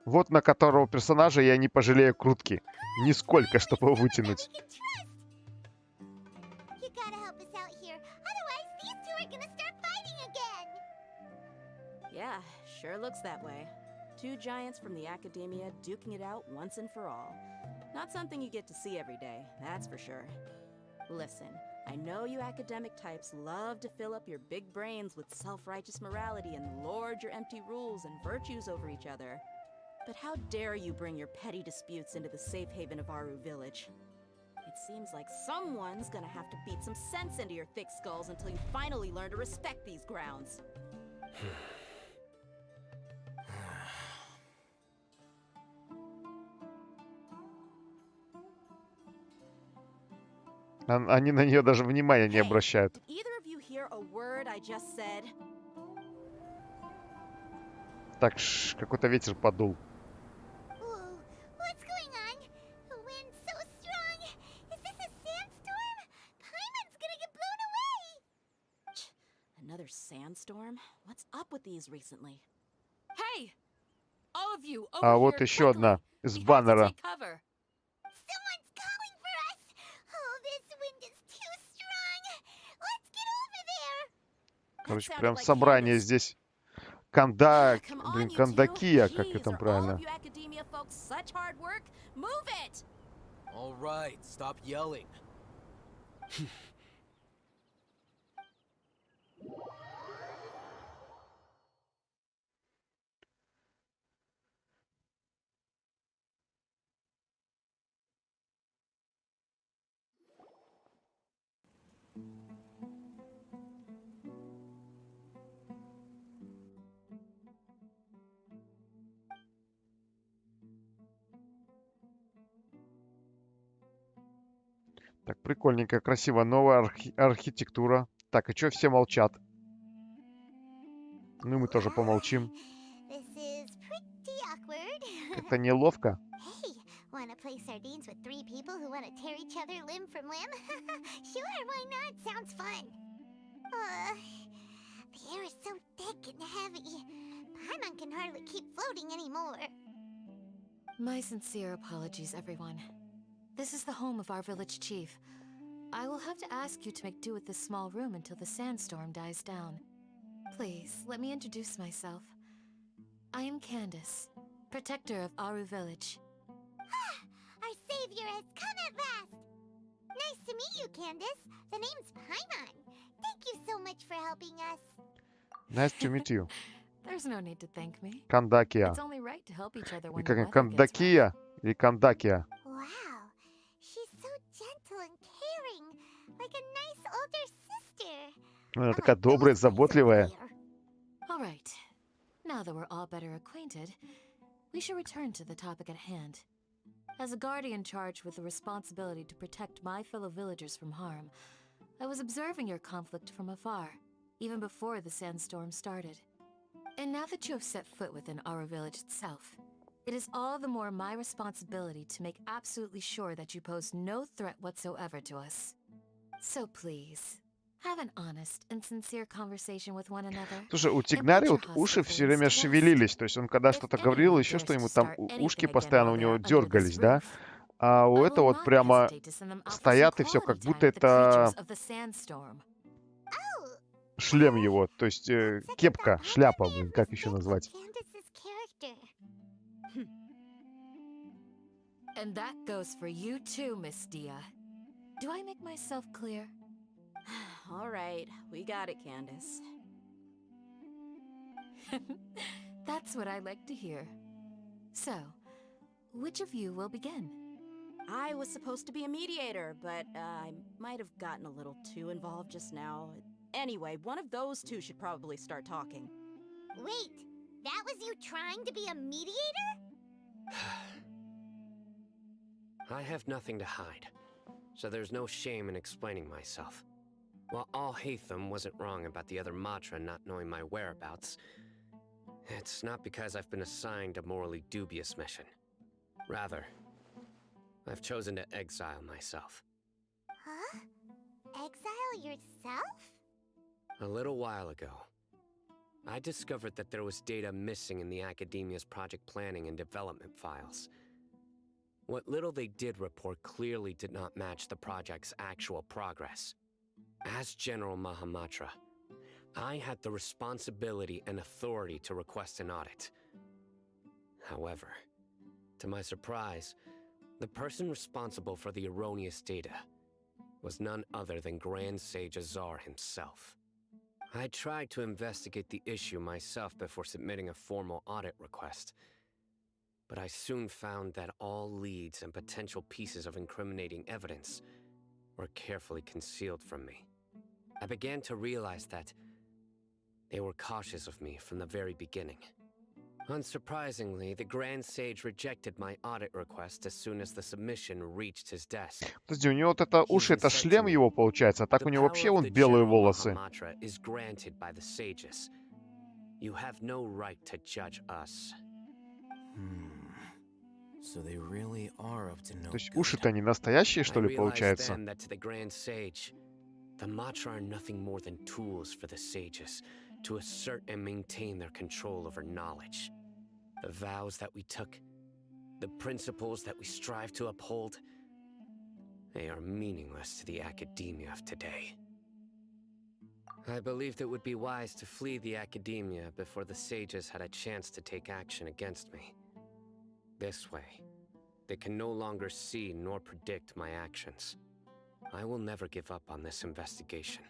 Вот на которого персонажа я не пожалею крутки. Нисколько, чтобы его вытянуть.
You gotta help us out here. Otherwise, these two are gonna start fighting again.
Yeah, sure looks that way. 2 giants from the Academia duking it out once and for all. Not something you get to see every day, that's for sure. Listen, I know you academic types love to fill up your big brains with self-righteous morality and lord your empty rules and virtues over each other. But how dare you bring your petty disputes into the safe haven of Aru Village? It seems like someone's gonna have to beat some sense into your thick skulls until you finally learn to respect these grounds.
Они на нее даже внимания не обращают.
Did either of you hear a word I just said?
Так, какой-то ветер подул.
Whoa, what's going on? The wind's so strong. Is this a sandstorm? Paimon's gonna get blown away.
Another sandstorm? What's up with these recently?
Hey! All of you, over
А вот
here,
еще одна
quickly.
из
We have to
баннера.
take cover.
Someone's calling for us. Oh, this wind is too strong. Let's get over there.
Короче, прям собрание здесь. Канда... Блин, Кандакия, как это правильно?
All right, stop yelling.
Прикольненько, красиво. Новая архитектура. Так, и чё все молчат? Ну, мы тоже помолчим. Как-то неловко.
Wanna play sardines with 3 people who wanna tear each other limb from limb? Sure, why not? Sounds fun. The air is so thick and heavy. Paimon can hardly keep floating anymore.
My sincere apologies, everyone. This is the home of our village chief. I will have to ask you to make do with this small room until the sandstorm dies down. Please, let me introduce myself. I am Candace, protector of Aru village.
Our savior has come at last! Nice to meet you, Candace. The name's Paimon. Thank you so much for helping us.
Nice to meet you.
There's no need to thank me.
Кандакия.
It's only right to help each other
И
when the
как
weather gets rough.
Кандакия или Кандакия?
Wow, she's so gentle and caring, like a nice older sister.
Она такая добрая, заботливая.
All right. Now that we're all better acquainted, we should return to the topic at hand. As a guardian charged with the responsibility to protect my fellow villagers from harm, I was observing your conflict from afar, even before the sandstorm started. And now that you have set foot within our village itself, it is all the more my responsibility to make absolutely sure that you pose no threat whatsoever to us. So please, have an honest and sincere conversation with one another.
Слушай, у Тигнари вот уши все время шевелились. То есть он когда что-то говорил, еще что-нибудь, там ушки постоянно у него дергались, да? А у этого вот прямо стоят и все, как будто это шлем его. То есть кепка, шляпа, блин, как еще назвать?
And that goes for you too, Miss Dia. Do I make myself clear?
All right, we got it, Candace.
That's what I like to hear. So, which of you will begin?
I was supposed to be a mediator, but I might have gotten a little too involved just now. Anyway, one of those two should probably start talking.
Wait, that was you trying to be a mediator?
I have nothing to hide, so there's no shame in explaining myself. While Al-Haytham wasn't wrong about the other Matra not knowing my whereabouts, it's not because I've been assigned a morally dubious mission. Rather, I've chosen to exile myself.
Huh? Exile yourself?
A little while ago, I discovered that there was data missing in the Academia's project planning and development files. What little they did report clearly did not match the project's actual progress. As General Mahamatra, I had the responsibility and authority to request an audit. However, to my surprise, the person responsible for the erroneous data was none other than Grand Sage Azar himself. I tried to investigate the issue myself before submitting a formal audit request, but I soon found that all leads and potential pieces of incriminating evidence were carefully concealed from me. I began to realize that they were cautious of me from the very beginning. Unsurprisingly, the Grand Sage rejected my audit request as soon as the submission reached his desk.
Подожди, у него вот это уши, это шлем его получается, а так у него вообще вон белые волосы.
Is granted by the sages. You have no right to judge us.
So they really are up to no
То есть уши-то не настоящие, что ли, получается?
The Matra are nothing more than tools for the sages to assert and maintain their control over knowledge. The vows that we took, the principles that we strive to uphold, they are meaningless to the academia of today. I believed it would be wise to flee the academia before the sages had a chance to take action against me. This way, they can no longer see nor predict my actions. I will never give up on this investigation.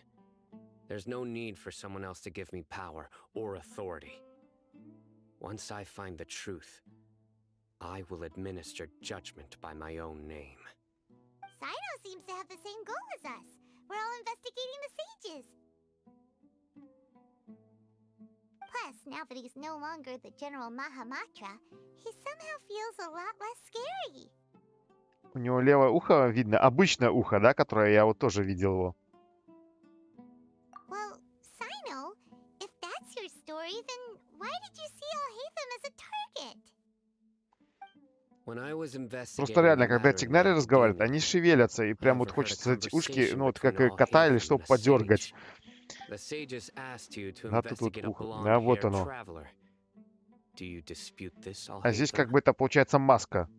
There's no need for someone else to give me power or authority. Once I find the truth, I will administer judgment by my own name.
Sino seems to have the same goal as us. We're all investigating the sages. Plus, now that he's no longer the General Mahamatra, he somehow feels a lot less scary.
У него левое ухо видно, обычное ухо, да, которое я вот тоже видел его.
Well, Sino, if that's your story, then why did you see Alhaitham as a target?
When I was
Просто
investigating the
реально, когда
matter in the
Тигнари разговаривают,
academia,
они шевелятся, и
I
прям вот
overheard a
хочется эти ушки,
conversation
ну вот как
between
кота или
Alhaitham
что,
and a
подергать.
sage. The sages asked you to
Да, тут вот
investigate a
ухо. Да, вот
blonde-haired
оно.
traveler. Do you dispute this,
А здесь
Alhaitham?
как бы это получается маска.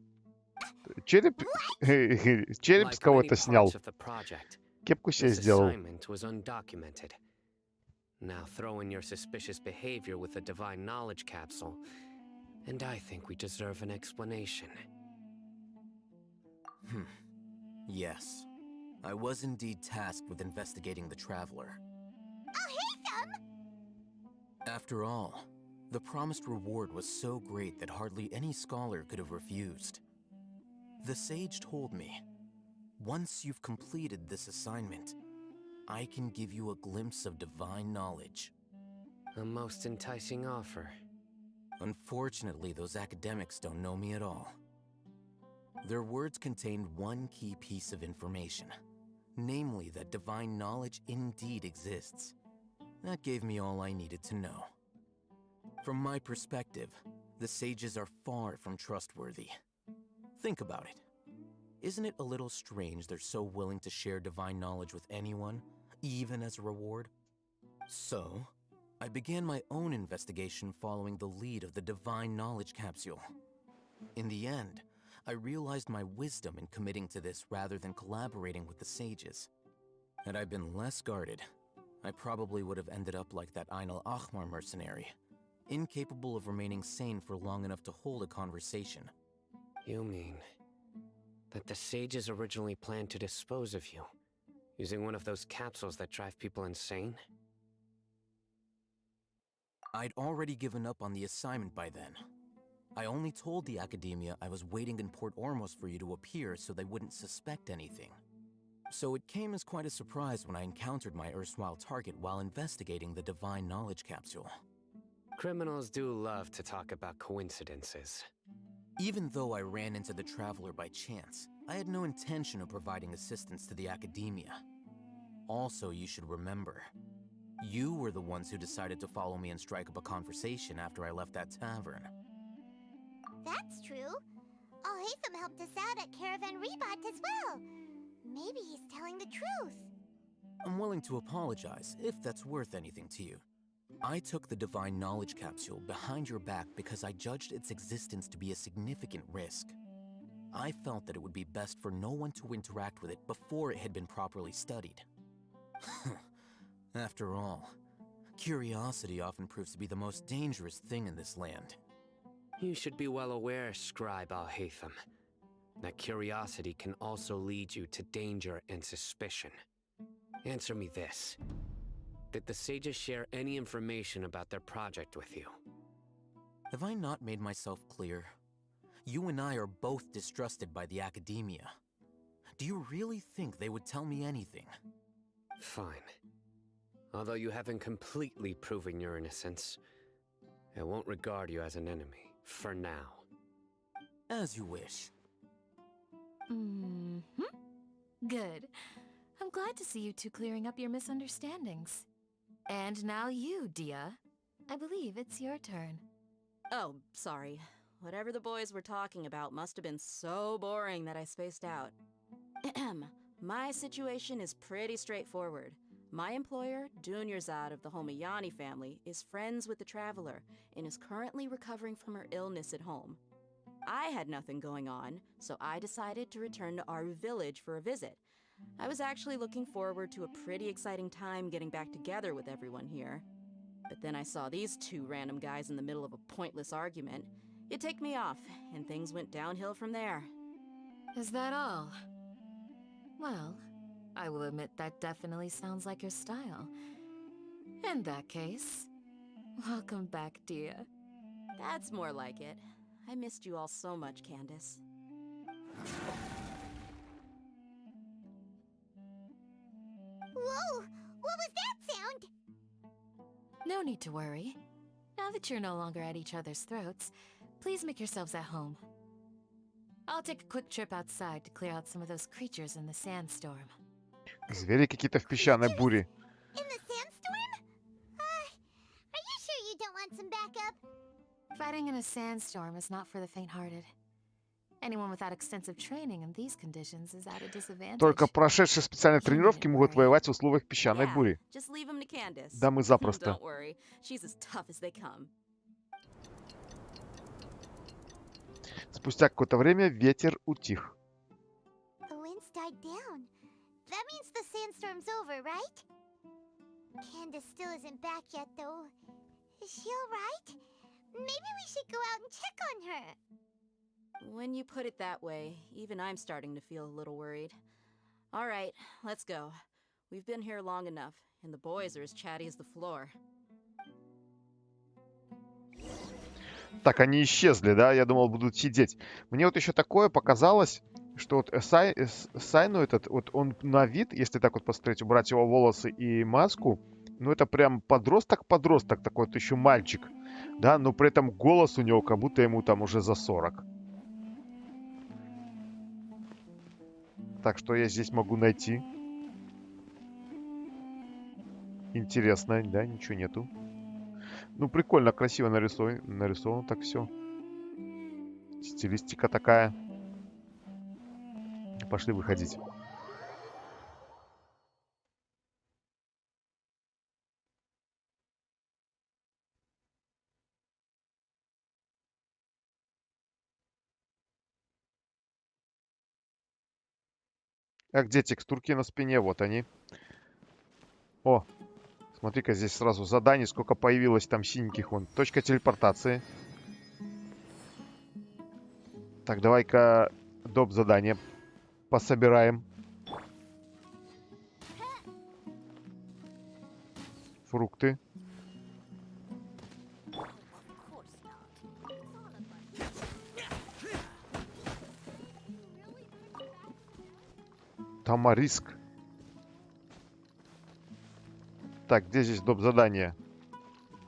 Череп, череп с
Like many
кого-то снял.
parts of the project,
Кепку себе
this
сделал.
assignment was undocumented. Now throw in your suspicious behavior with the divine knowledge capsule, and I think we deserve an explanation.
Yes. I was indeed tasked with investigating the traveler. After all, the promised reward was so great that hardly any scholar could have refused. The sage told me, once you've completed this assignment, I can give you a glimpse of divine knowledge.
A most enticing offer.
Unfortunately, those academics don't know me at all. Their words contained one key piece of information, namely that divine knowledge indeed exists. That gave me all I needed to know. From my perspective, the sages are far from trustworthy. Think about it. Isn't it a little strange they're so willing to share divine knowledge with anyone, even as a reward? So, I began my own investigation following the lead of the divine knowledge capsule. In the end, I realized my wisdom in committing to this rather than collaborating with the sages. Had I been less guarded, I probably would have ended up like that Ain al-Ahmar mercenary, incapable of remaining sane for long enough to hold a conversation.
You mean that the sages originally planned to dispose of you, using one of those capsules that drive people insane?
I'd already given up on the assignment by then. I only told the academia I was waiting in Port Ormos for you to appear so they wouldn't suspect anything. So it came as quite a surprise when I encountered my erstwhile target while investigating the divine knowledge capsule.
Criminals do love to talk about coincidences.
Even though I ran into the traveler by chance, I had no intention of providing assistance to the academia. Also, you should remember, you were the ones who decided to follow me and strike up a conversation after I left that tavern.
That's true. Alhaitham helped us out at Caravan Rebat as well. Maybe he's telling the truth.
I'm willing to apologize, if that's worth anything to you. I took the divine knowledge capsule behind your back because I judged its existence to be a significant risk. I felt that it would be best for no one to interact with it before it had been properly studied. After all, curiosity often proves to be the most dangerous thing in this land.
You should be well aware, Scribe Alhaitham, that curiosity can also lead you to danger and suspicion. Answer me this. Did the sages share any information about their project with you?
Have I not made myself clear? You and I are both distrusted by the academia. Do you really think they would tell me anything?
Fine. Although you haven't completely proven your innocence, I won't regard you as an enemy, for now.
As you wish.
Good. I'm glad to see you two clearing up your misunderstandings. And now you, Dia. I believe it's your turn.
Oh, sorry. Whatever the boys were talking about must have been so boring that I spaced out. My situation is pretty straightforward. My employer, Dunyarzad of the Homayani family, is friends with the Traveler and is currently recovering from her illness at home. I had nothing going on, so I decided to return to Aru village for a visit. I was actually looking forward to a pretty exciting time getting back together with everyone here. But then I saw these two random guys in the middle of a pointless argument. It ticked me off, and things went downhill from there.
Is that all? Well, I will admit that definitely sounds like your style. In that case, welcome back, Dia.
That's more like it. I missed you all so much, Candace.
Whoa! What was that sound?
No need to worry. Now that you're no longer at each other's throats, please make yourselves at home. I'll take a quick trip outside to clear out some of those creatures in the sandstorm.
Звери какие-то в песчаной буре.
In the sandstorm? Are you sure you don't want some backup?
Fighting in a sandstorm is not for the faint-hearted. Anyone without extensive training in these conditions is at a disadvantage.
Только прошедшие специальные тренировки могут воевать в условиях песчаной бури.
Just leave him to Candace.
Да мы запросто.
Don't worry, she's as tough as they come.
Спустя какое-то время ветер утих.
The winds died down. That means the sandstorm's over, right? Candace still isn't back yet, though. Is she alright? Maybe we should go out and check on her.
When you put it that way, even I'm starting to feel a little worried. All right, let's go. We've been here long enough, and the boys are as chatty as the floor.
Так, они исчезли, да? Я думал, будут сидеть. Мне вот еще такое показалось, что вот Сайну этот, вот он на вид, если так вот посмотреть, убрать его волосы и маску, ну это прям подросток-подросток, такой вот еще мальчик, да? Но при этом голос у него, как будто ему там уже за 40. Так, что я здесь могу найти? Интересно, да? Ничего нету. Ну, прикольно, красиво нарисовано так все. Стилистика такая. Пошли выходить. А где текстурки на спине? Вот они. О, смотри-ка, здесь сразу заданий, сколько появилось там синеньких. Вон, точка телепортации. Так, давай-ка доп. Задание пособираем. Фрукты. Тамариск. Так, где здесь доп. Задание?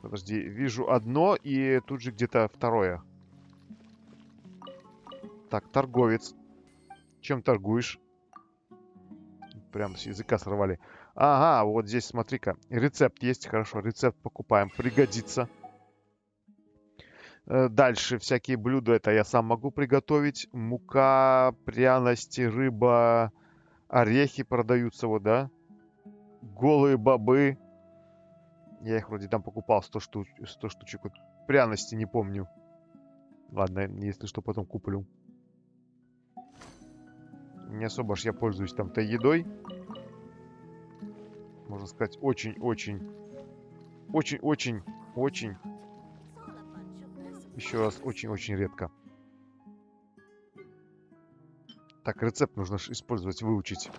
Подожди, вижу одно и тут же где-то второе. Так, торговец. Чем торгуешь? Прям с языка сорвали. Ага, вот здесь, смотри-ка. Рецепт есть, хорошо. Рецепт покупаем, пригодится. Дальше всякие блюда, это я сам могу приготовить. Мука, пряности, рыба, орехи продаются, вот, да? Голые бобы. Я их вроде там покупал 100 штучек. Вот пряности не помню. Ладно, если что, потом куплю. Не особо ж я пользуюсь там-то едой. Можно сказать, очень-очень. Очень-очень-очень. Еще раз, очень-очень редко. Так, рецепт нужно использовать, выучить.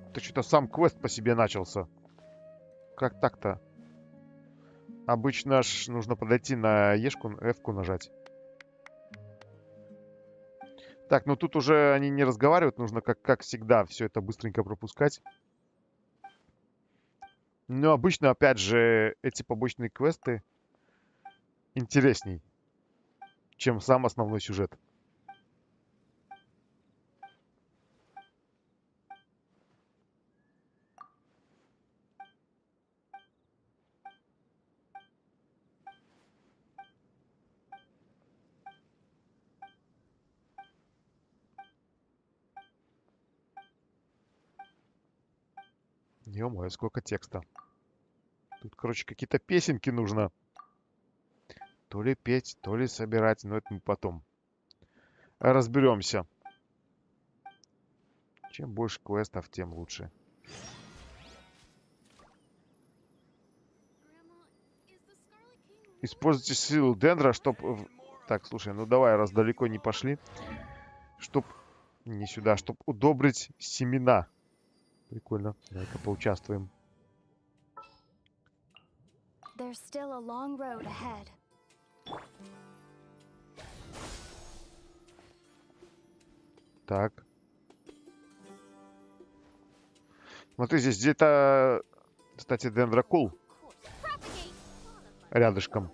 Это что-то сам квест по себе начался. Как так-то? Обычно ж нужно подойти на Ешку, F-ку нажать. Так, ну тут уже они не разговаривают. Нужно, как всегда, все это быстренько пропускать. Но обычно, опять же, эти побочные квесты интересней, чем сам основной сюжет. Ё-моё, сколько текста. Тут, короче, какие-то песенки нужно. То ли петь, то ли собирать. Но это мы потом разберемся. Чем больше квестов, тем лучше. Используйте силу Дендра, чтобы... Так, слушай, ну давай, раз далеко не пошли. Чтоб... Не сюда, чтобы удобрить семена. Прикольно. Давай-ка поучаствуем.
There's still a long road ahead.
Так. Смотри, здесь где-то, кстати, дендрокул рядышком.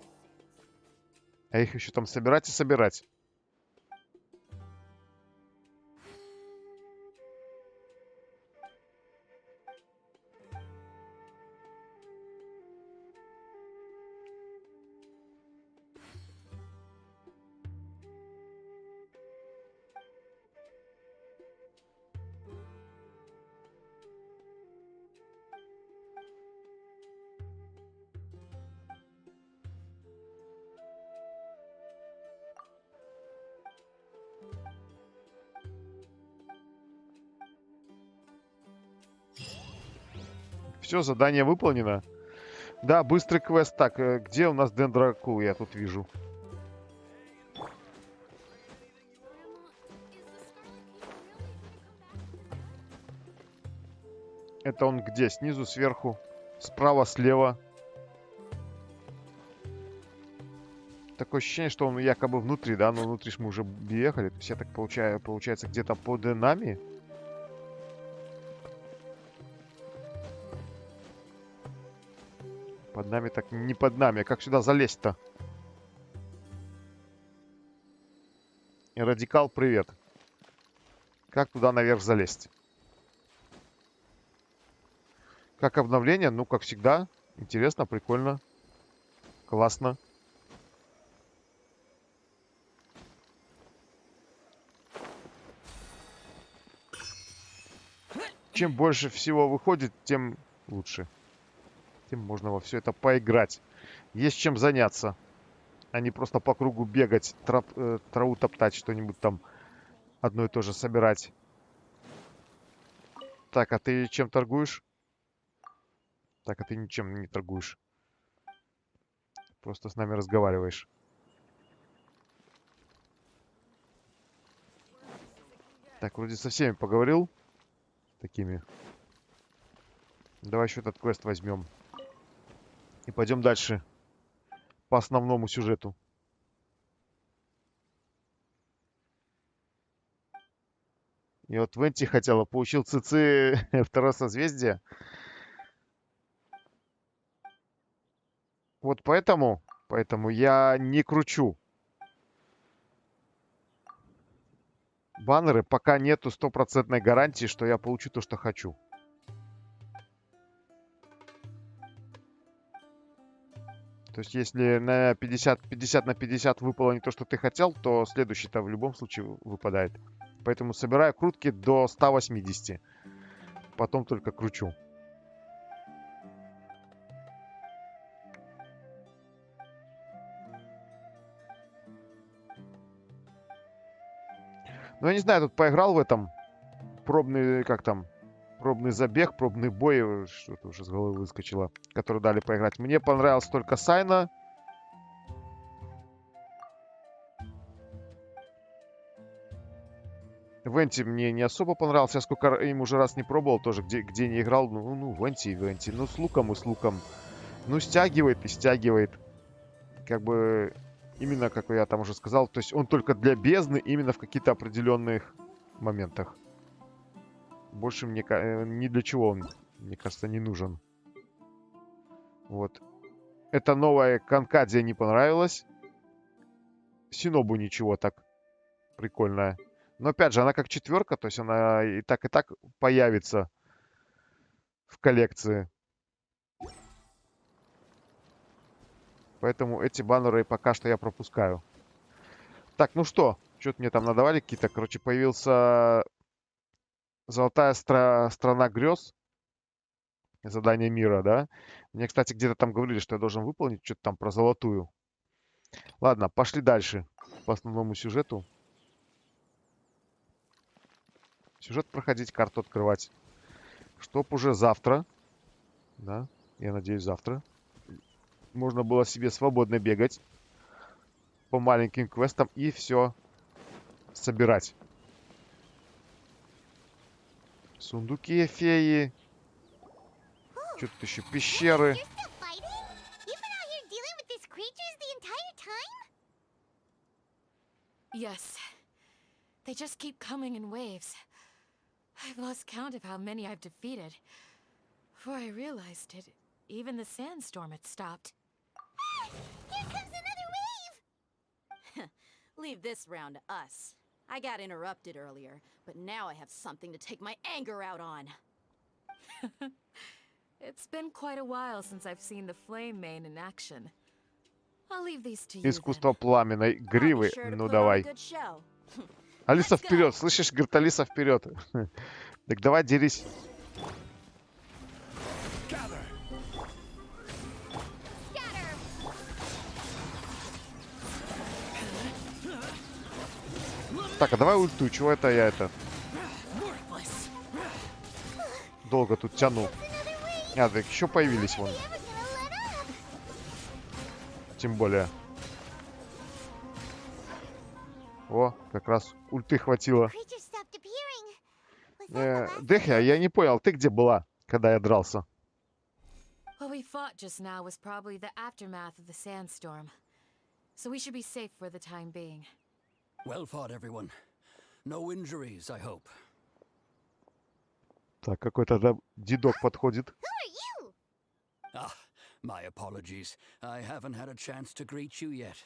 А их еще там собирать и собирать. Все, задание выполнено. Да, быстрый квест. Так, где у нас дендракул? Я тут вижу. Это он где? Снизу, сверху, справа, слева. Такое ощущение, что он якобы внутри, да? Но внутри ж мы уже ехали. То есть я так получается где-то под нами. Под нами так не под нами. Как сюда залезть-то? И радикал, привет. Как туда наверх залезть? Как обновление? Ну, как всегда. Интересно, прикольно. Классно. Чем больше всего выходит, тем лучше. Тем можно во все это поиграть. Есть чем заняться. А не просто по кругу бегать, траву топтать, что-нибудь там одно и то же собирать. Так, а ты чем торгуешь? Так, а ты ничем не торгуешь. Просто с нами разговариваешь. Так, вроде со всеми поговорил. Такими. Давай еще этот квест возьмем. И пойдем дальше. По основному сюжету. И вот Венти хотела. Получил ЦЦ второе созвездие. Вот поэтому я не кручу баннеры, пока нету стопроцентной гарантии, что я получу то, что хочу. То есть, если на 50 на 50 выпало не то, что ты хотел, то следующий-то в любом случае выпадает. Поэтому собираю крутки до 180. Потом только кручу. Ну, я не знаю, тут поиграл в этом. Пробный, как там, пробный забег, пробный бой, что-то уже с головы выскочило, который дали поиграть. Мне понравилось только Сайна. Венти мне не особо понравился. Я сколько им уже раз не пробовал тоже, где не играл. Ну, Венти. Ну, с луком и с луком. Ну, стягивает и стягивает. Как бы, именно, как я там уже сказал, то есть он только для бездны, именно в каких-то определенных моментах. Больше мне ни для чего он, мне кажется, не нужен. Вот. Эта новая Конкадия не понравилась. Синобу ничего так. Прикольная. Но опять же, она как четверка, то есть она и так появится в коллекции. Поэтому эти баннеры пока что я пропускаю. Так, ну что? Что-то мне там надавали какие-то. Короче, появился Золотая страна грез. Задание мира, да? Мне, кстати, где-то там говорили, что я должен выполнить что-то там про золотую. Ладно, пошли дальше. По основному сюжету. Сюжет проходить, карту открывать. Чтоб уже завтра, да, я надеюсь, завтра можно было себе свободно бегать по маленьким квестам и все собирать. Сундуки, феи. Что тут еще? Пещеры.
Yes. They just keep coming in waves. I've lost count of how many I've defeated. Before I realized it, even the sandstorm had stopped.
Here comes another wave!
Leave this round to us. I got interrupted earlier, but now I have something to take my anger out on.
It's been quite a while since I've seen the flame main in action. I'll leave these to you.
Искусство пламенной гривы. Ну давай. Алиса вперед. Слышишь, говорит, Алиса вперед. Так давай дерись. Так, а давай ульту. Чего это я это? Долго тут тяну. А, так еще появились вон. Тем более. О, как раз ульты хватило. Дехи, а я не понял, ты где была, когда я дрался?
What we fought just now was probably the aftermath of the sandstorm. So we should be safe for the time being.
Well fought, everyone. No injuries, I hope.
Так, какой-то дедок подходит.
Ah, my apologies. I haven't had a chance to greet you yet.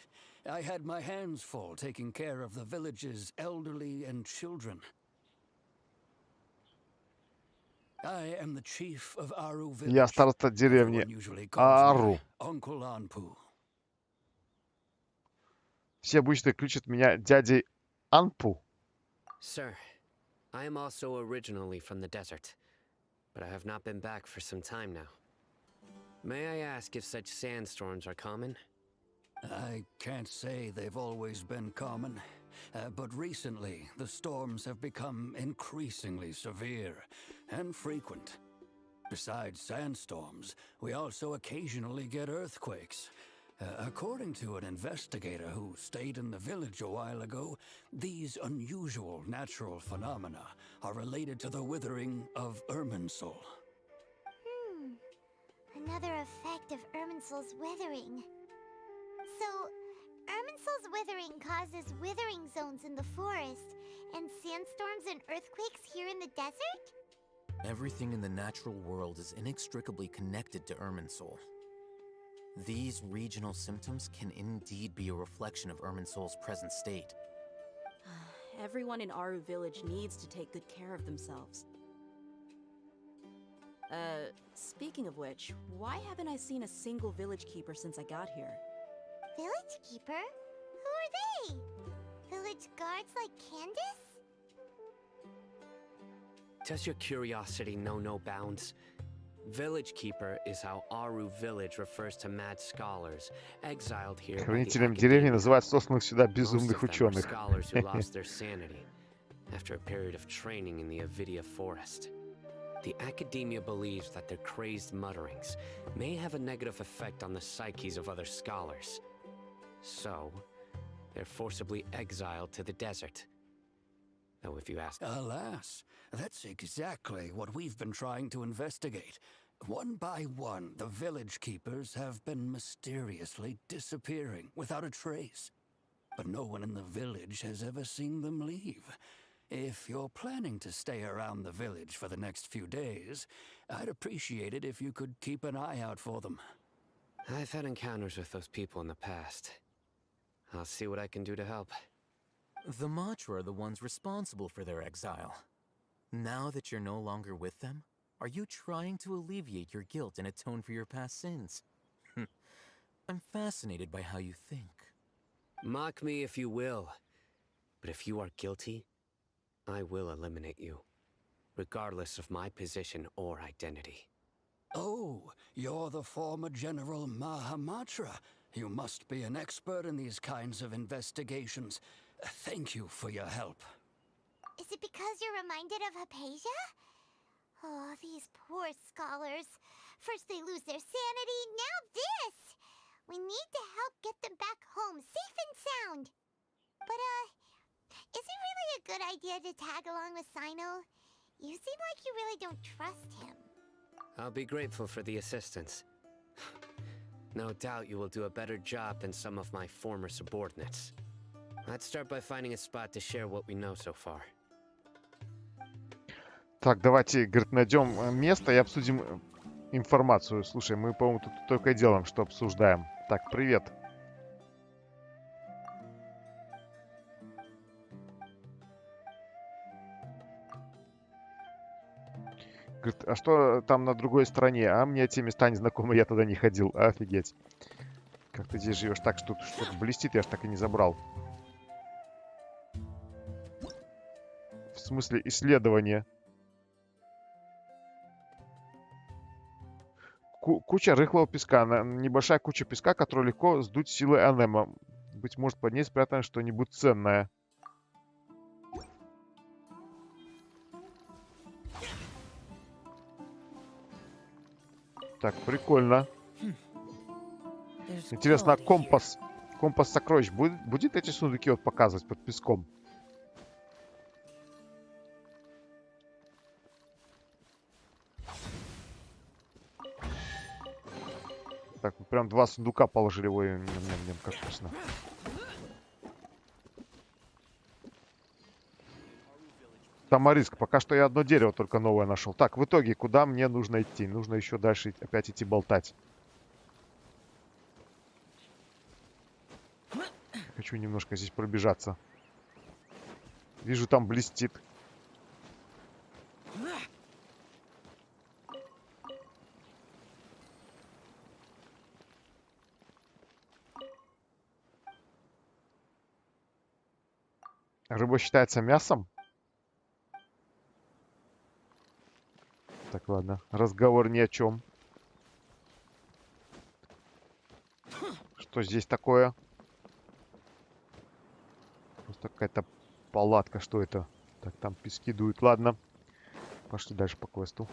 I had my hands full taking care of the village's elderly and children. I am the chief of Aru village.
Я староста деревни Ару.
Uncle Anpu.
Все обычно кличут меня дядей Анпу.
Sir, I am also originally from the desert, but I have not been back for some time now. May I ask if such sandstorms are common?
I can't say they've always been common, but recently the storms have become increasingly severe and frequent. Besides sandstorms, we also occasionally get earthquakes. According to an investigator who stayed in the village a while ago, these unusual natural phenomena are related to the withering of Irminsul.
Another effect of Irminsul's withering. So, Irminsul's withering causes withering zones in the forest, and sandstorms and earthquakes here in the desert?
Everything in the natural world is inextricably connected to Irminsul. These regional symptoms can indeed be a reflection of Irminsul's present state.
Everyone in Aru village needs to take good care of themselves. Speaking of which, why haven't I seen a single village keeper since I got here?
Village keeper? Who are they? Village guards like Candace?
Does your curiosity know no bounds? Village Keeper is how Aru village refers to mad scholars exiled here.
Хранителем деревни называют сосланных сюда безумных ученых.
Scholars who lost their sanity after a period of training in the Avidia forest. The academia believes that their crazed mutterings may have a negative effect on the psyches of other scholars. So, they're forcibly exiled to the desert. Though if you ask...
Alas, that's exactly what we've been trying to investigate. One by one, the village keepers have been mysteriously disappearing without a trace. But no one in the village has ever seen them leave. If you're planning to stay around the village for the next few days, I'd appreciate it if you could keep an eye out for them.
I've had encounters with those people in the past. I'll see what I can do to help.
The Matra are the ones responsible for their exile. Now that you're no longer with them, are you trying to alleviate your guilt and atone for your past sins? I'm fascinated by how you think.
Mock me if you will, but if you are guilty, I will eliminate you, regardless of my position or identity.
Oh, you're the former General Mahamatra. You must be an expert in these kinds of investigations. Thank you for your help.
Is it because you're reminded of Hypatia? Oh, these poor scholars. First they lose their sanity, now this! We need to help get them back home, safe and sound. But, is it really a good idea to tag along with Sino? You seem like you really don't trust him.
I'll be grateful for the assistance. No doubt you will do a better job than some of my former subordinates. Let's start by finding a spot to share what we know so far.
Так, давайте, говорит, найдем место и обсудим информацию. Слушай, мы, по-моему, тут только и делаем, что обсуждаем. Так, привет. Говорит, а что там на другой стороне? А мне эти места не знакомы, я туда не ходил. Офигеть. Как ты здесь живешь? Так, что тут что-то блестит, я ж так и не забрал. В смысле исследования. Куча рыхлого песка. Небольшая куча песка, которую легко сдуть силой анема. Быть может, под ней спрятано что-нибудь ценное. Так, прикольно. Интересно, а компас? Компас сокровищ будет эти сундуки вот показывать под песком? Так, мы прям 2 сундука положили. Ой, ням-ням-ням, как вкусно. Тамариск. Пока что я одно дерево только новое нашел. Так, в итоге, куда мне нужно идти? Нужно еще дальше опять идти болтать. Хочу немножко здесь пробежаться. Вижу, там блестит. Рыба считается мясом? Так, ладно. Разговор ни о чем. Что здесь такое? Просто какая-то палатка. Что это? Так, там пески дуют. Ладно. Пошли дальше по квесту.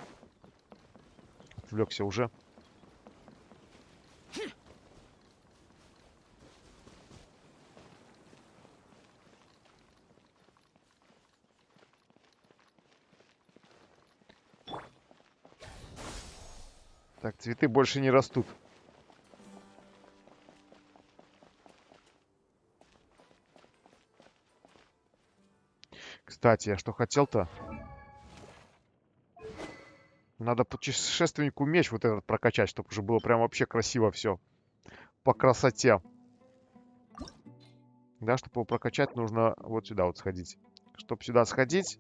Отвлекся уже. Так, цветы больше не растут. Кстати, я что хотел-то? Надо путешественнику меч вот этот прокачать, чтобы уже было прям вообще красиво все. По красоте. Да, чтобы его прокачать, нужно вот сюда вот сходить. Чтобы сюда сходить...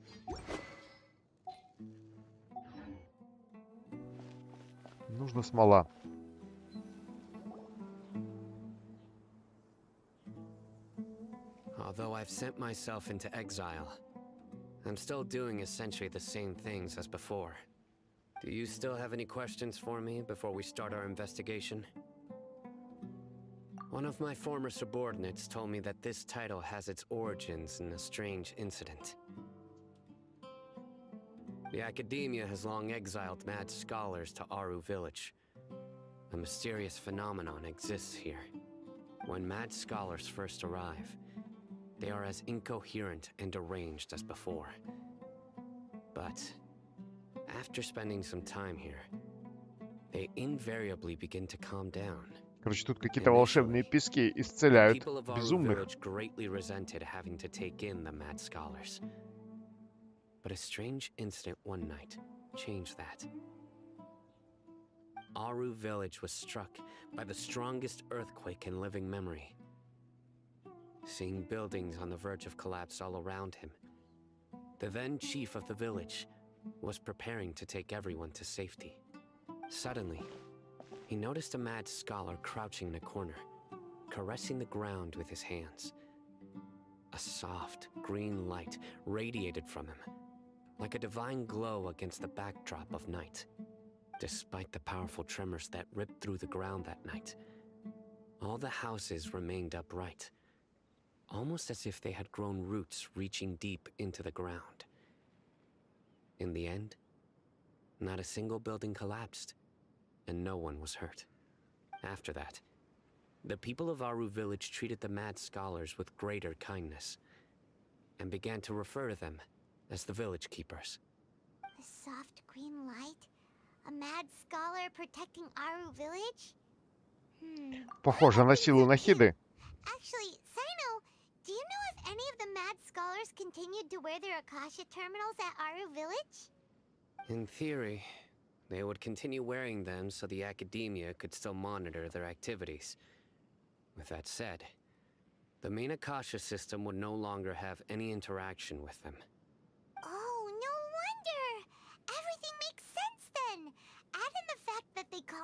Нужна смола.
Although I've sent myself into exile, I'm still doing essentially the same things as before. Do you still have any questions for me before we start our investigation? One of my former subordinates told me that this title has its origins in a strange incident. The Academia has long exiled mad scholars to Aru Village. A mysterious phenomenon exists here. When mad scholars first arrive, they are as incoherent and deranged as before. But after spending some time here, they invariably begin to calm down.
Короче, тут какие-то волшебные пески исцеляют безумных.
Greatly resented having to take in the mad scholars. But a strange incident one night changed that. Aru Village was struck by the strongest earthquake in living memory. Seeing buildings on the verge of collapse all around him, the then chief of the village was preparing to take everyone to safety. Suddenly, he noticed a mad scholar crouching in a corner, caressing the ground with his hands. A soft, green light radiated from him, like a divine glow against the backdrop of night. Despite the powerful tremors that ripped through the ground that night, all the houses remained upright, almost as if they had grown roots reaching deep into the ground. In the end, not a single building collapsed, and no one was hurt. After that, the people of Aru Village treated the mad scholars with greater kindness, and began to refer to them as the village keepers.
A soft green light? A mad scholar protecting Aru Village?
Похоже на силу Нахиды.
Actually, Sino, do you know if any of the mad scholars continued to wear their Akasha terminals at Aru Village?
In theory, they would continue wearing them so the Academia could still monitor their activities. With that said, the main Akasha system would no longer have any interaction with them.
Oh, no wonder! Everything makes sense!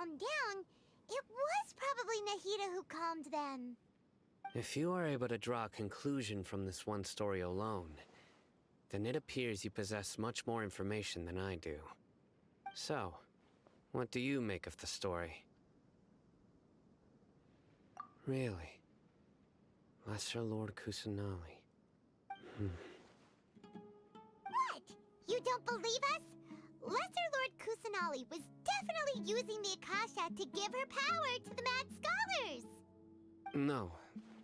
calmed down, it was probably Nahida who calmed them.
If you are able to draw a conclusion from this one story alone, then it appears you possess much more information than I do. So, what do you make of the story? Really? Lesser Lord Kusanali.
What? You don't believe us? Lesser Lord Kusanali was definitely using the Akasha to give her power to the Mad Scholars!
No,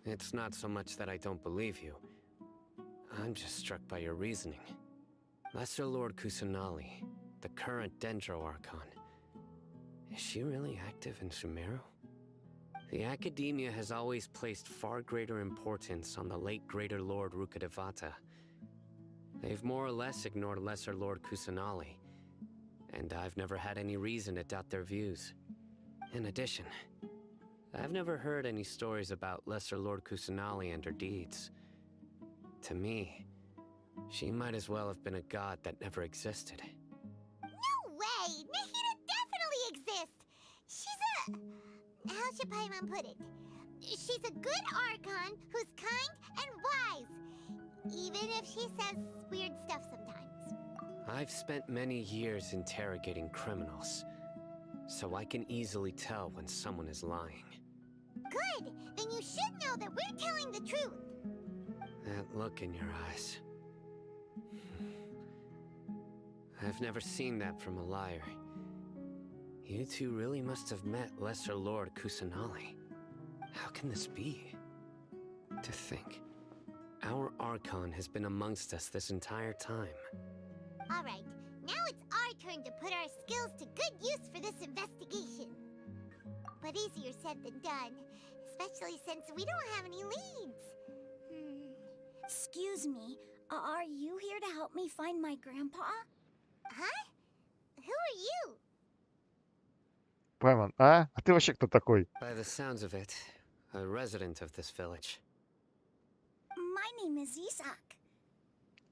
it's not so much that I don't believe you. I'm just struck by your reasoning. Lesser Lord Kusanali, the current Dendro Archon. Is she really active in Sumeru? The Academia has always placed far greater importance on the late Greater Lord Rukkhadevata. They've more or less ignored Lesser Lord Kusanali, and I've never had any reason to doubt their views. In addition, I've never heard any stories about Lesser Lord Kusanali and her deeds. To me, she might as well have been a god that never existed.
No way! Nahida definitely exists! She's a... How should Paimon put it? She's a good Archon who's kind and wise, even if she says weird stuff sometimes.
I've spent many years interrogating criminals, so I can easily tell when someone is lying.
Good! Then you should know that we're telling the truth!
That look in your eyes. I've never seen that from a liar. You two really must have met Lesser Lord Kusanali. How can this be? To think, our Archon has been amongst us this entire time.
Alright, now it's our turn to put our skills to good use for this investigation. But easier said than done, especially since we don't have any leads.
Excuse me, are you here to help me find my grandpa?
Huh? Who are you?
Паймон, а? А ты вообще кто такой?
By the sounds of it, a resident of this village.
My name is Isaac.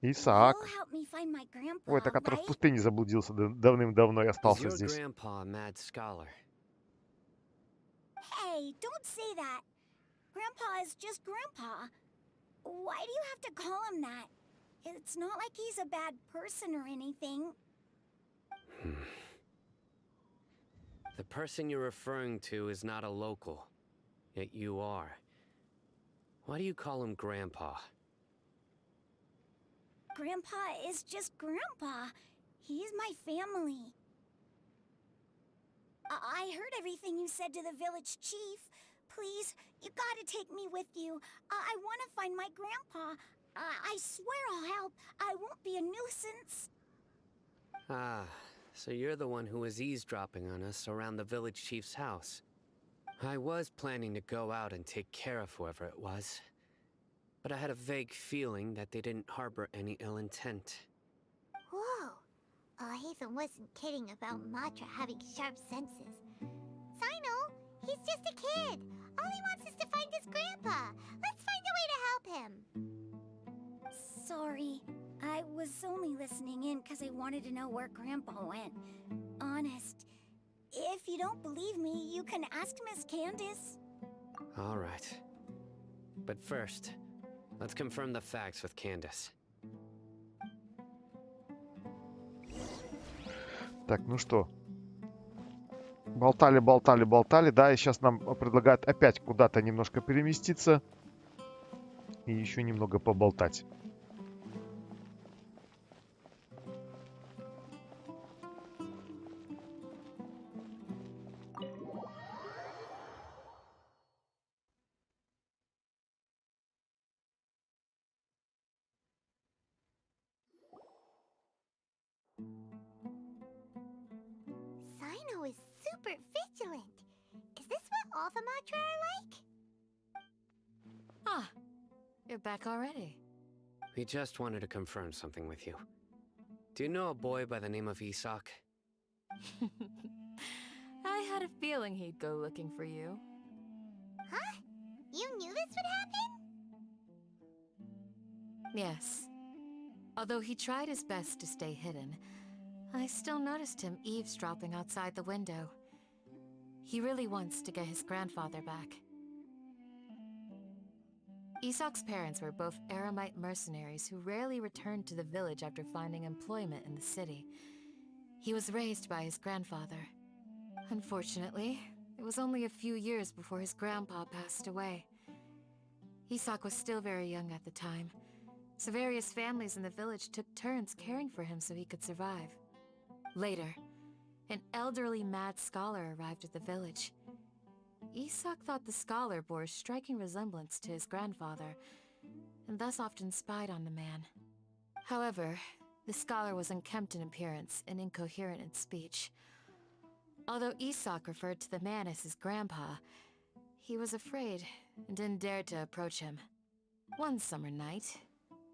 Исаак.
You'll help me find my grandpa,
Ой, это который в
right?
пустыне заблудился давным-давно и
Is
остался
your
здесь.
grandpa a mad scholar?
Hey, don't say that. Grandpa is just Grandpa. Why do you have to call him that? It's not like he's a bad person or anything.
The person you're referring to is not a local, yet you are. Why do you call him Grandpa?
Grandpa is just Grandpa. He's my family. I heard everything you said to the village chief. Please, you gotta take me with you. I want to find my grandpa. I swear I'll help. I won't be a nuisance.
Ah, so you're the one who was eavesdropping on us around the village chief's house. I was planning to go out and take care of whoever it was, but I had a vague feeling that they didn't harbor any ill intent.
Whoa. Hatham wasn't kidding about Matra having sharp senses. Sino, he's just a kid. All he wants is to find his grandpa. Let's find a way to help him.
Sorry. I was only listening in because I wanted to know where Grandpa went. Honest. If you don't believe me, you can ask Miss Candace.
All right. But first, let's confirm the facts with Candace.
Так, ну что? Болтали, болтали, болтали. Да, и сейчас нам предлагают опять куда-то немножко переместиться. И еще немного поболтать.
Sino is super vigilant. Is this what all the Matra are like?
Ah, you're back already.
We just wanted to confirm something with you. Do you know a boy by the name of Isaac?
I had a feeling he'd go looking for you.
Huh? You knew this would happen?
Yes. Although he tried his best to stay hidden, I still noticed him eavesdropping outside the window. He really wants to get his grandfather back. Isak's parents were both eremite mercenaries who rarely returned to the village after finding employment in the city. He was raised by his grandfather. Unfortunately, it was only a few years before his grandpa passed away. Isak was still very young at the time, so various families in the village took turns caring for him so he could survive. Later, an elderly mad scholar arrived at the village. Isak thought the scholar bore a striking resemblance to his grandfather, and thus often spied on the man. However, the scholar was unkempt in appearance and incoherent in speech. Although Isak referred to the man as his grandpa, he was afraid and didn't dare to approach him. One summer night,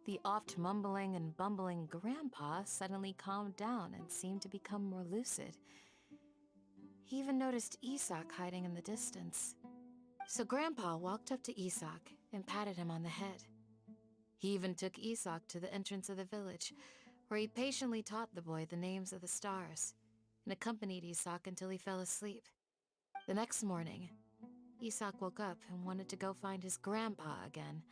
the oft mumbling and bumbling grandpa suddenly calmed down and seemed to become more lucid. He even noticed Isak hiding in the distance. So Grandpa walked up to Isak and patted him on the head. He even took Isak to the entrance of the village, where he patiently taught the boy the names of the stars, and accompanied Isak until he fell asleep. The next morning, Isak woke up and wanted to go find his grandpa again,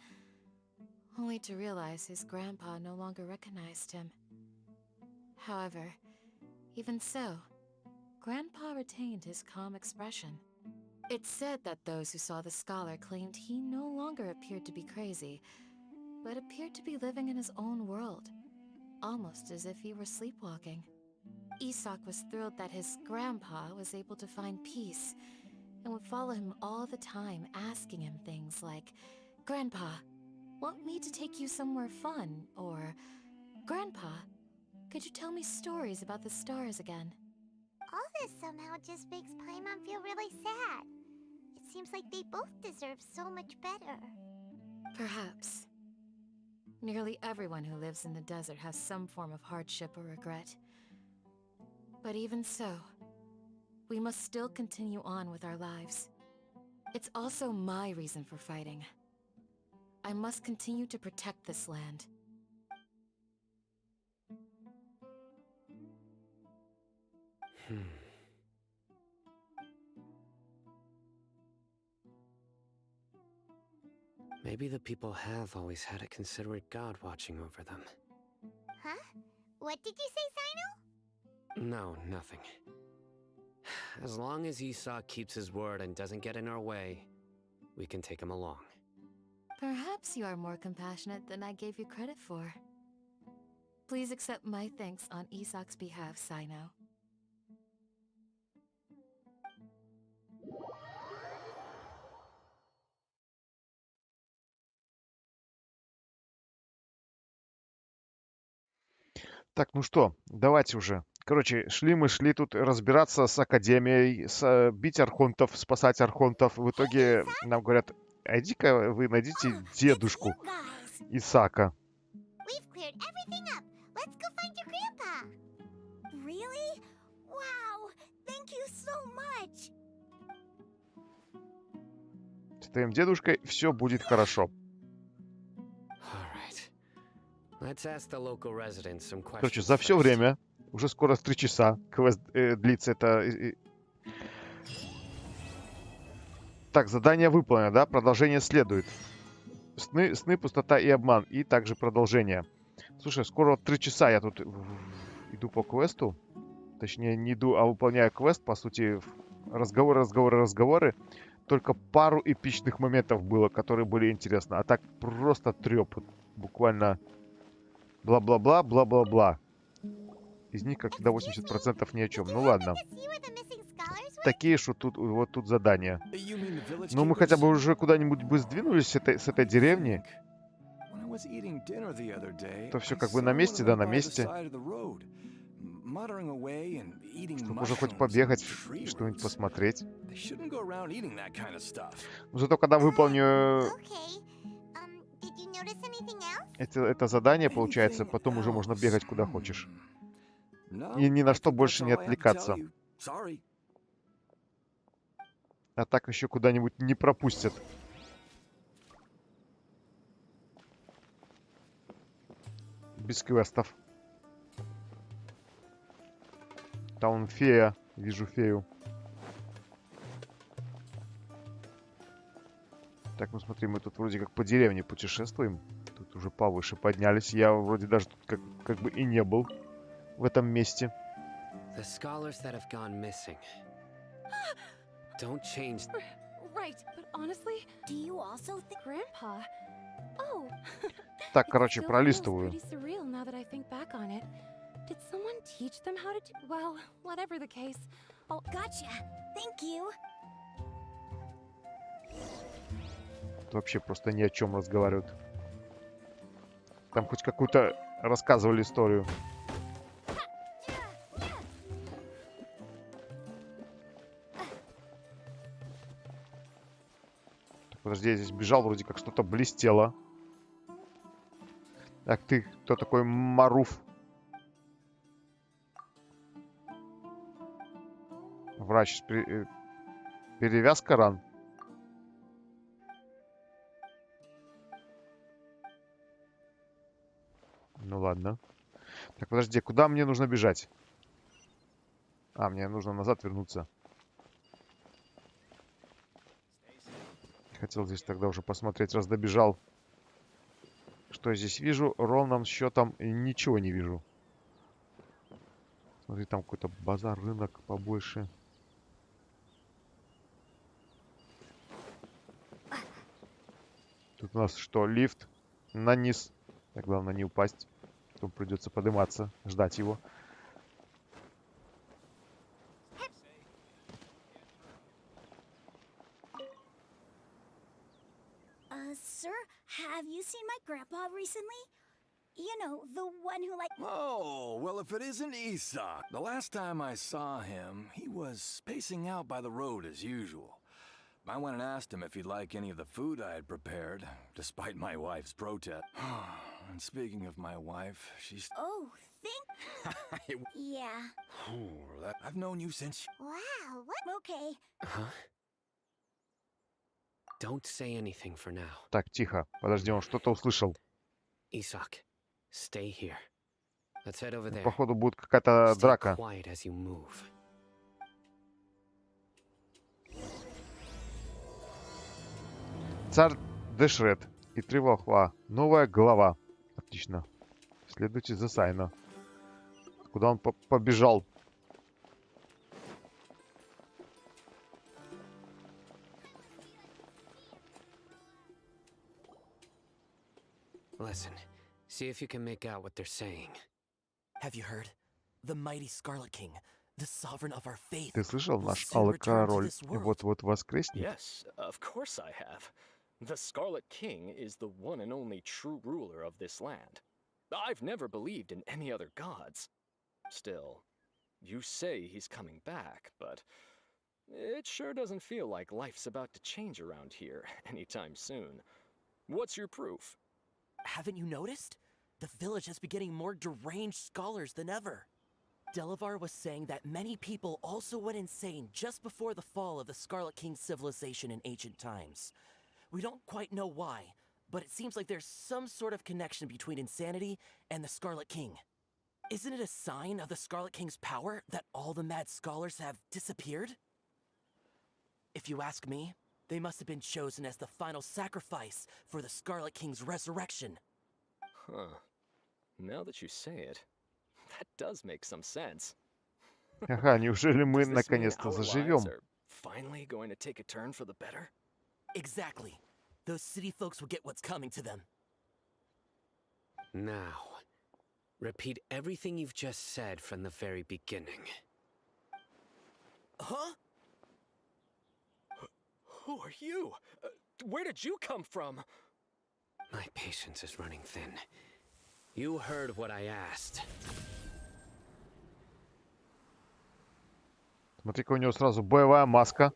only to realize his grandpa no longer recognized him. However, even so, Grandpa retained his calm expression. It's said that those who saw the scholar claimed he no longer appeared to be crazy, but appeared to be living in his own world, almost as if he were sleepwalking. Isak was thrilled that his grandpa was able to find peace, and would follow him all the time, asking him things like, "Grandpa, want me to take you somewhere fun?" Or, "Grandpa, could you tell me stories about the stars again?"
All this somehow just makes Paimon feel really sad. It seems like they both deserve so much better.
Perhaps. Nearly everyone who lives in the desert has some form of hardship or regret. But even so, we must still continue on with our lives. It's also my reason for fighting. I must continue to protect this land.
Maybe the people have always had a considerate god watching over them.
Huh? What did you say, Sino?
No, nothing. As long as Isak keeps his word and doesn't get in our way, we can take him along.
Perhaps you are more compassionate than I gave you credit for. Please accept my thanks on Isak's behalf, Sino.
Так, ну что, давайте уже. Короче, шли тут разбираться с Академией, бить архонтов, спасать архонтов. В итоге нам говорят, а иди-ка вы найдите дедушку Исака.
We've cleared everything up. Let's go find your grandpa. Really? Wow! Thank you so much.
С твоим дедушкой все будет хорошо. Короче, за все время, уже скоро 3 часа квест длится это. Так, задание выполнено, да? Продолжение следует. Сны, пустота и обман. И также продолжение. Слушай, скоро 3 часа я тут иду по квесту. Точнее, не иду, а выполняю квест. По сути, разговоры. Только пару эпичных моментов было, которые были интересны. А так просто трёп. Буквально бла-бла-бла, бла-бла-бла. Из них, как всегда, 80% ни о чем. Ну ладно. Такие, что тут, вот тут задания. Ну, мы хотя бы уже куда-нибудь бы сдвинулись с этой деревни. То все как бы на месте, да, на месте. Чтобы уже хоть побегать, что-нибудь посмотреть. Но зато когда выполню это задание, получается, потом уже можно бегать куда хочешь. И ни на что больше не отвлекаться. А так еще куда-нибудь не пропустят. Без квестов. Там фея. Вижу фею. Так, ну смотри, мы тут вроде как по деревне путешествуем. Тут уже повыше поднялись. Я вроде даже тут как бы и не был в этом месте.
The scholars that have gone missing. Don't change.
Right, but honestly, do you also think Grandpa? Oh.
Так, короче, пролистываю.
Pretty surreal now that I think back on it. Did someone teach them how to do? Well, whatever the case. Oh,
Gotcha. Thank you.
Тут вообще просто ни о чем разговаривают. Там хоть какую-то рассказывали историю. Так, подожди, я здесь бежал, вроде как что-то блестело. Так, ты кто такой Маруф? Врач, перевязка ран. Ну ладно. Так, подожди, куда мне нужно бежать? А, мне нужно назад вернуться. Хотел здесь тогда уже посмотреть, раз добежал. Что я здесь вижу? Ровным счетом ничего не вижу. Смотри, там какой-то базар, рынок побольше. Тут у нас что? Лифт на низ. Так, главное не упасть. Потом придется подниматься, ждать его.
Sir, have you seen my grandpa recently? You know, the one who
Oh, well, if it isn't Isak. The last time I saw him, he was spacing out by the road as usual. I went and asked him if he'd like any of the food I had prepared, despite my wife's protest. And speaking of my wife, she's...
Oh, yeah.
I've known you since...
Wow, what? Okay.
Huh? Don't say anything for now.
Так, тихо. Подожди, он что-то услышал.
Isak, stay here. Let's head over there.
Походу будет какая-то драка.
Quiet as you move.
Царь Дешрет и 3 волхва. Новая глава. Отлично. Следуйте за Сайно. Куда он побежал?
Listen, see if you can make out what they're saying.
Have you heard? The mighty Scarlet King, the sovereign of our faith.
Ты слышал, наш алый король вот-вот воскреснет?
Yes, of course I have. The Scarlet King is the one and only true ruler of this land. I've never believed in any other gods. Still, you say he's coming back, but it sure doesn't feel like life's about to change around here anytime soon. What's your proof?
Haven't you noticed? The village has been getting more deranged scholars than ever. Delavar was saying that many people also went insane just before the fall of the Scarlet King's civilization in ancient times. We don't quite know why, but it seems like there's some sort of connection between insanity and the Scarlet King. Isn't it a sign of the Scarlet King's power that all the mad scholars have disappeared? If you ask me, they must have been chosen as the final sacrifice for the Scarlet King's resurrection.
Huh. Now that you say it, that does make some sense.
Ага, неужели мы наконец-то заживем?
Finally going to take a turn for the better?
Exactly. Those city folks will get what's coming to them.
Now, repeat everything you've just said from the very beginning.
Huh?
Who are you? Where did you come from?
My patience is running thin. You heard what I asked.
Смотри-ка, у него сразу боевая маска.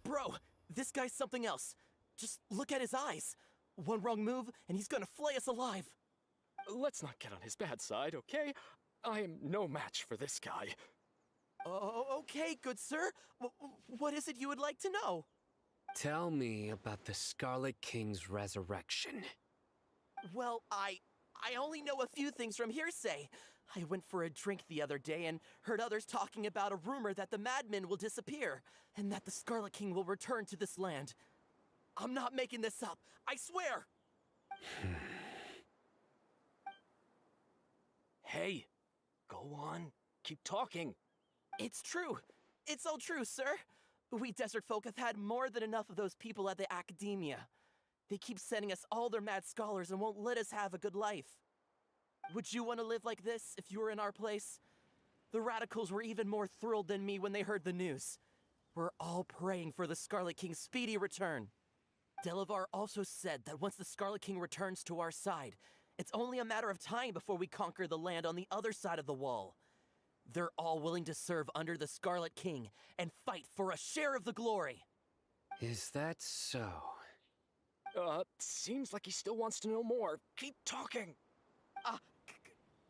Bro, this guy's something else. Just look at his eyes. One wrong move, and he's gonna flay us alive.
Let's not get on his bad side, okay? I am no match for this guy.
Okay, good sir. What is it you would like to know?
Tell me about the Scarlet King's resurrection.
Well, I only know a few things from hearsay. I went for a drink the other day and heard others talking about a rumor that the madmen will disappear and that the Scarlet King will return to this land. I'm not making this up. I swear.
Hey, go on. Keep talking.
It's true. It's all true, sir. We desert folk have had more than enough of those people at the academia. They keep sending us all their mad scholars and won't let us have a good life. Would you want to live like this if you were in our place? The radicals were even more thrilled than me when they heard the news. We're all praying for the Scarlet King's speedy return. Delavar also said that once the Scarlet King returns to our side, it's only a matter of time before we conquer the land on the other side of the wall. They're all willing to serve under the Scarlet King and fight for a share of the glory.
Is that so?
Seems like he still wants to know more. Keep talking.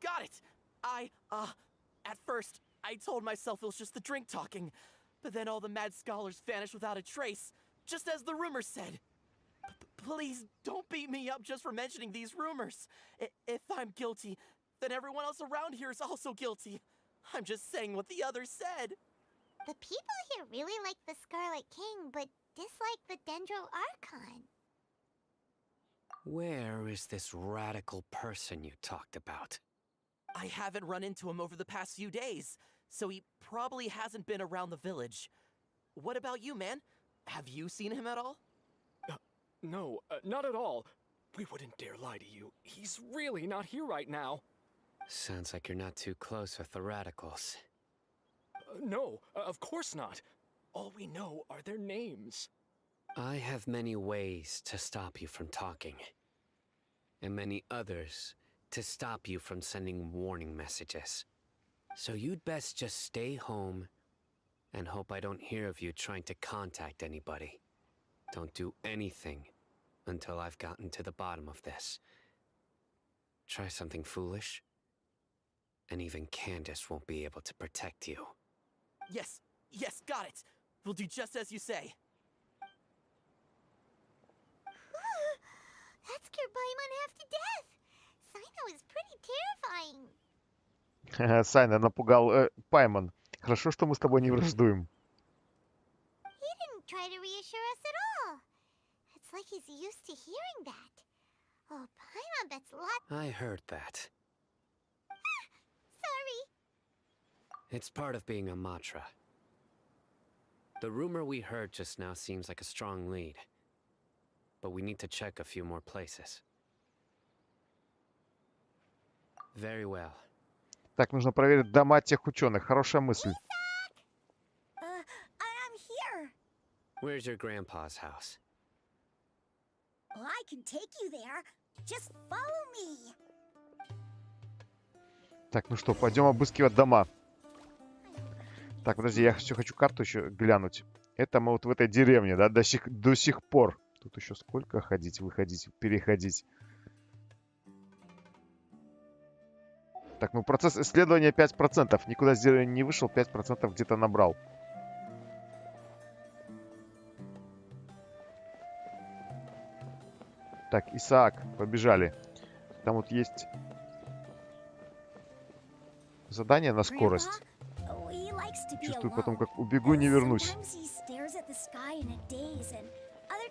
Got it. At first, I told myself it was just the drink talking, but then all the mad scholars vanished without a trace, just as the rumors said. Please don't beat me up just for mentioning these rumors. If I'm guilty, then everyone else around here is also guilty. I'm just saying what the others said.
The people here really like the Scarlet King, but dislike the Dendro Archon.
Where is this radical person you talked about?
I haven't run into him over the past few days, so he probably hasn't been around the village. What about you, man? Have you seen him at all?
No, not at all. We wouldn't dare lie to you. He's really not here right now.
Sounds like you're not too close with the radicals.
No, of course not. All we know are their names.
I have many ways to stop you from talking, and many others to stop you from sending warning messages. So you'd best just stay home and hope I don't hear of you trying to contact anybody. Don't do anything until I've gotten to the bottom of this. Try something foolish, and even Candace won't be able to protect you.
Yes, got it. We'll do just as you say.
That scared Paimon half to death. Sino is pretty terrifying.
Сайна напугал Паймон. Хорошо, что мы с тобой не враждуем.
He didn't try to reassure us at all. It's like he's used to hearing that. Oh, Paimon bets lots.
I heard that.
Sorry.
It's part of being a Matra. The rumor we heard just now seems like a strong lead. But we need to check a few more places. Very well.
Так, нужно проверить дома тех ученых. Хорошая мысль.
I'm here.
Where's your grandpa's house?
Well, I can take you there. Just follow me.
Так, ну что, пойдем обыскивать дома. Так, подожди, я все хочу карту еще глянуть. Это мы вот в этой деревне, да, до сих пор. Тут еще сколько ходить, выходить, переходить. Так, ну процесс исследования 5%. Никуда с деревни не вышел, 5% где-то набрал. Так, Исаак, побежали. Там вот есть задание на скорость. Чувствую потом, как убегу и не вернусь.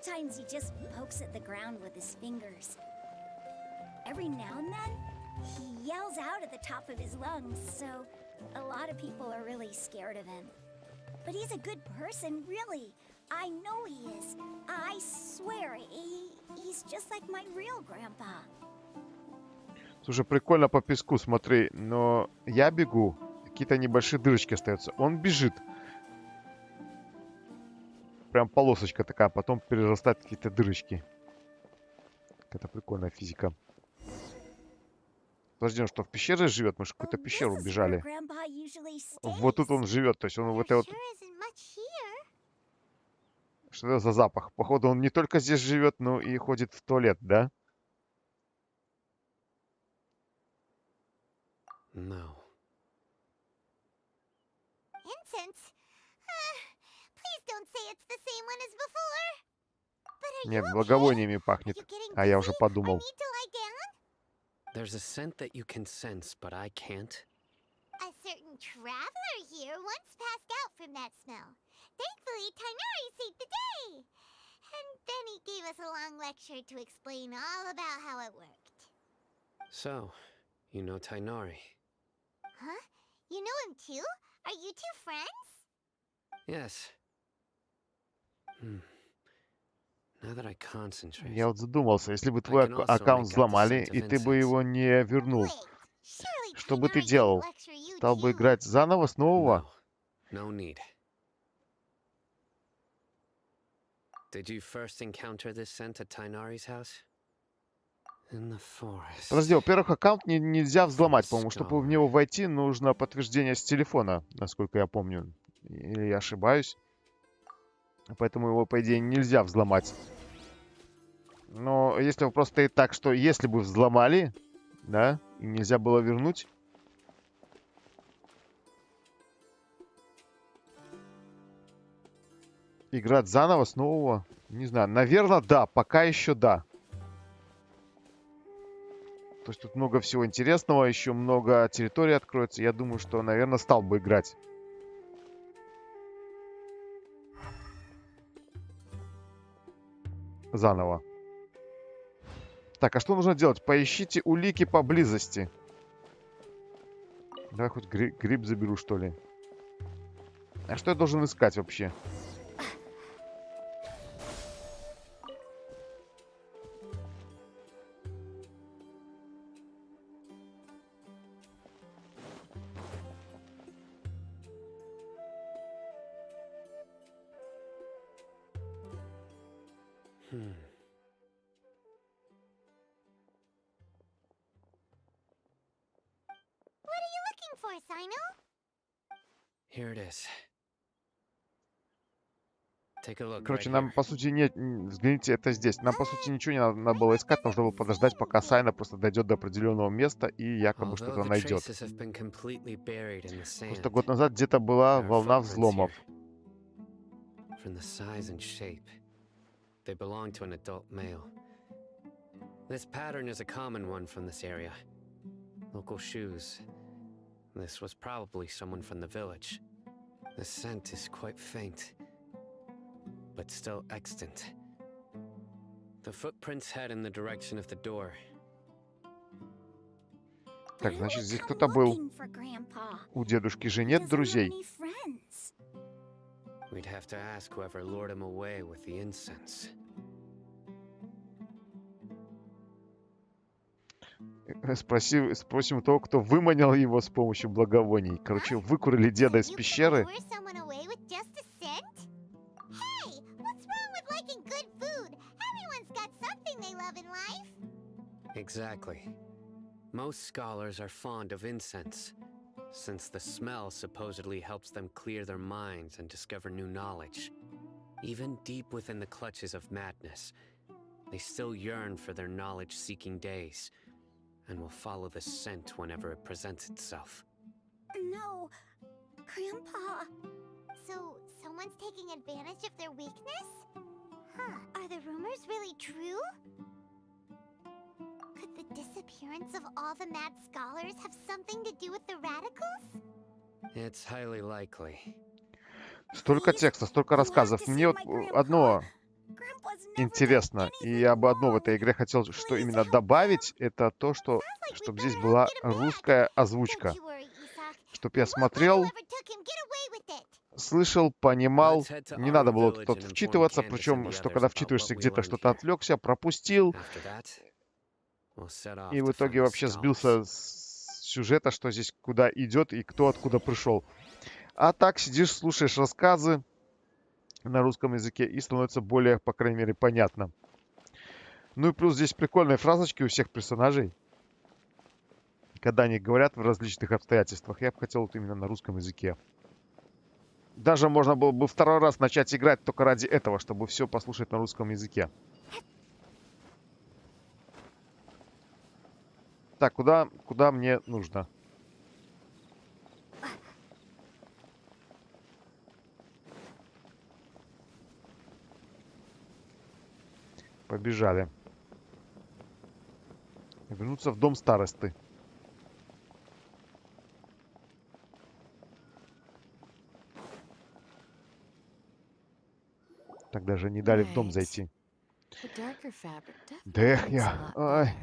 Times he just pokes at the ground with his fingers. Every now and then, he yells out at the top of his lungs, so a lot of people are really scared of him. But he's a good person, really. I know he is. I swear, he's just like my real grandpa.
Слушай, прикольно по песку, смотри, но я бегу, какие-то небольшие дырочки остаются. Он бежит. Прям полосочка такая, потом перерастает какие-то дырочки. Какая-то прикольная физика. Подожди, он что, в пещере живет? Мы же в какую-то пещеру убежали. Вот тут он живет, то есть он в этой вот... Что это за запах? Походу, он не только здесь живет, но и ходит в туалет, да?
No.
Incense? Please don't say it's the same one as before. But are
Нет,
you
благовониями пахнет. А я уже подумал.
There's a scent that you can sense, but I can't.
A certain traveler here once passed out from that smell. Thankfully, Tainari saved the day. And then he gave us a long lecture to explain all about how it worked.
So, you know Tainari?
Huh? You know him too? Are you two friends?
Yes. Now that I concentrate,
Я вот задумался, если бы твой аккаунт взломали, и ты бы его не вернул, что бы ты делал? Стал бы играть заново, с нового?
no need. Did you first encounter this scent at Tainari's house? In the forest.
Подожди, во-первых, аккаунт нельзя взломать, по-моему. Чтобы в него войти, нужно подтверждение с телефона, насколько я помню. Или я ошибаюсь. Поэтому его, по идее, нельзя взломать. Но если вопрос стоит так, что если бы взломали, да, и нельзя было вернуть... Играть заново, с нового? Не знаю. Наверное, да. Пока еще да. То есть тут много всего интересного. Еще много территорий откроется. Я думаю, что, наверное, стал бы играть. Заново. Так, а что нужно делать? Поищите улики поблизости. Давай хоть гриб заберу, что ли. А что я должен искать вообще?
Here it is. Take a look.
Короче, нам, по сути, нет... Взгляните, это здесь. Нам, по сути, ничего не надо было искать. Нужно было подождать, пока Сайна просто дойдет до определенного места и якобы что-то найдет. Просто год назад где-то была волна взломов.
From the size and shape, they belong to an adult male. This pattern is a common one from this area. Local shoes. This was probably someone from the village. The scent is quite faint, but still extant. The footprints head in the direction of the door.
Так, значит, здесь кто-то был. У дедушки же нет друзей.
We'd have to ask whoever lured him away with the incense.
Спросим того, кто выманил его с помощью благовоний. Короче, выкурили деда из пещеры.
Exactly. Most scholars are fond of incense, since the smell supposedly helps them clear their minds and discover new knowledge. Even deep within the clutches of madness, they still yearn for their knowledge-seeking days, and will follow the scent whenever it presents itself.
No, Grandpa. So, someone's taking advantage of their weakness? Huh, are the rumors really true? Could the disappearance of all the mad scholars have something to do with the radicals?
It's highly likely.
Столько текста, столько рассказов. Мне вот одно интересно, и я бы одно в этой игре хотел, что именно добавить, это то, что чтобы здесь была русская озвучка. Чтоб я смотрел, слышал, понимал, не надо было тут вчитываться, причем, что когда вчитываешься где-то, что-то отвлекся, пропустил, и в итоге вообще сбился с сюжета, что здесь куда идет и кто откуда пришел. А так сидишь, слушаешь рассказы на русском языке и становится более, по крайней мере, понятно. Ну и плюс здесь прикольные фразочки у всех персонажей. Когда они говорят в различных обстоятельствах, я бы хотел вот именно на русском языке. Даже можно было бы второй раз начать играть только ради этого, чтобы все послушать на русском языке. Так, куда мне нужно? Побежали. Вернуться в дом старосты. Так даже не дали в дом зайти.
The darker fabric definitely
Дэх
looks a
я.
lot
Ой.
better.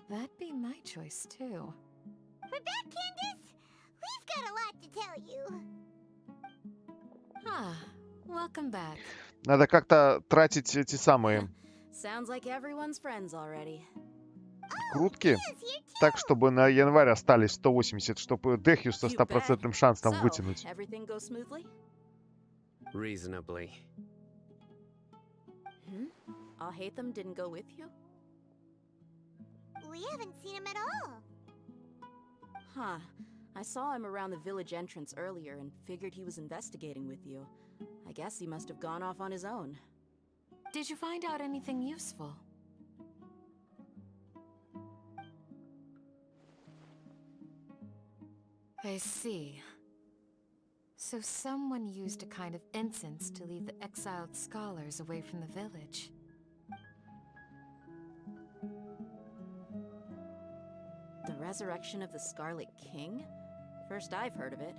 That'd be my choice too.
We're back, Candace! We've got a lot to tell you.
Ah, welcome back.
Надо как-то тратить эти самые
Sounds like everyone's friends already.
крутки, так, чтобы на январь остались 180, чтобы Дэхью со 100% шансом
So,
вытянуть.
everything goes smoothly?
Reasonably.
Alhaitham didn't go with you?
We haven't seen him at all.
Huh. I saw him around the village entrance earlier and figured he was investigating with you. I guess he must have gone off on his own.
Did you find out anything useful? I see. So someone used a kind of incense to lead the exiled scholars away from the village.
The resurrection of the Scarlet King? First I've heard of it.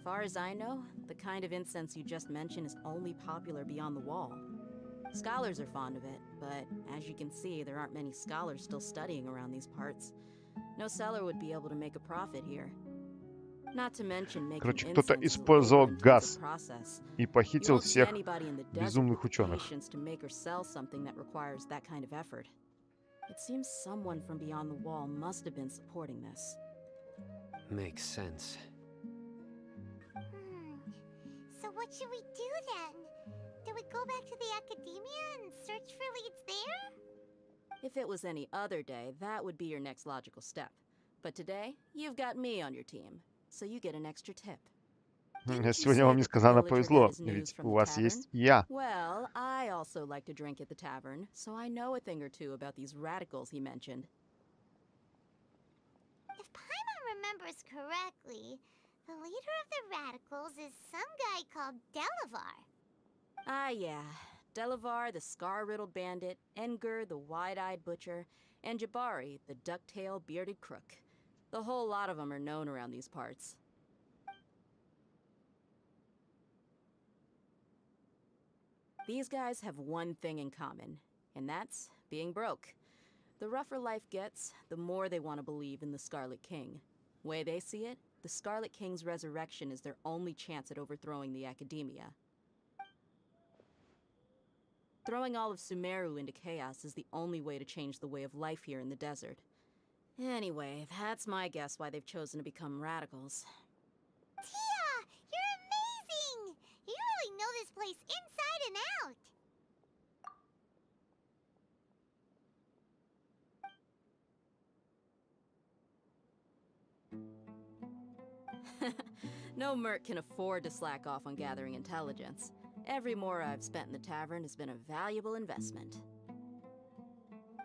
Far as I know, the kind of incense you just mentioned is only popular beyond the wall. Scholars are fond of it, but as you can see, there aren't many scholars still studying around these parts. No seller would be able to make a profit here. Not to mention making
Короче, кто-то
incense is a
использовал
labor-intensive
газ
process.
и
You
похитил
won't see
всех
anybody in the desert
безумных
with the
ученых.
patience to make or sell something that requires that kind of effort. It seems someone from beyond the wall must have been supporting this.
Makes sense.
So what should we do then? Do we go back to the academia and search for leads there?
If it was any other day, that would be your next logical step. But today, you've got me on your team, so you get an extra tip.
Сегодня вам несказанно повезло, ведь у вас есть я.
Well, I also like to drink at the tavern, so I know a thing or two about these radicals he mentioned.
If Paimon remembers correctly, the leader of the radicals is some guy called Delavar.
Ah, yeah. Delavar, the scar-riddled bandit, Engur, the wide-eyed butcher, and Jabari, the duck-tailed bearded crook. The whole lot of them are known around these parts. These guys have one thing in common, and that's being broke. The rougher life gets, the more they want to believe in the Scarlet King. Way they see it, the Scarlet King's resurrection is their only chance at overthrowing the academia. Throwing all of Sumeru into chaos is the only way to change the way of life here in the desert. Anyway, that's my guess why they've chosen to become radicals.
Tia! You're amazing! You really know this place inside and out!
No merc can afford to slack off on gathering intelligence. Every more I've spent in the tavern has been a valuable investment.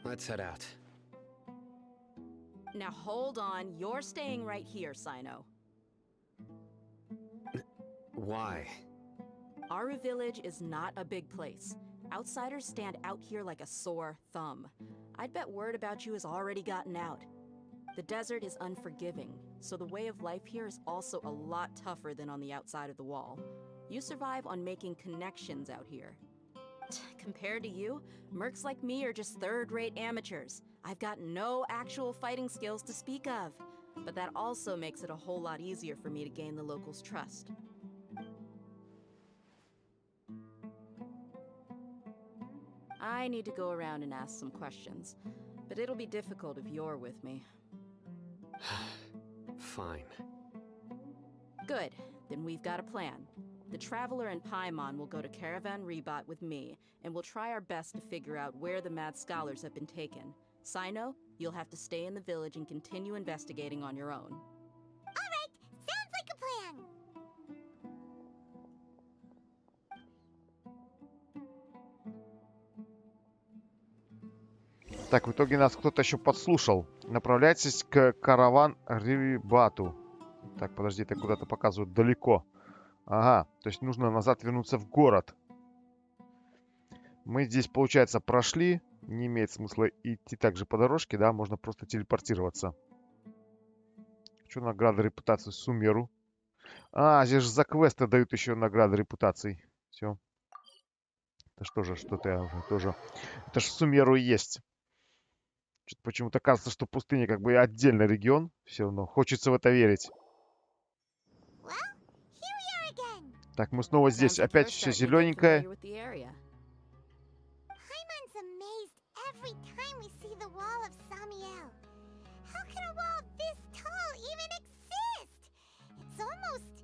Let's head out.
Now hold on, you're staying right here, Sino.
Why?
Aru Village is not a big place. Outsiders stand out here like a sore thumb. I'd bet word about you has already gotten out. The desert is unforgiving, so the way of life here is also a lot tougher than on the outside of the wall. You survive on making connections out here. Compared to you, mercs like me are just third-rate amateurs. I've got no actual fighting skills to speak of, but that also makes it a whole lot easier for me to gain the locals' trust. I need to go around and ask some questions, but it'll be difficult if you're with me.
Fine.
Good, then we've got a plan. The Traveler and Paimon will go to Caravan Rebot with me, and we'll try our best to figure out where the mad scholars have been taken. Sino, you'll have to stay in the village and continue investigating on your own.
Alright, sounds like a plan!
Так, в итоге нас кто-то еще подслушал. Направляйтесь к караван Рибату. Так, подожди, это куда-то показывают далеко. Ага, то есть нужно назад вернуться в город. Мы здесь, получается, прошли. Не имеет смысла идти также по дорожке, да, можно просто телепортироваться. Что награда репутации Сумеру? А, здесь же за квесты дают еще награды репутаций. Все. Это что же, что-то я уже тоже... Это ж суммирую есть. Что-то почему-то кажется, что пустыня как бы отдельный регион. Все равно хочется в это верить. Так, мы снова здесь. Опять все зелененькое.
Paimon's amazed every time we see the wall of Samiel. How can a wall this tall even exist? It's almost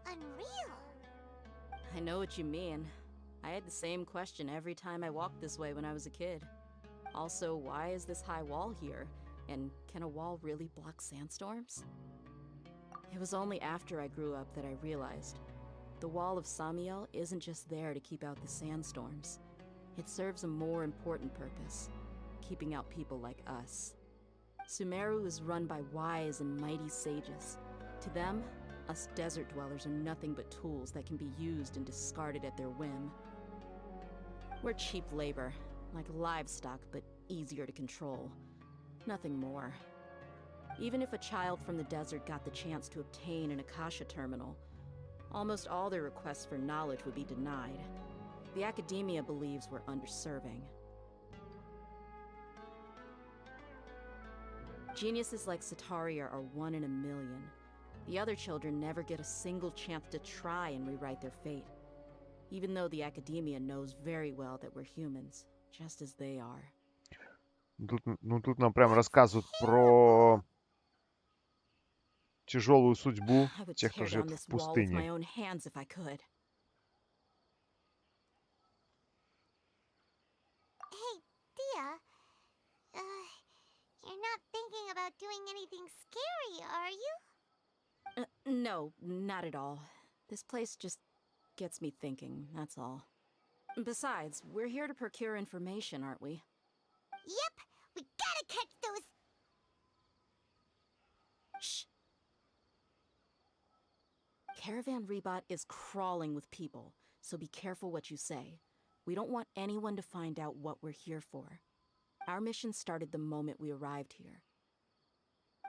unreal.
I know what you mean. I had the same question every time I walked this way when I was a kid. Also, why is this high wall here? And can a wall really block sandstorms? It was only after I grew up that I realized the wall of Samiel isn't just there to keep out the sandstorms. It serves a more important purpose, keeping out people like us. Sumeru is run by wise and mighty sages. To them, us desert dwellers are nothing but tools that can be used and discarded at their whim. We're cheap labor, like livestock, but easier to control. Nothing more. Even if a child from the desert got the chance to obtain an Akasha terminal, almost all their requests for knowledge would be denied. The academia believes we're underserving. Geniuses like Sataria are one in a million. The other children never get a single chance to try and rewrite their fate. Even though the academia knows very well that we're humans, just as they are.
Тут нам прям рассказывают про тяжелую судьбу тех, кто живет в пустыне.
Hey, Dia. You're not thinking about doing anything scary, are you?
No, not at all. This place just gets me thinking, that's all. Besides, we're here to procure information, aren't we?
Yep, we gotta catch those...
Shh. Caravan Rebot is crawling with people, so be careful what you say. We don't want anyone to find out what we're here for. Our mission started the moment we arrived here.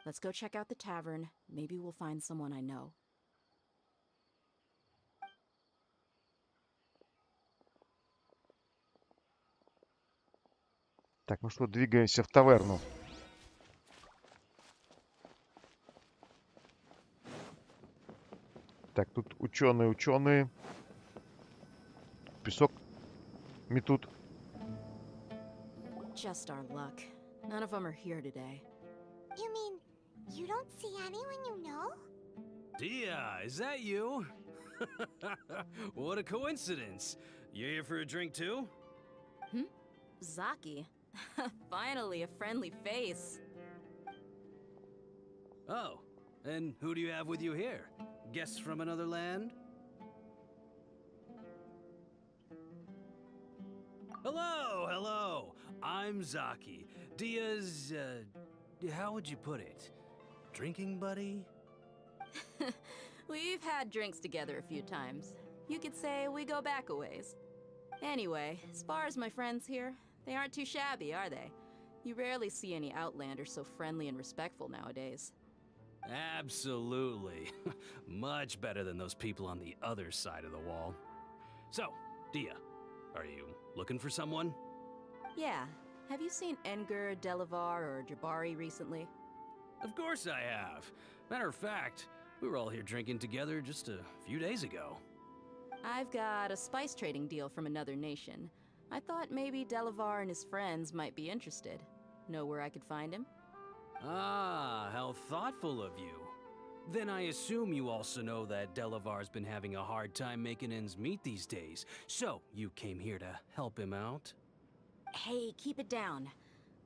Let's go check out the tavern. Maybe we'll find someone I know.
Так, ну что, двигаемся в таверну. Так, тут ученые. Песок метут.
Just our luck. None of them are here today.
You mean, you don't see anyone you know?
Dia, is that you? What a coincidence. You here for a drink too?
Zaki. Finally, a friendly face.
Oh, and who do you have with you here? Guests from another land? Hello. I'm Zaki. Dia's, how would you put it? Drinking buddy?
We've had drinks together a few times. You could say we go back a ways. Anyway, as far as my friends here, they aren't too shabby, are they? You rarely see any Outlanders so friendly and respectful nowadays.
Absolutely. Much better than those people on the other side of the wall. So, Dia, are you looking for someone?
Yeah. Have you seen Enger, Delavar, or Jabari recently?
Of course I have. Matter of fact, we were all here drinking together just a few days ago.
I've got a spice trading deal from another nation. I thought maybe Delavar and his friends might be interested. Know where I could find him?
Ah, how thoughtful of you. Then I assume you also know that Delavar's been having a hard time making ends meet these days. So, you came here to help him out?
Hey, keep it down.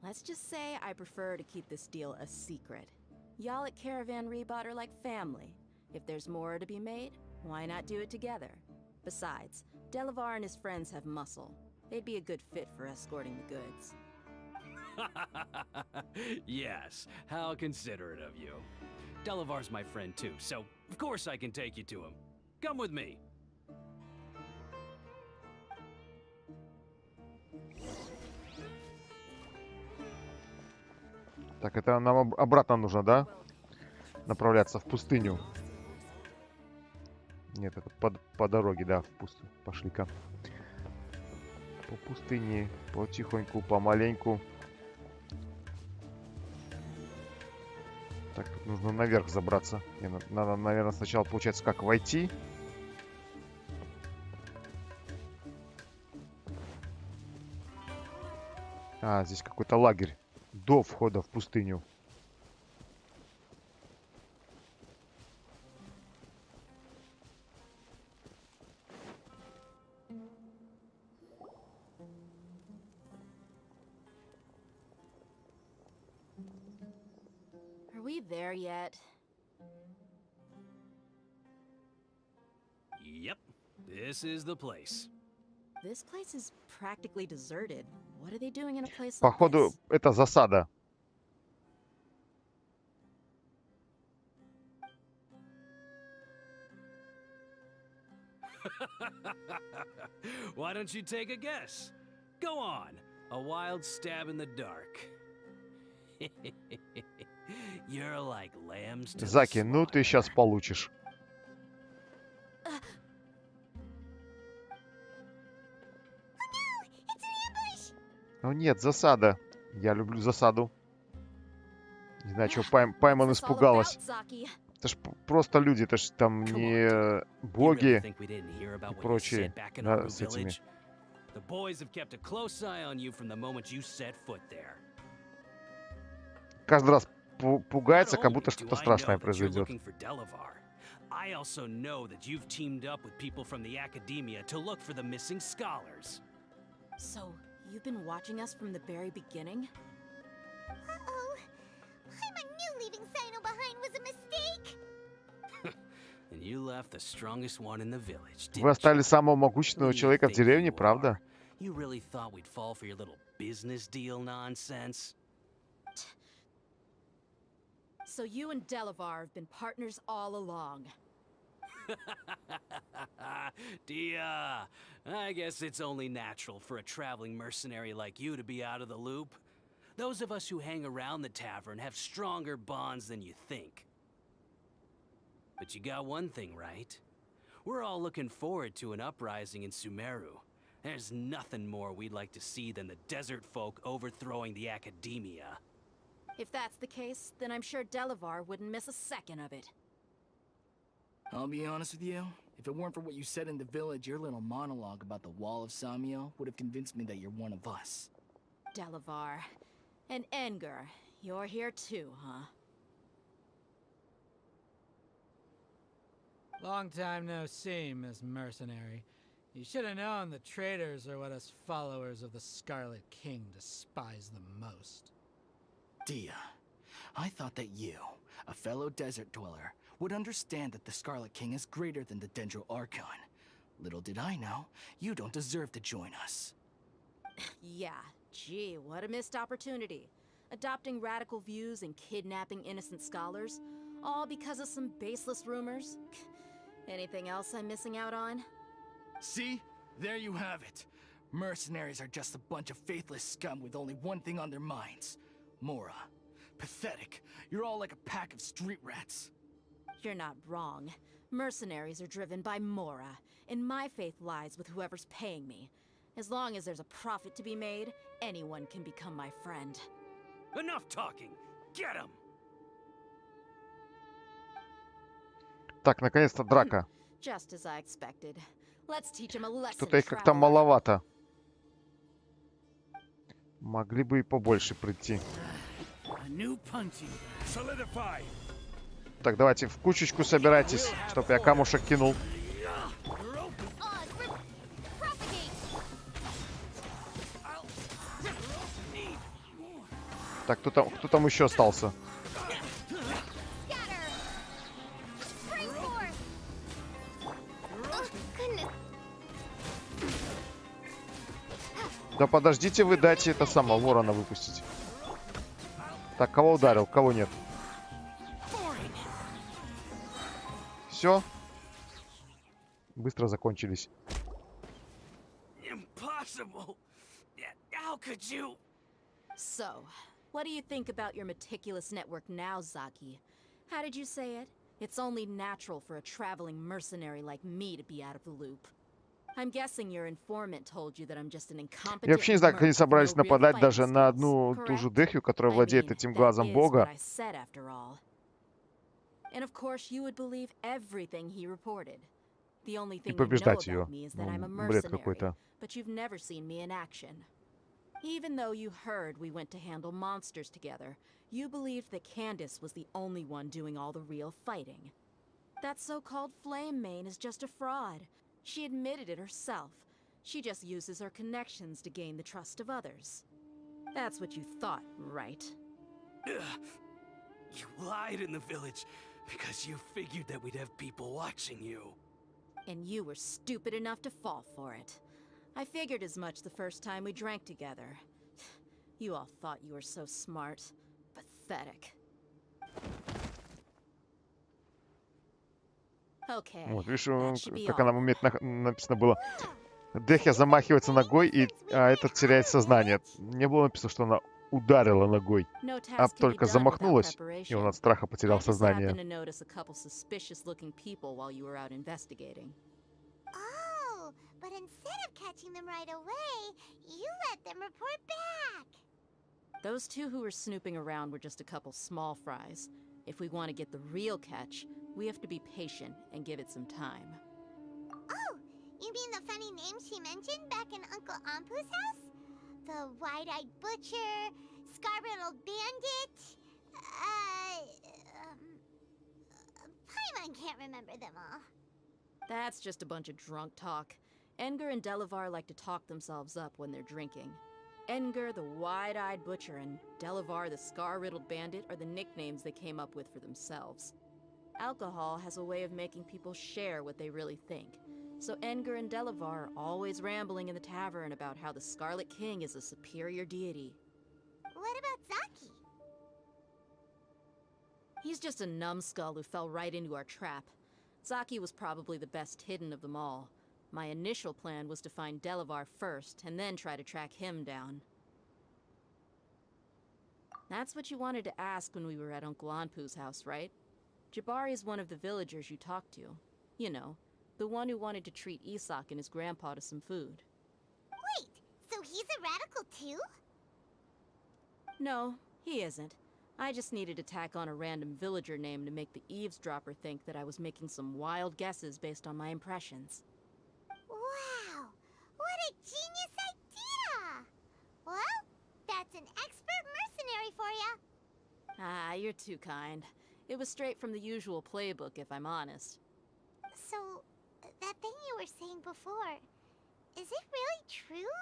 Let's just say I prefer to keep this deal a secret. Y'all at Caravan Rebot are like family. If there's more to be made, why not do it together? Besides, Delavar and his friends have muscle. They'd be a good fit for escorting the goods.
Yes, how considerate of you. Delavar's my friend too, so of course I can take you to him. Come with me.
Так, это нам обратно нужно, да? Направляться в пустыню. Нет, это по дороге, да, в пустыню. Пошли-ка. По пустыне, потихоньку, помаленьку. Так, тут нужно наверх забраться. Надо, наверное, сначала, получается, как войти. А, здесь какой-то лагерь до входа в пустыню.
Are we there yet?
Yep, this is the place.
This place is practically deserted. What are they doing in a place like
Походу,
this?
это засада.
Why don't you take a guess? Go on, a wild stab in the dark. You're like lambs to the
Заки, ну ты сейчас получишь. Ну нет, засада. Я люблю засаду. Не знаю, чего Паймон испугалась. Это ж просто люди, это ж там не боги и прочие, да, с этими.
The boys have kept a close eye on you from the moment you set foot there.
Каждый раз пугается, как будто что-то страшное произойдет.
I also know that you've teamed up with people from the academia to look for the missing scholars.
So, you've been watching us from the very beginning?
Uh-oh. Paimon knew leaving Sino behind was a mistake.
And you left the strongest one in the village,
Вы оставили самого могущественного человека в деревне, правда?
You really thought we'd fall for your little business deal nonsense?
So you and Delavar have been partners all along.
Dia, I guess it's only natural for a traveling mercenary like you to be out of the loop. Those of us who hang around the tavern have stronger bonds than you think. But you got one thing right. We're all looking forward to an uprising in Sumeru. There's nothing more we'd like to see than the desert folk overthrowing the academia.
If that's the case, then I'm sure Delavar wouldn't miss a second of it.
I'll be honest with you. If it weren't for what you said in the village, your little monologue about the Wall of Samiel would have convinced me that you're one of us.
Delavar. And Engar, you're here too, huh?
Long time no see, Miss Mercenary. You should have known the traitors are what us followers of the Scarlet King despise the most.
Dia, I thought that you, a fellow desert dweller, would understand that the Scarlet King is greater than the Dendro Archon. Little did I know, you don't deserve to join us.
Yeah, gee, what a missed opportunity. Adopting radical views and kidnapping innocent scholars, all because of some baseless rumors. Anything else I'm missing out on?
See? There you have it. Mercenaries are just a bunch of faithless scum with only one thing on their minds. Mora. Pathetic. You're all like a pack of street rats.
You're not wrong. Mercenaries are driven by Mora, and my faith lies with whoever's paying me. As long as there's a profit to be made, anyone can become my friend.
Enough talking! Get him!
Так, наконец-то драка.
Just as I expected. Let's teach him a lesson.
Что-то их как-то маловато. Могли бы и побольше прийти. Так, давайте в кучечку собирайтесь, чтобы я камушек кинул. Так, кто там еще остался? Да подождите вы, дайте это самого ворона выпустить. Так, кого ударил, кого нет? Все. Быстро закончились.
So, what do you think about your meticulous network now, Zaki? How did you say it? It's only natural for a traveling mercenary like me to be out of the loop. I'm guessing your informant told you that I'm just an incompetent.
Я вообще не знаю, как они
merc with
собрались
no real
нападать
fighting
даже на
skills,
одну ту же
correct?
Дехью, которая
I
владеет
mean,
этим
that
глазом
is what
бога.
I said after all. And of course, you would believe everything he reported. The only
И
thing you know
побеждать
about
ее.
me is that I'm a
Бред
mercenary,
какой-то.
but you've never seen me in action. Even though you heard we went to handle monsters together, you believed that Candace was the only one doing all the real fighting. That so-called Flame Mane is just a fraud. She admitted it herself. She just uses her connections to gain the trust of others. That's what you thought, right?
You lied in the village because you figured that we'd have people watching you.
And you were stupid enough to fall for it. I figured as much the first time we drank together. You all thought you were so smart. Pathetic. Okay,
Вот, видишь,
that should be
как
all.
она умеет, написано было. Дехья замахивается ногой, а этот теряет сознание. Не было написано, что она ударила ногой,
No
а
task can be
только
done without
замахнулась, и он
preparation.
от страха
I
потерял
just happened
сознание.
to notice a couple suspicious-looking people while you were out investigating.
Oh, but instead of catching them right away, you let them report back.
Those two who were snooping around were just a couple small fries. If we want to get the real catch, we have to be patient and give it some time.
Oh, you mean the funny name she mentioned back in Uncle Ampu's house? The wide-eyed butcher, scar-riddled bandit, Paimon can't remember them all.
That's just a bunch of drunk talk. Edgar and Delavar like to talk themselves up when they're drinking. Edgar, the wide-eyed butcher, and Delavar, the scar-riddled bandit, are the nicknames they came up with for themselves. Alcohol has a way of making people share what they really think. So Edgar and Delavar are always rambling in the tavern about how the Scarlet King is a superior deity.
What about Zaki?
He's just a numbskull who fell right into our trap. Zaki was probably the best hidden of them all. My initial plan was to find Delavar first, and then try to track him down. That's what you wanted to ask when we were at Uncle Anpu's house, right? Jabari is one of the villagers you talked to. You know, the one who wanted to treat Isak and his grandpa to some food.
Wait, so he's a radical too?
No, he isn't. I just needed to tack on a random villager name to make the eavesdropper think that I was making some wild guesses based on my impressions.
Wow, what a genius idea! Well, that's an expert mercenary for ya.
Ah, you're too kind. It was straight from the usual playbook, if I'm honest.
So, that thing you were saying before, is it really true?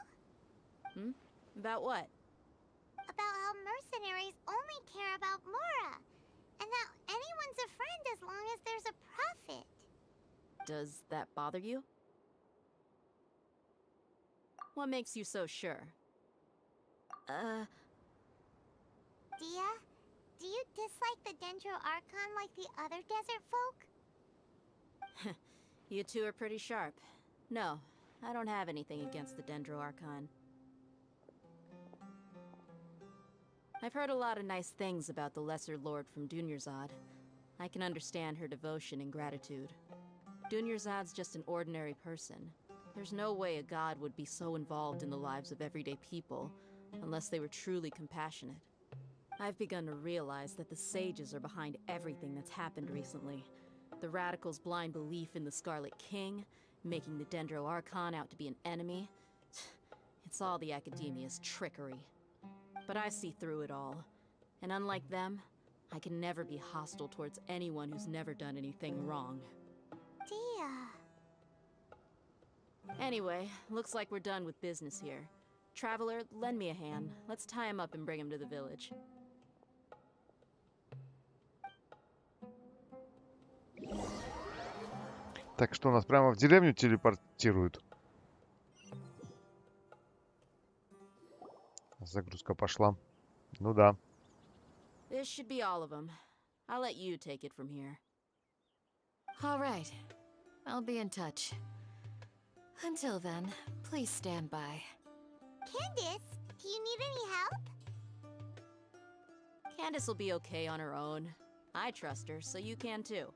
Hmm? About what?
About how mercenaries only care about Mora, and that anyone's a friend as long as there's a profit.
Does that bother you? What makes you so sure?
Dia, do you dislike the Dendro Archon like the other desert folk?
You two are pretty sharp. No, I don't have anything against the Dendro Archon. I've heard a lot of nice things about the Lesser Lord from Dunyarzad. I can understand her devotion and gratitude. Dunyarzad's just an ordinary person. There's no way a god would be so involved in the lives of everyday people, unless they were truly compassionate. I've begun to realize that the sages are behind everything that's happened recently. The radicals' blind belief in the Scarlet King, making the Dendro Archon out to be an enemy. It's all the Academia's trickery. But I see through it all. And unlike them, I can never be hostile towards anyone who's never done anything wrong.
Dia.
Anyway, looks like we're done with business here. Traveler, lend me a hand. Let's tie him up and bring him to the village.
Так что нас прямо в деревню телепортируют. Загрузка пошла. Ну да.
This should be all of them. I'll let you take it from here.
All right. I'll be in touch. Until then, please stand by.
Candace, do you need any help?
Candace will be okay on her own. I trust her, so you can too.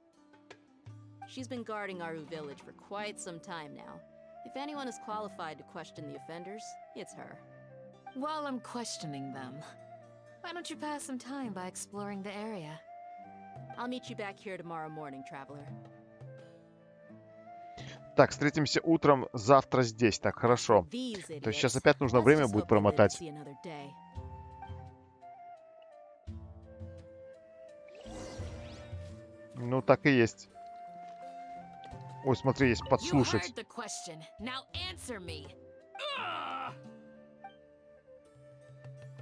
She's been guarding Aru village for quite some time now. If anyone is qualified to question the offenders, it's her.
While I'm questioning them, why don't you pass some time by exploring the area?
I'll meet you back here tomorrow morning, traveler.
Так, встретимся утром завтра здесь. Так, хорошо. То есть сейчас опять нужно время будет промотать. Ну, так и есть. Ой, смотри, есть подслушать.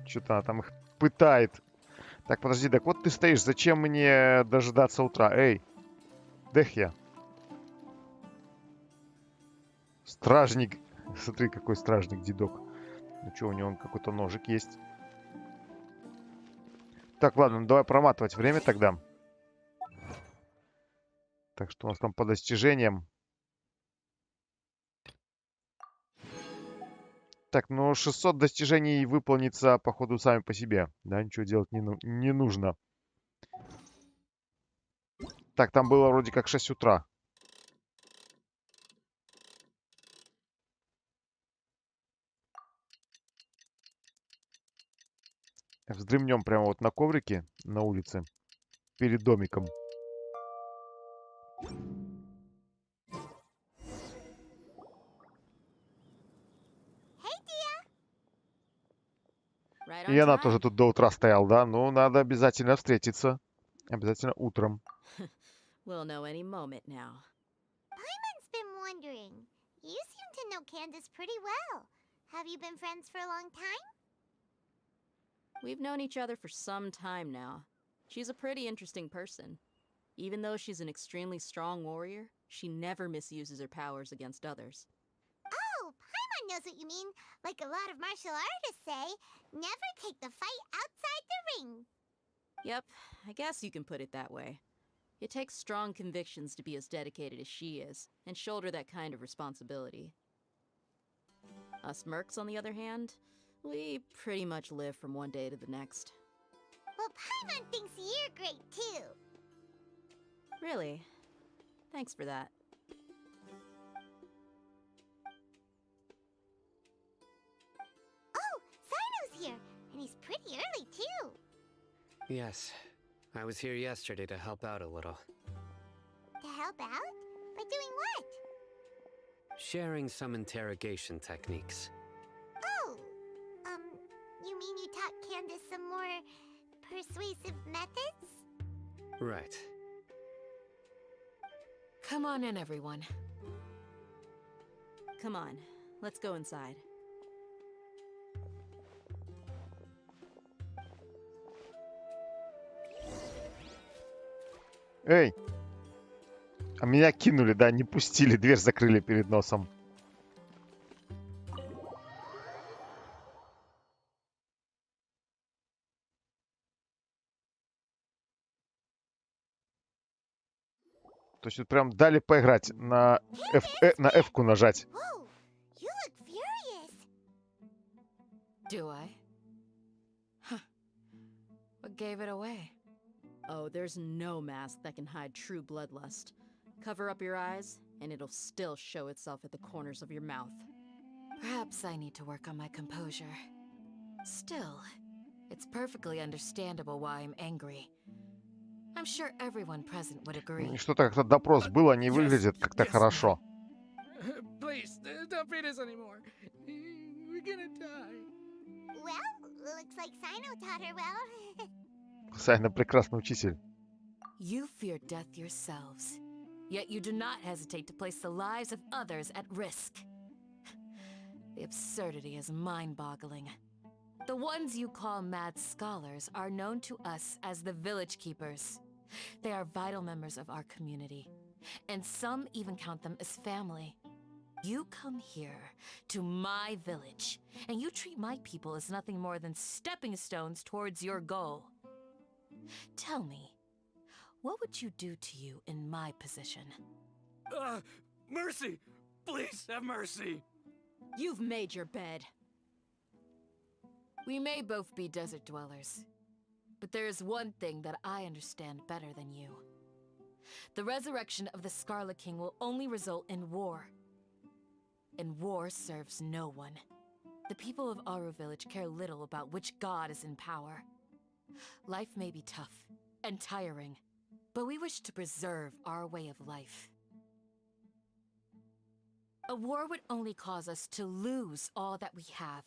Что-то она там их пытает. Так, подожди, так вот ты стоишь. Зачем мне дожидаться утра? Эй, Дехья. Стражник. Смотри, какой стражник, дедок. Ну что, у него какой-то ножик есть. Так, ладно, ну давай проматывать время тогда. Так, что у нас там по достижениям? Так, ну 600 достижений выполнится, походу, сами по себе. Да, ничего делать не нужно. Так, там было вроде как 6 утра. Вздремнем прямо вот на коврике на улице. Перед домиком. И она тоже тут до утра стояла, да? Ну, надо обязательно встретиться. Обязательно утром.
We'll know any moment now.
Paimon's been wondering. You seem to know Candace pretty well. Have you been friends for a long time?
We've known each other for some time now. She's a pretty interesting person. Even though she's an extremely strong warrior, she never misuses her powers against others.
Oh, Paimon knows what you mean. Like a lot of martial artists say, never take the fight outside the ring.
Yep, I guess you can put it that way. It takes strong convictions to be as dedicated as she is, and shoulder that kind of responsibility. Us mercs, on the other hand, we pretty much live from one day to the next.
Well, Paimon thinks you're great too.
Really? Thanks for that.
Oh, Sino's here, and he's pretty early too.
Yes, I was here yesterday to help out a little.
To help out? By doing what?
Sharing some interrogation techniques.
Oh, you mean you taught Candace some more persuasive methods?
Right.
Come on in, everyone.
Come on, let's go inside.
Эй! А меня кинули, да, не пустили, дверь закрыли перед носом. То есть вот прям дали поиграть, на F-ку нажать.
Whoa, you look furious.
Do I? Huh. What gave it away?
Oh, there's no mask that can hide true bloodlust. Cover up your eyes, and it'll still show itself at the corners of your mouth.
Perhaps I need to work on my composure. Still, it's perfectly understandable why I'm angry. I'm sure everyone present would agree.
Что-то как-то допрос было, не выглядит как-то хорошо.
Please, don't beat us anymore. We're gonna die.
Well, looks like Sino taught her well.
Сайна прекрасный учитель.
You fear death yourselves, yet you do not hesitate to place the lives of others at risk. The absurdity is mind-boggling. The ones you call mad scholars are known to us as the village keepers. They are vital members of our community, and some even count them as family. You come here, to my village, and you treat my people as nothing more than stepping stones towards your goal. Tell me, what would you do to you in my position?
Mercy! Please have mercy!
You've made your bed.
We may both be desert dwellers, but there is one thing that I understand better than you. The resurrection of the Scarlet King will only result in war. And war serves no one. The people of Aru Village care little about which god is in power. Life may be tough and tiring, but we wish to preserve our way of life. A war would only cause us to lose all that we have.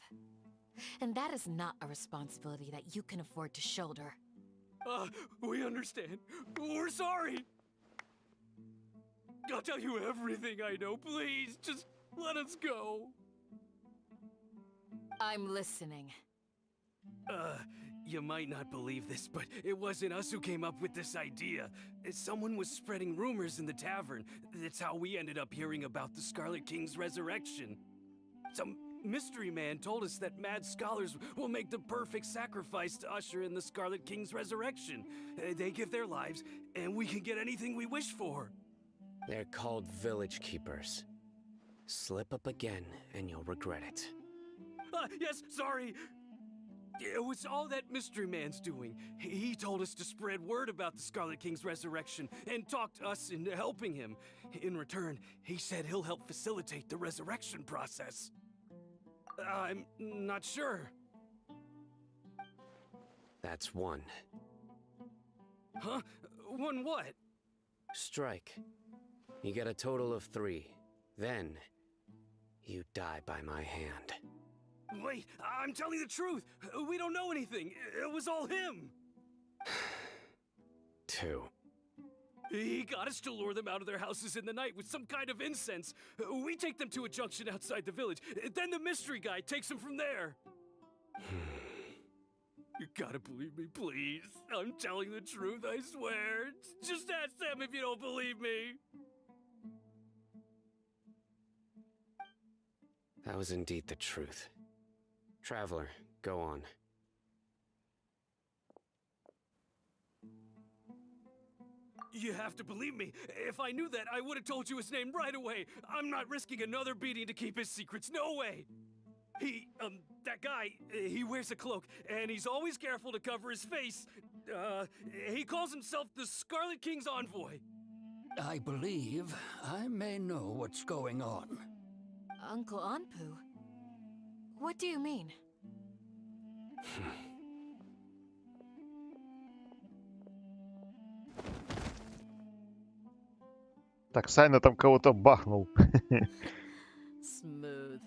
And that is not a responsibility that you can afford to shoulder.
We understand. We're sorry. I'll tell you everything I know. Please, just let us go.
I'm listening.
You might not believe this, but it wasn't us who came up with this idea. Someone was spreading rumors in the tavern. That's how we ended up hearing about the Scarlet King's resurrection. Some mystery man told us that mad scholars will make the perfect sacrifice to usher in the Scarlet King's resurrection. They give their lives, and we can get anything we wish for.
They're called village keepers. Slip up again, and you'll regret it.
Yes, sorry. It was all that mystery man's doing. He told us to spread word about the Scarlet King's resurrection and talked us into helping him. In return, he said he'll help facilitate the resurrection process. I'm not sure.
That's one.
Huh? One what?
Strike. You get a total of 3. Then, you die by my hand.
Wait, I'm telling the truth. We don't know anything. It was all him.
2.
He got us to lure them out of their houses in the night with some kind of incense. We take them to a junction outside the village. Then the mystery guy takes them from there. You gotta believe me, please. I'm telling the truth, I swear. Just ask them if you don't believe me.
That was indeed the truth. Traveler, go on.
You have to believe me. If I knew that, I would have told you his name right away. I'm not risking another beating to keep his secrets. No way. That guy, he wears a cloak, and he's always careful to cover his face. He calls himself the Scarlet King's envoy.
I believe I may know what's going on.
Uncle Anpu? What do you mean?
Так, Сайна там кого-то бахнул.
Smooth.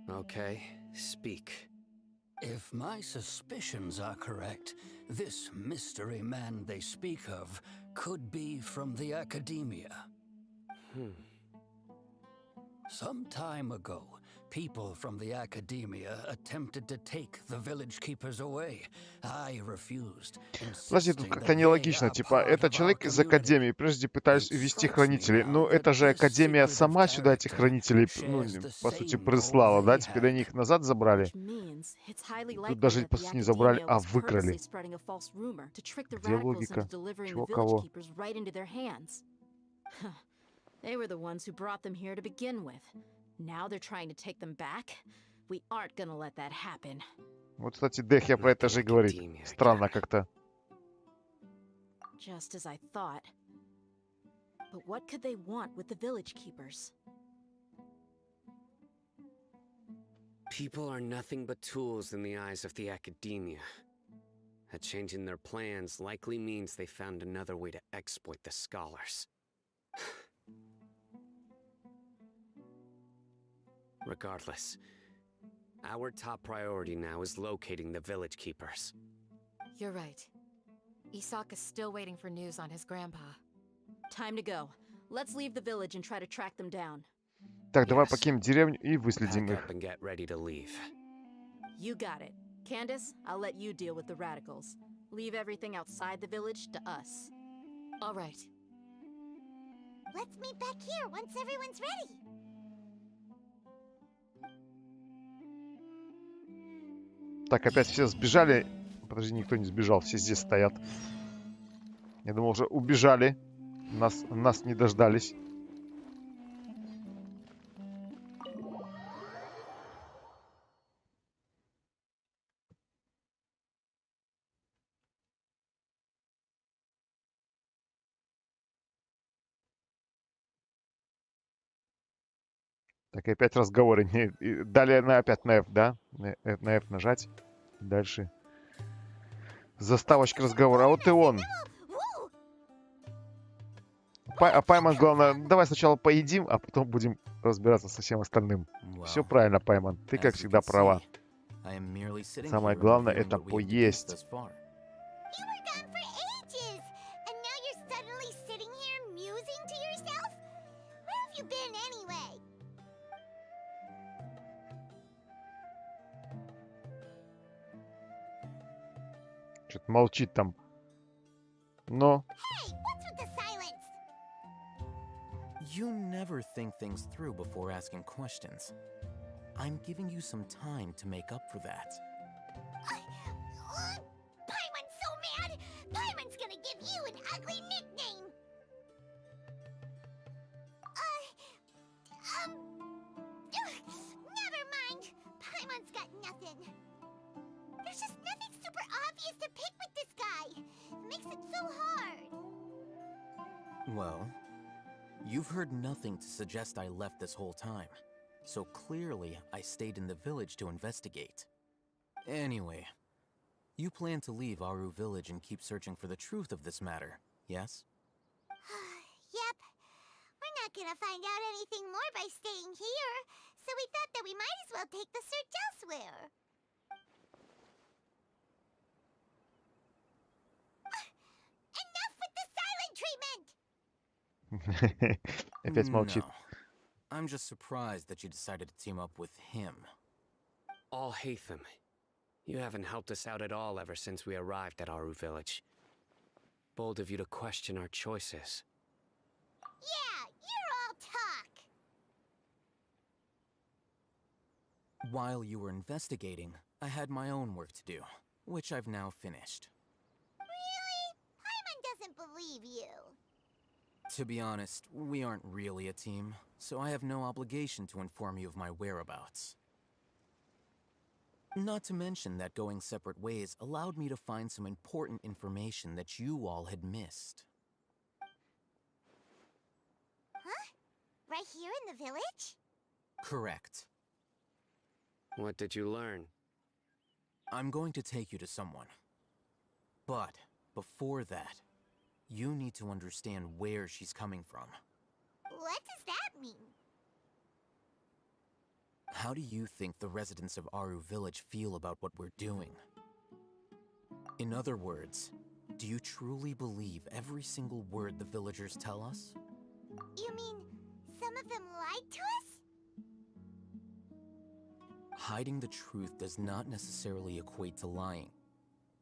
Okay, speak.
If my suspicions are correct, this mystery man they speak of could be from the academia. Some time ago, people from the academia attempted to take the village keepers away. I refused.
Подожди, тут как-то нелогично. Типа, это человек из Академии. Прежде пытались увести хранителей. Ну, это же Академия сама сюда этих хранителей, ну, по сути, прислала, да? Теперь они их назад забрали. Тут даже, по сути, не забрали, а выкрали. Где логика? Чего, кого?
They were the ones who brought them here to begin with. Now they're trying to take them back. We aren't gonna let that happen.
Вот, кстати, Дехья про это же и говорит. Странно как-то.
Just as I thought. But what could they want with the village keepers?
People are nothing but tools in the eyes of the academia. A change in their plans likely means they found another way to exploit the scholars. Regardless, our top priority now is locating the village keepers.
You're right. Isak is still waiting for news on his grandpa.
Time to go. Let's leave the village and try to track them down.
Так, давай покинем деревню и выследим их.
And get ready to leave.
You got it. Candace, I'll let you deal with the radicals. Leave everything outside the village to us.
All right.
Let's meet back here once everyone's ready.
Так, опять все сбежали. Подожди, никто не сбежал, все здесь стоят. Я думал, уже убежали. Нас не дождались. Так, и опять разговоры. Далее опять на F, да? На F нажать. Дальше. Заставочка разговора. А вот и он. Паймон, главное, давай сначала поедим, а потом будем разбираться со всем остальным. Все правильно, Паймон. Ты, как всегда, права. Самое главное — это поесть. Что-то молчит там. Но...
You never think things through before asking questions. I'm giving you some time to make up for that.
Paimon's so mad! Paimon's gonna give you an ugly nickname! Never mind! Paimon's got nothing. There's just nothing super obvious to pick with this guy. It makes it so hard.
Well, you've heard nothing to suggest I left this whole time. So clearly, I stayed in the village to investigate. Anyway, you plan to leave Aru village and keep searching for the truth of this matter, yes?
Yep. We're not gonna find out anything more by staying here, so we thought that we might as well take the search elsewhere. Enough with the silent treatment!
Опять молчит.
No. I'm just surprised that you decided to team up with him.
All Haytham. You haven't helped us out at all ever since we arrived at Aru village. Bold of you to question our choices.
Yeah, you're all talk!
While you were investigating, I had my own work to do, which I've now finished.
Really? Paimon doesn't believe you.
To be honest, we aren't really a team, so I have no obligation to inform you of my whereabouts. Not to mention that going separate ways allowed me to find some important information that you all had missed.
Huh? Right here in the village?
Correct.
What did you learn?
I'm going to take you to someone. But before that, you need to understand where she's coming from.
What does that mean?
How do you think the residents of Aru village feel about what we're doing? In other words, do you truly believe every single word the villagers tell us?
You mean some of them lied to us?
Hiding the truth does not necessarily equate to lying.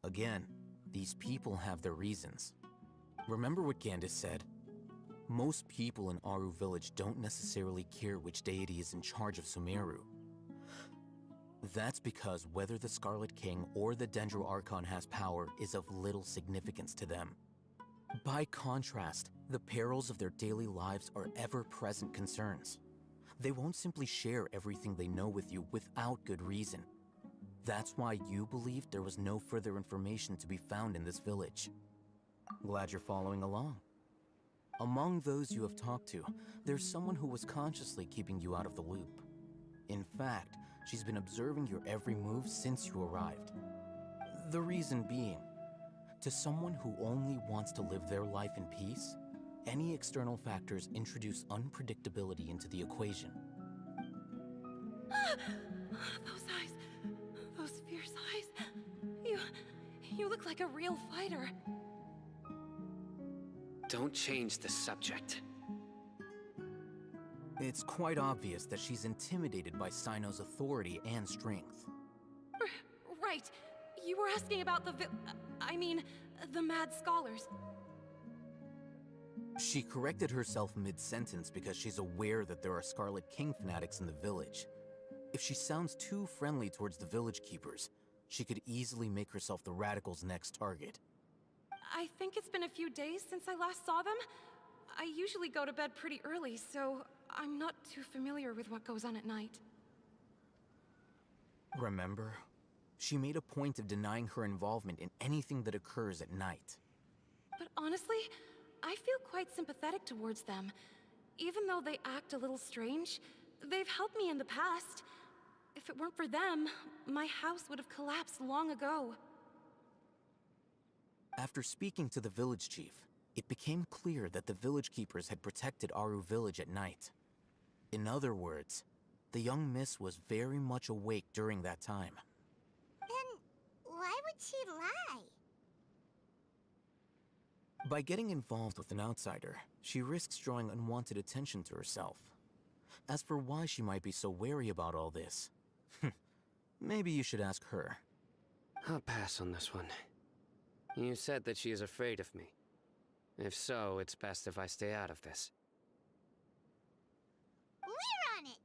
Again, these people have their reasons. Remember what Gandis said? Most people in Aru village don't necessarily care which deity is in charge of Sumeru. That's because whether the Scarlet King or the Dendro Archon has power is of little significance to them. By contrast, the perils of their daily lives are ever-present concerns. They won't simply share everything they know with you without good reason. That's why you believed there was no further information to be found in this village. Glad you're following along. Among those you have talked to, there's someone who was consciously keeping you out of the loop. In fact, she's been observing your every move since you arrived. The reason being, to someone who only wants to live their life in peace, any external factors introduce unpredictability into the equation.
Those eyes. Those fierce eyes. You look like a real fighter.
Don't change the subject.
It's quite obvious that she's intimidated by Sino's authority and strength.
Right. You were asking about the the mad scholars.
She corrected herself mid-sentence because she's aware that there are Scarlet King fanatics in the village. If she sounds too friendly towards the village keepers, she could easily make herself the radicals' next target.
I think it's been a few days since I last saw them. I usually go to bed pretty early, so I'm not too familiar with what goes on at night.
Remember? She made a point of denying her involvement in anything that occurs at night.
But honestly, I feel quite sympathetic towards them. Even though they act a little strange, They've helped me in the past. If it weren't for them, my house would have collapsed long ago.
After speaking to the village chief, it became clear that the village keepers had protected Aru village at night. In other words, the young miss was very much awake during that time.
Then why would she lie?
By getting involved with an outsider, she risks drawing unwanted attention to herself. As for why she might be so wary about all this, maybe you should ask her.
I'll pass on this one. You said that she is afraid of me. If so, it's best if I stay out of this.
We're on it!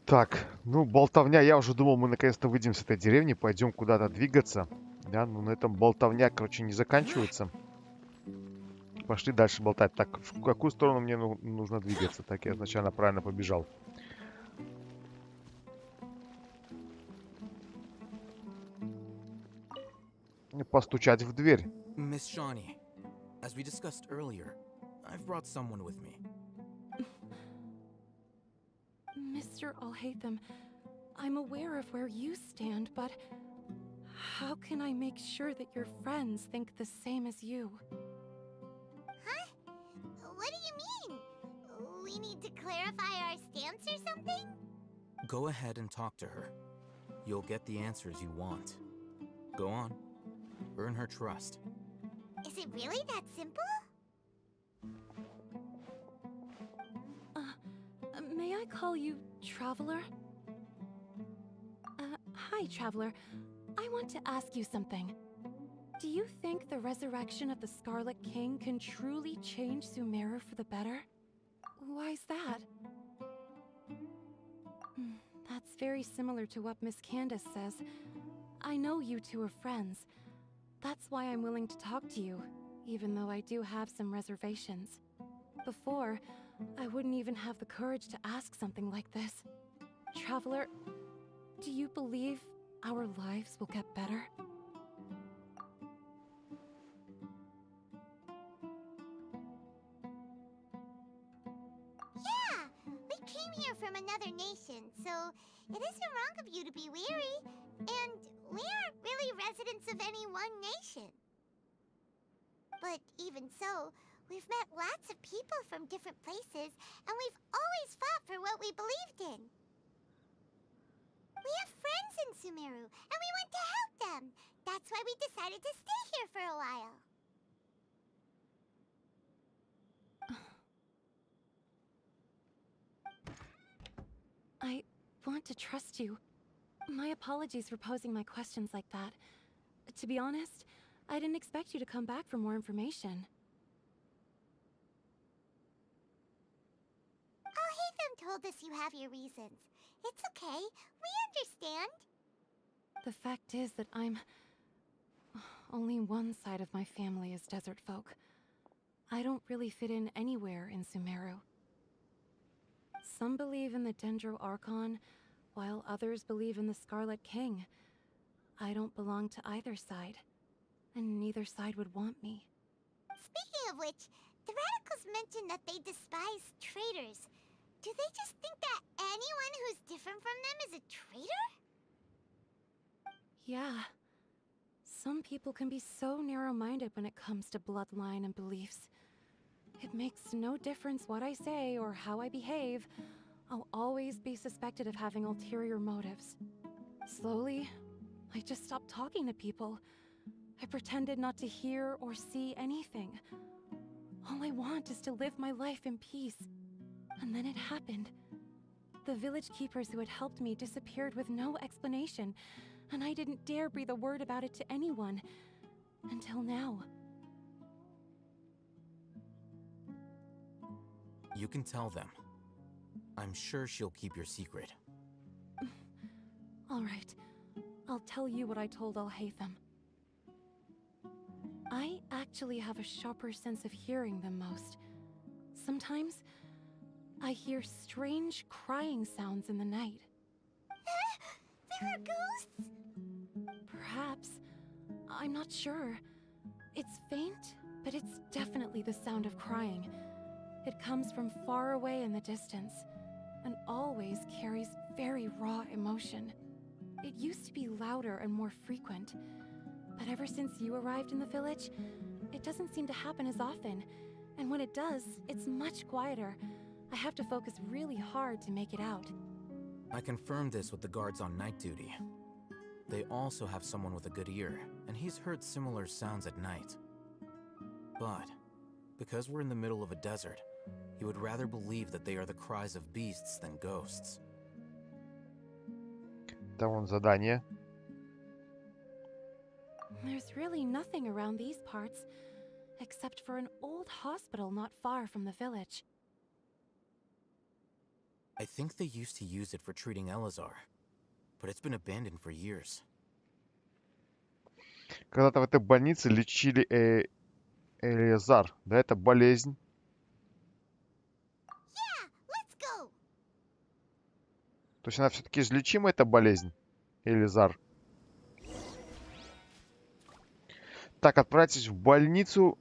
Так, ну, болтовня. Я уже думал, мы наконец-то выйдем с этой деревни, пойдем куда-то двигаться. Да, ну на этом болтовня, короче, не заканчивается. Пошли дальше болтать. Так, в какую сторону мне нужно двигаться? Так, я сначала правильно побежал. Постучать в дверь.
Miss Shawnee, as we discussed earlier, I've brought someone with me.
Mr. Alhaitham, I'm aware of where you stand, but how can I make sure that your friends think the same as you?
Huh? What do you mean? We need to clarify our stance or something?
Go ahead and talk to her. You'll get the answers you want. Go on. Earn her trust.
Is it really that simple?
May I call you Traveler? Hi, Traveler. I want to ask you something. Do you think the resurrection of the Scarlet King can truly change Sumeru for the better? Why's that? That's very similar to what Miss Candace says. I know you two are friends. That's why I'm willing to talk to you, even though I do have some reservations. Before, I wouldn't even have the courage to ask something like this. Traveler, do you believe our lives will get better?
Yeah! We came here from another nation, so it isn't wrong of you to be weary. And we aren't really residents of any one nation. But even so, we've met lots of people from different places, and we've always fought for what we believed in. We have friends in Sumeru, and we want to help them. That's why we decided to stay here for a while.
I want to trust you. My apologies for posing my questions like that. To be honest, I didn't expect you to come back for more information.
Alhaitham told us you have your reasons. It's okay. We understand.
The fact is that only one side of my family is desert folk. I don't really fit in anywhere in Sumeru. Some believe in the Dendro Archon, while others believe in the Scarlet King. I don't belong to either side, and neither side would want me.
Speaking of which, the radicals mentioned that they despise traitors. Do they just think that anyone who's different from them is a traitor?
Yeah. Some people can be so narrow-minded when it comes to bloodline and beliefs. It makes no difference what I say or how I behave. I'll always be suspected of having ulterior motives. Slowly, I just stopped talking to people. I pretended not to hear or see anything. All I want is to live my life in peace. And then it happened. The village keepers who had helped me disappeared with no explanation, and I didn't dare breathe a word about it to anyone. Until now.
You can tell them. I'm sure she'll keep your secret.
All right. I'll tell you what I told Alhaitham. I actually have a sharper sense of hearing than most. Sometimes, I hear strange crying sounds in the night.
There are ghosts?
Perhaps. I'm not sure. It's faint, but it's definitely the sound of crying. It comes from far away in the distance, and always carries very raw emotion. It used to be louder and more frequent, but ever since you arrived in the village, it doesn't seem to happen as often, and when it does, it's much quieter. I have to focus really hard to make it out.
I confirmed this with the guards on night duty. They also have someone with a good ear, and he's heard similar sounds at night. But, because we're in the middle of a desert, he would rather believe that they are the cries of beasts than ghosts.
Да, вон задание.
There's really nothing around these parts, except for an old hospital not far from the village.
I think they used to use it for treating Elazar, but it's been abandoned for years.
Когда-то в этой больнице лечили Элиазар. Да, это болезнь. То есть она все-таки излечима, эта болезнь, Элиазар. Так, отправьтесь в больницу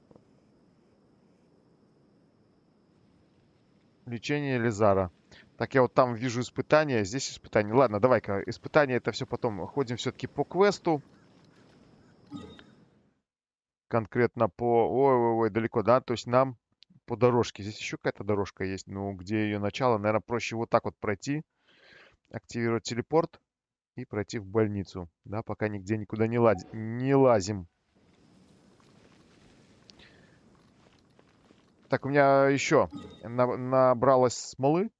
лечения Элиазара. Так, я вот там вижу испытания, здесь испытания. Ладно, давай-ка, испытания это все потом. Ходим все-таки по квесту. Конкретно по... Ой-ой-ой, далеко, да? То есть нам по дорожке. Здесь еще какая-то дорожка есть. Ну, где ее начало? Наверное, проще вот так вот пройти. Активировать телепорт и пройти в больницу. Да, пока нигде никуда не лазим. Так, у меня еще набралось смолы.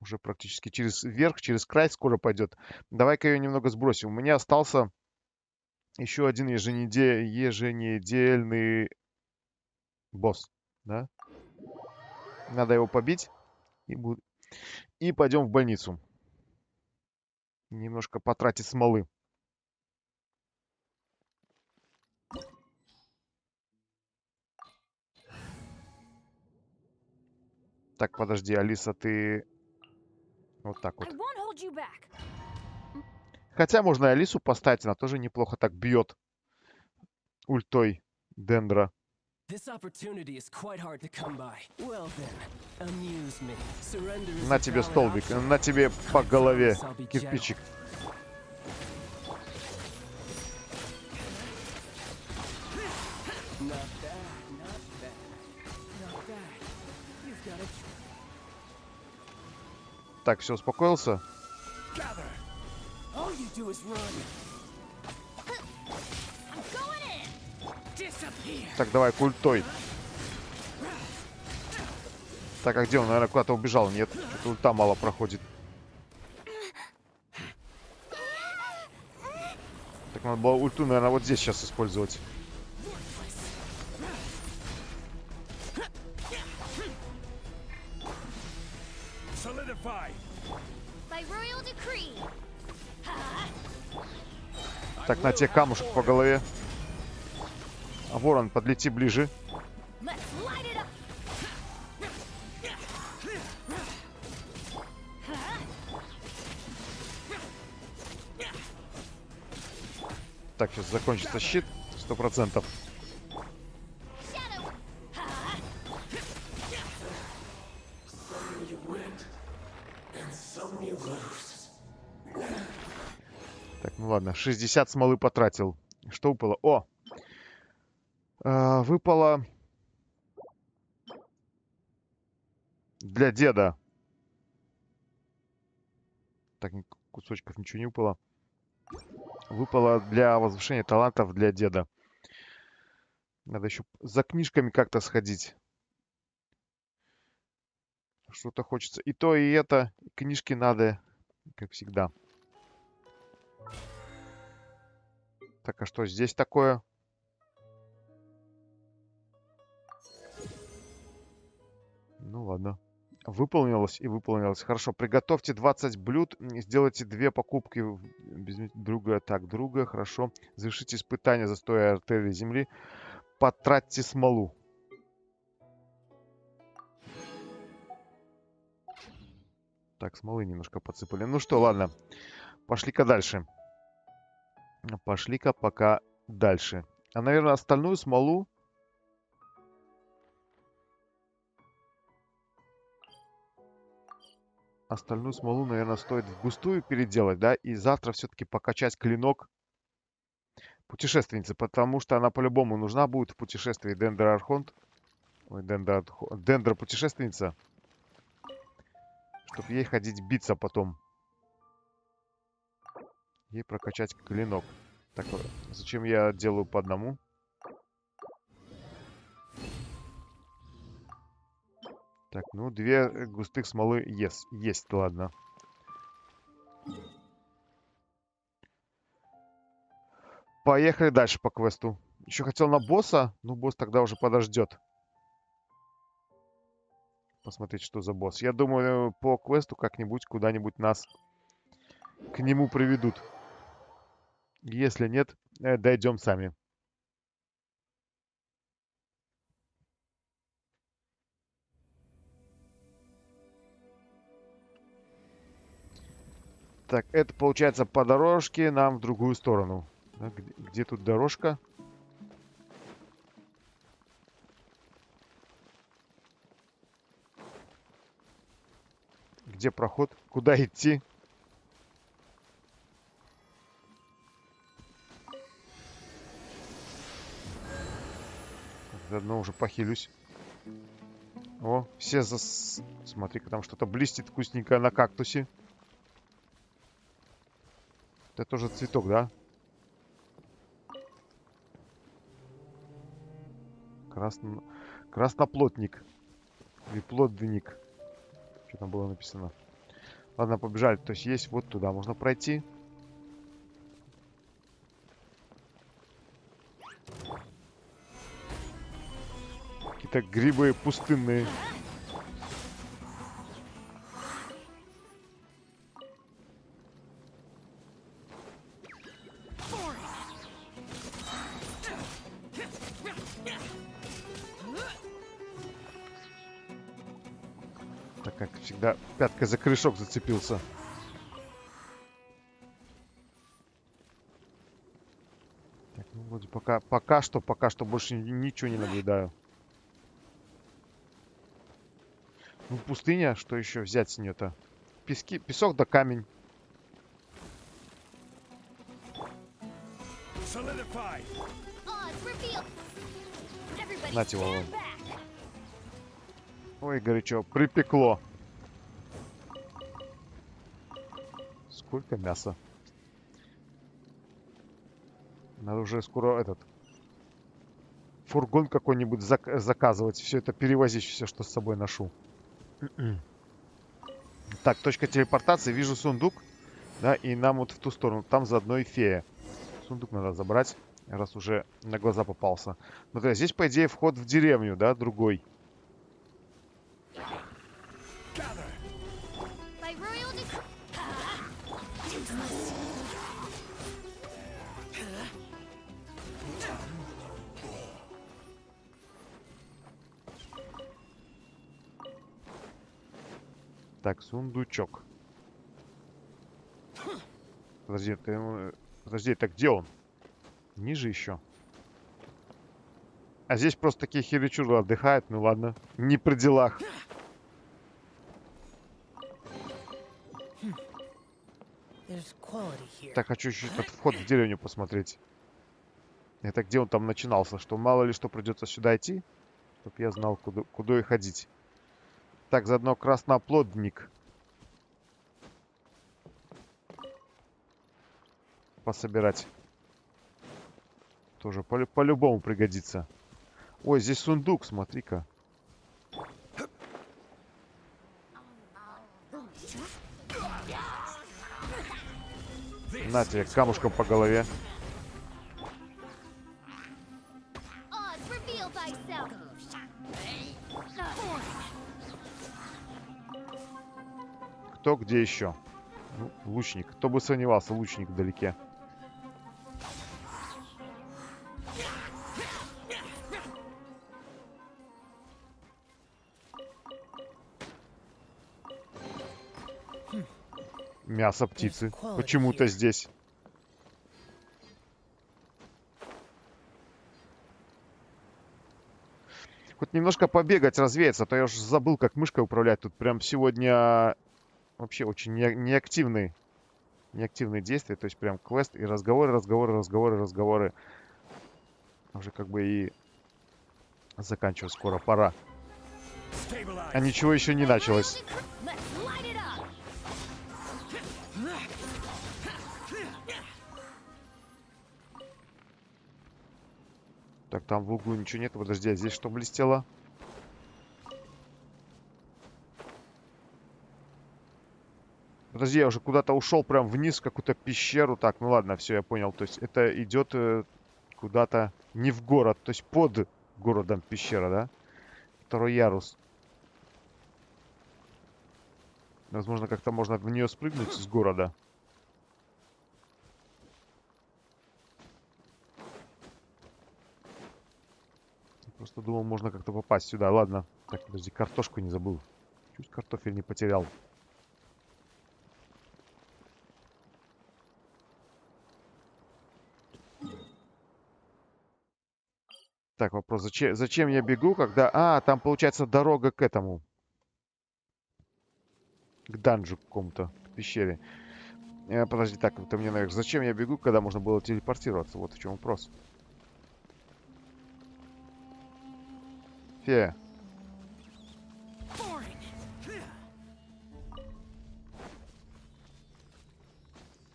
Уже практически через верх, через край скоро пойдет. Давай-ка ее немного сбросим. У меня остался еще один еженедельный босс. Да? Надо его побить. И пойдем в больницу. Немножко потратить смолы. Так, подожди, Алиса, ты... Вот так вот. Хотя можно и Алису поставить, она тоже неплохо так бьет ультой Дендра. На тебе столбик, на тебе по голове кирпичик. Так, все, успокоился? Так, давай, культой. Так, а где он? Наверное, куда-то убежал. Нет, что-то ульта мало проходит. Так, надо было ульту, наверное, вот здесь сейчас использовать. Так, на тебе камушек по голове. А ворон, подлети ближе. Так, сейчас закончится щит. 100%. Так, ну ладно. 60 смолы потратил. Что выпало? О! Выпало... Для деда. Так, кусочков ничего не выпало. Выпало для возвышения талантов для деда. Надо еще за книжками как-то сходить. Что-то хочется. И то, и это. Книжки надо, как всегда. Так, а что здесь такое? Ну ладно. Выполнилось и выполнилось. Хорошо. Приготовьте 20 блюд. Сделайте 2 покупки друга. Так, друга. Хорошо. Завершите испытание застоя артерии земли. Потратьте смолу. Так, смолы немножко подсыпали. Ну что, ладно. Пошли-ка дальше. Пошли-ка пока дальше. А, наверное, остальную смолу Остальную смолу, наверное, стоит в густую переделать, да? И завтра все-таки покачать клинок путешественницы, потому что она по-любому нужна будет в путешествии Дендроархонт. Ой, Дендро-путешественница. Чтобы ей ходить биться потом. Ей прокачать клинок. Так, зачем я делаю по одному? Так, ну, 2 густых смолы есть, ладно. Поехали дальше по квесту. Еще хотел на босса, ну, босс тогда уже подождет. Посмотреть, что за босс. Я думаю, по квесту как-нибудь, куда-нибудь нас к нему приведут. Если нет, дойдем сами. Так, это получается по дорожке нам в другую сторону. Да, где тут дорожка? Где проход? Куда идти? Заодно уже похилюсь. О, все Смотри-ка, там что-то блестит вкусненькое на кактусе. Это тоже цветок, да? Красноплотник. Или плодник. Что там было написано? Ладно, побежали. То есть есть вот туда можно пройти. Какие-то грибы пустынные. Так, как всегда, пяткой за корешок зацепился. Так, ну вроде пока что больше ничего не наблюдаю. Ну, пустыня, что еще взять с нее-то? Песок да камень. Нате его. Ой, горячо, припекло. Сколько мяса. Надо уже скоро фургон какой-нибудь заказывать. Все это перевозить, все, что с собой ношу. Так, точка телепортации. Вижу сундук. Да, и нам вот в ту сторону. Там заодно и фея. Сундук надо забрать, раз уже на глаза попался. Ну, то есть здесь, по идее, вход в деревню, да, другой. Так, сундучок. Подожди, так где он? Ниже еще. А здесь просто такие херечуры отдыхают. Ну ладно, не при делах. Так, хочу еще этот вход в деревню посмотреть. Это где он там начинался? Что мало ли что придется сюда идти. Чтоб я знал, куда и ходить. Так, заодно красноплодник. Пособирать. Тоже по-любому пригодится. Ой, здесь сундук, смотри-ка. На тебе, камушком по голове. Кто где еще? Ну, лучник. Кто бы сомневался, лучник вдалеке. Мясо птицы. Почему-то здесь. Хоть немножко побегать, развеяться, а то я уже забыл, как мышкой управлять. Тут прям сегодня вообще очень неактивные действия. То есть прям квест и разговоры. Уже как бы и заканчивать скоро пора. А ничего еще не началось. Так, там в углу ничего нет. Подожди, а здесь что блестело? Подожди, я уже куда-то ушел прям вниз, в какую-то пещеру. Так, ну ладно, все, я понял. То есть это идет куда-то не в город, то есть под городом пещера, да? Второй ярус. Возможно, как-то можно в нее спрыгнуть с города. Просто думал, можно как-то попасть сюда. Ладно. Так, подожди, картошку не забыл. Чуть картофель не потерял. Так, вопрос. Зачем я бегу, когда... А, там получается дорога к этому. К данжу какому-то. К пещере. Подожди, так, это мне наверх. Зачем я бегу, когда можно было телепортироваться? Вот в чем вопрос. Фея.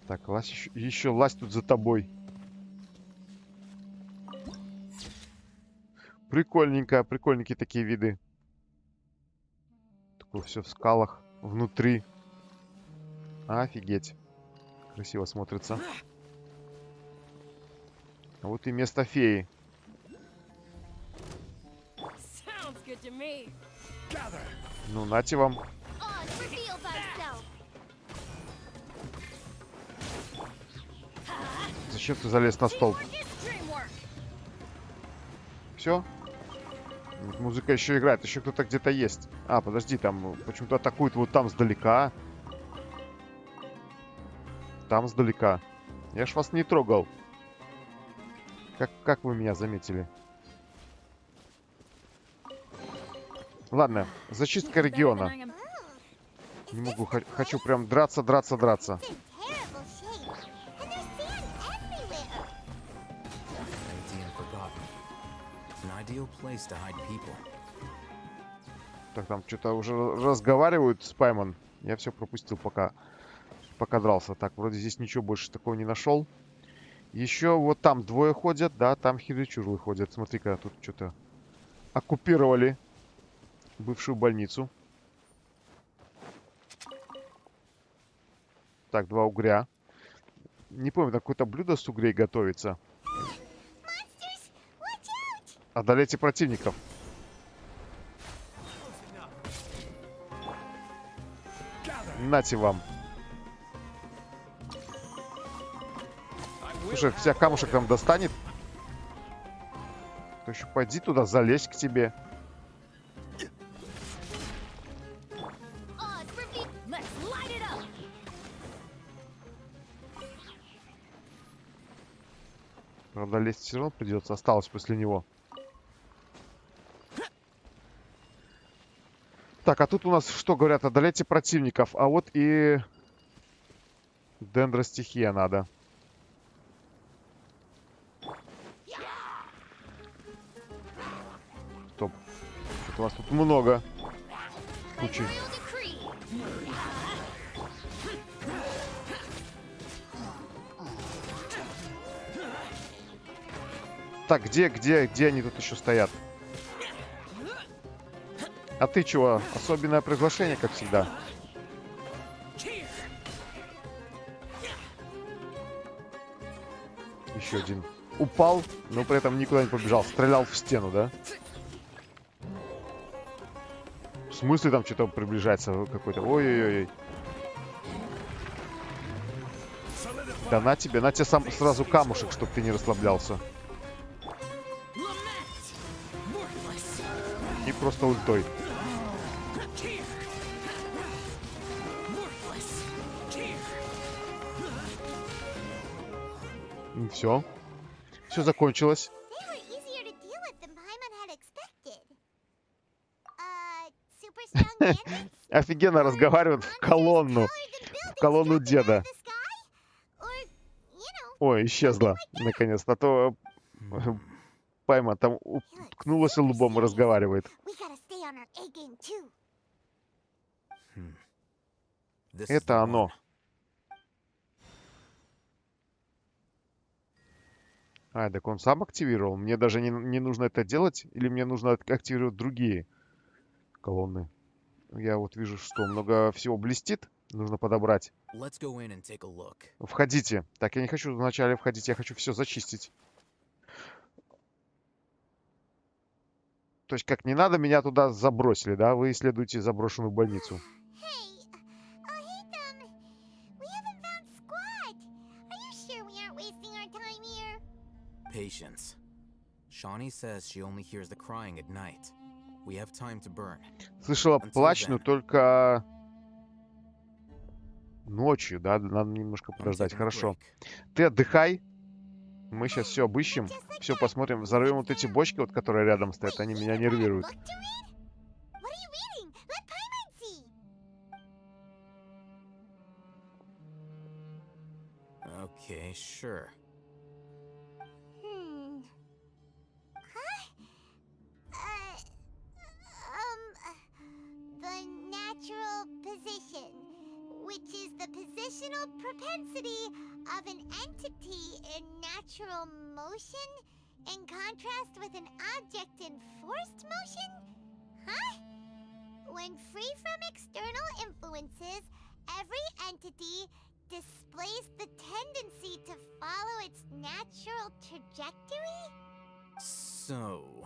Так, лазь еще лазь тут за тобой. Прикольненько, прикольненькие такие виды. Такое все в скалах, внутри. Офигеть. Красиво смотрится. А вот и место феи. Ну, нате вам. Зачем ты залез на столб? Все? Музыка еще играет. Еще кто-то где-то есть. А, подожди, там почему-то атакуют вот там сдалека. Там сдалека. Я ж вас не трогал. Как вы меня заметили? Ладно, зачистка региона. Не могу, хочу прям драться. Так, там что-то уже разговаривают с Паймон. Я все пропустил, пока дрался. Так, вроде здесь ничего больше такого не нашел. Еще вот там двое ходят, да, там хидричурлы ходят. Смотри-ка, тут что-то оккупировали бывшую больницу. Так, два угря. Не помню, какое-то блюдо с угрей готовится. Одолейте противников. Нате вам. Слушай, вся камушек там достанет. То еще пойди туда, залезь к тебе. Правда, лезть все равно придется. Осталось после него. Так, а тут у нас что говорят? Одолейте противников. А вот и дендростихия надо. Стоп. Что-то у вас тут много. Кучи. Так, где они тут еще стоят? А ты чего? Особенное приглашение, как всегда. Еще один. Упал, но при этом никуда не побежал. Стрелял в стену, да? В смысле там что-то приближается какой-то? Ой-ой-ой. Да на тебе сразу камушек, чтобы ты не расслаблялся. И просто ультой. Все. Все закончилось. Офигенно разговаривают в колонну. В колонну деда. Ой, исчезла. Наконец-то. А то Паймон там уткнулась лбом и разговаривает. Это оно. А, так он сам активировал? Мне даже не нужно это делать? Или мне нужно активировать другие колонны? Я вот вижу, что много всего блестит. Нужно подобрать. Входите. Так, я не хочу вначале входить, я хочу все зачистить. То есть, как не надо, меня туда забросили, да? Вы исследуете заброшенную больницу.
Patience. Shawnee says she only hears the crying at night. We have time to burn.
Слышала плач, но только ночью, да? Надо немножко подождать. Хорошо. Ты отдыхай. Мы сейчас все обыщем, все посмотрим. Взорвем вот эти бочки, вот, которые рядом стоят. Они меня нервируют.
Okay, sure.
The natural position, which is the positional propensity of an entity in natural motion, in contrast with an object in forced motion? Huh? When free from external influences, every entity displays the tendency to follow its natural trajectory?
So,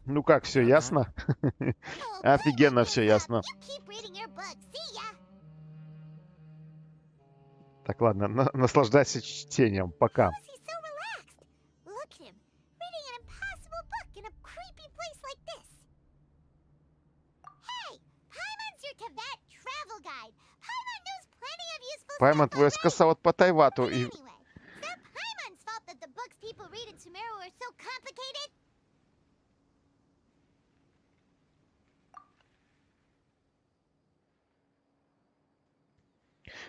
Ну как, все ясно? Офигенно все ясно. Так, ладно, наслаждайся чтением. Пока. Паймон, твой эскосовод по Тайвату и...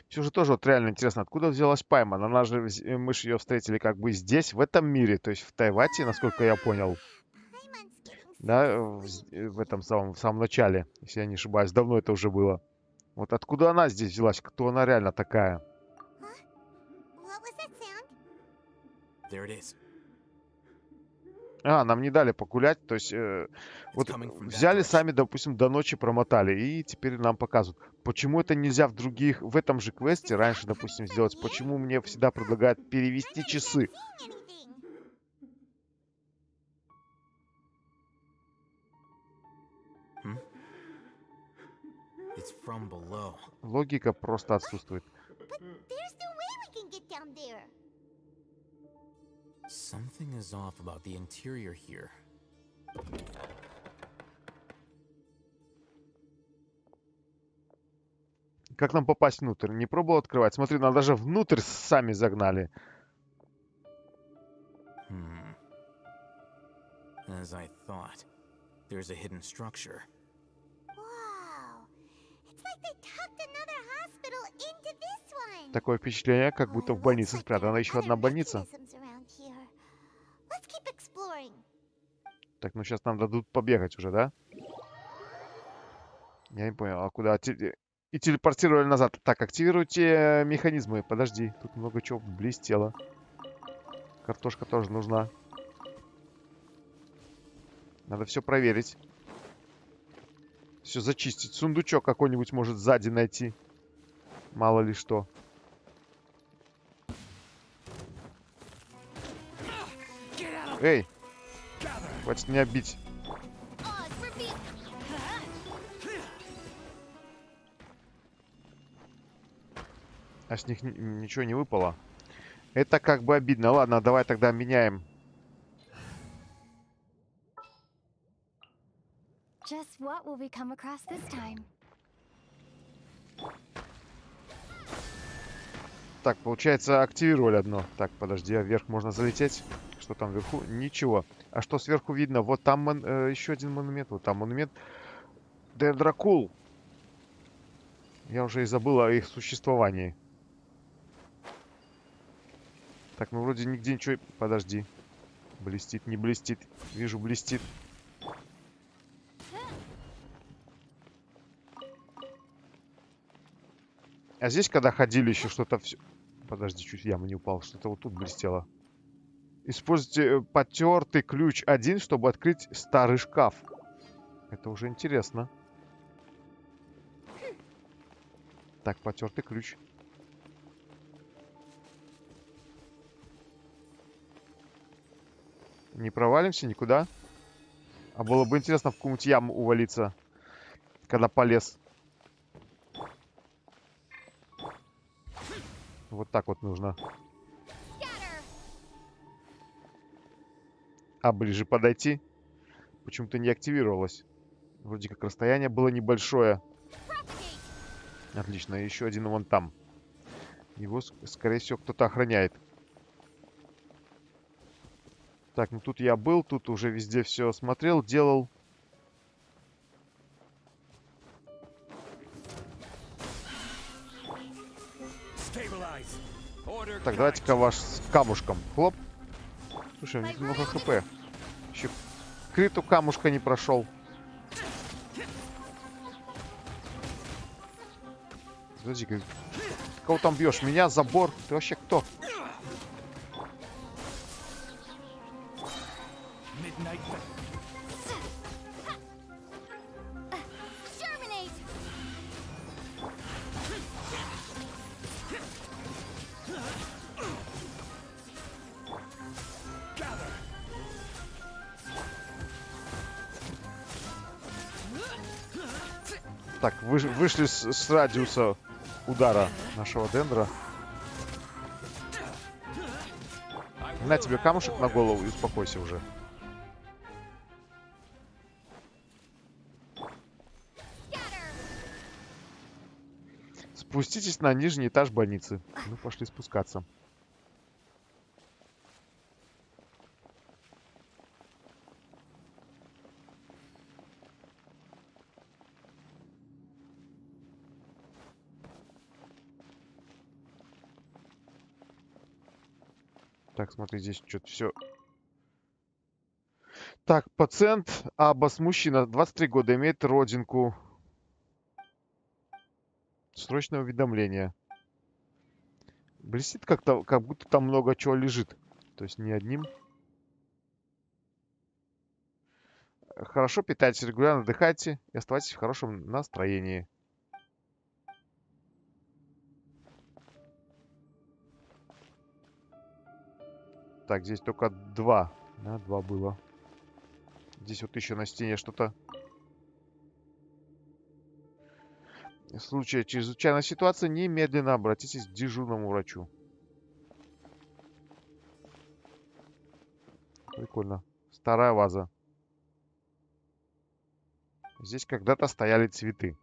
Все же тоже вот реально интересно, откуда взялась Паймон? Она же, мы же ее встретили как бы здесь, в этом мире, то есть в Тайвате, насколько я понял. Да, в этом в самом начале, если я не ошибаюсь. Давно это уже было. Вот откуда она здесь взялась? Кто она реально такая? А, нам не дали погулять, то есть вот взяли сами, допустим, до ночи промотали, и теперь нам показывают. Почему это нельзя в этом же квесте раньше, допустим, сделать? Почему мне всегда предлагают перевести часы? Логика просто отсутствует.
Something is off about the interior here.
Как нам попасть внутрь? Не пробовал открывать? Смотри, нас даже внутрь сами загнали.
As I thought, there's a hidden structure.
Такое впечатление, как будто в больнице спрятана еще одна больница. Так, ну сейчас нам дадут побегать уже, да? Я не понял, а куда? И телепортировали назад. Так, активируйте механизмы. Подожди, тут много чего блестело. Картошка тоже нужна. Надо все проверить. Все зачистить. Сундучок какой-нибудь может сзади найти. Мало ли что. Эй! Хватит меня бить. А с них ничего не выпало. Это как бы обидно. Ладно, давай тогда меняем.
Just what will we come across this time?
Так, получается, активировали одно. Так, подожди, а вверх можно залететь? Что там вверху? Ничего. А что сверху видно? Вот там еще один монумент. Вот там монумент. Дендракул. Я уже и забыл о их существовании. Так, ну вроде нигде ничего... Подожди. Блестит, не блестит. Вижу, блестит. А здесь, когда ходили, еще что-то все... Подожди, чуть в яму не упал. Что-то вот тут блестело. Используйте потертый ключ 1, чтобы открыть старый шкаф. Это уже интересно. Так, потертый ключ. Не провалимся никуда. А было бы интересно в какую-нибудь яму увалиться, когда полез. Вот так вот нужно. А ближе подойти? Почему-то не активировалось. Вроде как расстояние было небольшое. Отлично, еще один вон там. Его, скорее всего, кто-то охраняет. Так, ну тут я был, тут уже везде все смотрел, делал. Так, давайте-ка ваш с камушком. Хлоп. Слушай, у них много хп. Еще криту камушка не прошел. Подожди, кого там бьешь? Меня? Забор? Ты вообще кто? Так, вышли с радиуса удара нашего дендра. На тебе камушек на голову и успокойся уже. Спуститесь на нижний этаж больницы. Ну, пошли спускаться. Так, смотри, здесь что-то все. Так, пациент Аббас, мужчина, 23 года, имеет родинку. Срочное уведомление. Блестит как-то, как будто там много чего лежит. То есть не одним. Хорошо питайтесь, регулярно отдыхайте и оставайтесь в хорошем настроении. Так, здесь только два. Да, два было. Здесь вот еще на стене что-то. В случае чрезвычайной ситуации немедленно обратитесь к дежурному врачу. Прикольно. Старая ваза. Здесь когда-то стояли цветы.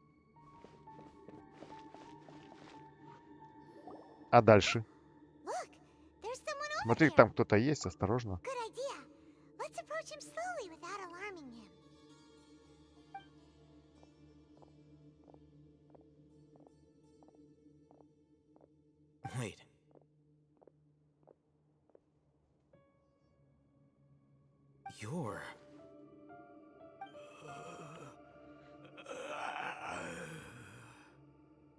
А дальше? Смотри, там кто-то есть, осторожно.
Wait. You're...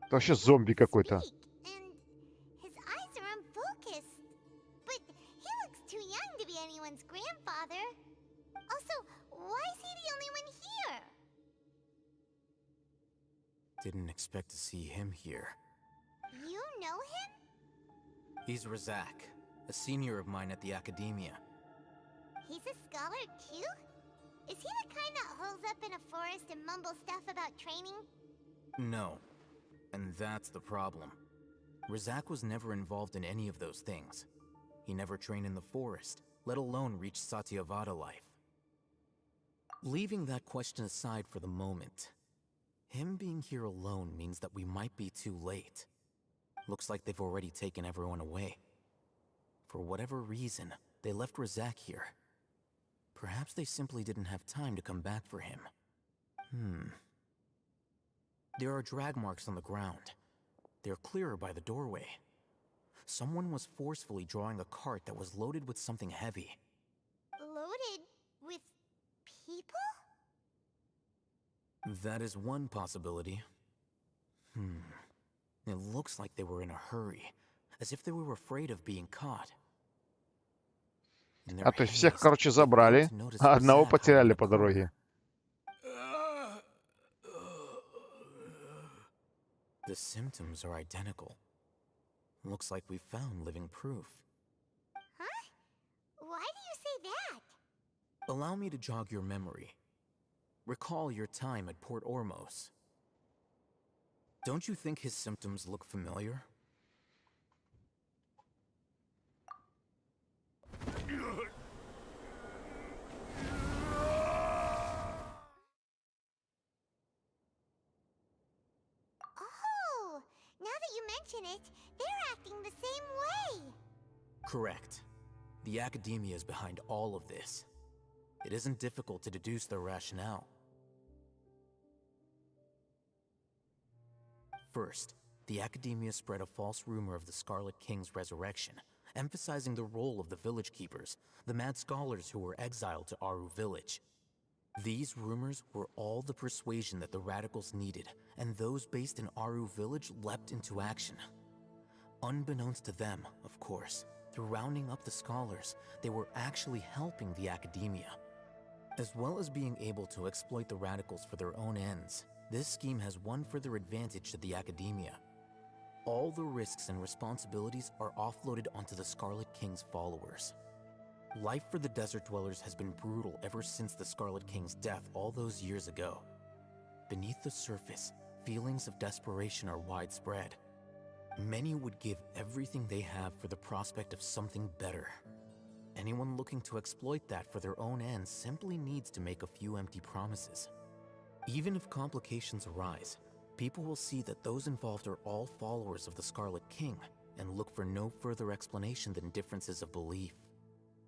Это вообще зомби какой-то.
Didn't expect to see him here.
You know him?
He's Razak, a senior of mine at the academia.
He's a scholar too? Is he the kind that holes up in a forest and mumbles stuff about training?
No. And that's the problem. Razak was never involved in any of those things. He never trained in the forest, let alone reach Satyavada life. Leaving that question aside for the moment, him being here alone means that we might be too late. Looks like they've already taken everyone away. For whatever reason, they left Razak here. Perhaps they simply didn't have time to come back for him. There are drag marks on the ground. They're clearer by the doorway. Someone was forcefully drawing a cart that was loaded with something heavy.
Loaded with people?
That is one possibility. It looks like they were in a hurry, as if they were afraid of being caught. In their
А то есть всех,
haste,
короче,
they failed
забрали,
to notice
а одного
Razak hiding
потеряли
in a
по
corner.
дороге.
The symptoms are identical. Looks like we found living proof.
Huh? Why do you say that?
Allow me to jog your memory. Recall your time at Port Ormos. Don't you think his symptoms look familiar?
Oh, now that you mention it, they're acting the same way.
Correct. The academia is behind all of this. It isn't difficult to deduce their rationale. First, the academia spread a false rumor of the Scarlet King's resurrection, emphasizing the role of the village keepers, the mad scholars who were exiled to Aru village. These rumors were all the persuasion that the radicals needed, and those based in Aru village leapt into action. Unbeknownst to them, of course, through rounding up the scholars, they were actually helping the academia. As well as being able to exploit the radicals for their own ends, this scheme has one further advantage to the academia. All the risks and responsibilities are offloaded onto the Scarlet King's followers. Life for the desert dwellers has been brutal ever since the Scarlet King's death all those years ago. Beneath the surface, feelings of desperation are widespread. Many would give everything they have for the prospect of something better. Anyone looking to exploit that for their own ends simply needs to make a few empty promises. Even if complications arise, people will see that those involved are all followers of the Scarlet King and look for no further explanation than differences of belief.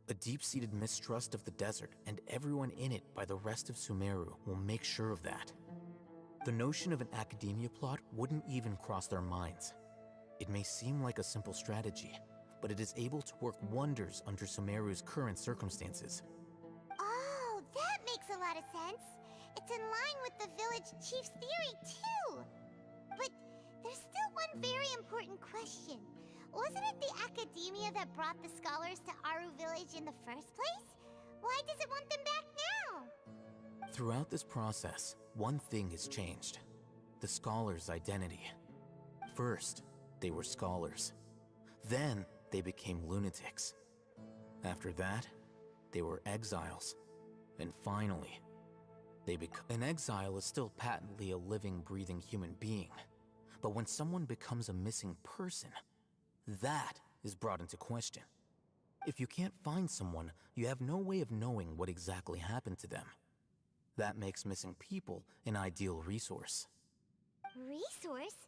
A deep-seated mistrust of the desert and everyone in it by the rest of Sumeru will make sure of that. The notion of an academia plot wouldn't even cross their minds. It may seem like a simple strategy, but it is able to work wonders under Sumeru's current circumstances.
Oh, that makes a lot of sense. It's in line with the village chief's theory, too. But there's still one very important question. Wasn't it the academia that brought the scholars to Aru village in the first place? Why does it want them back now?
Throughout this process, one thing has changed. The scholars' identity. First, they were scholars. Then, they became lunatics. After that, they were exiles. And finally, an exile is still patently a living, breathing human being. But when someone becomes a missing person, that is brought into question. If you can't find someone, you have no way of knowing what exactly happened to them. That makes missing people an ideal resource.
Resource?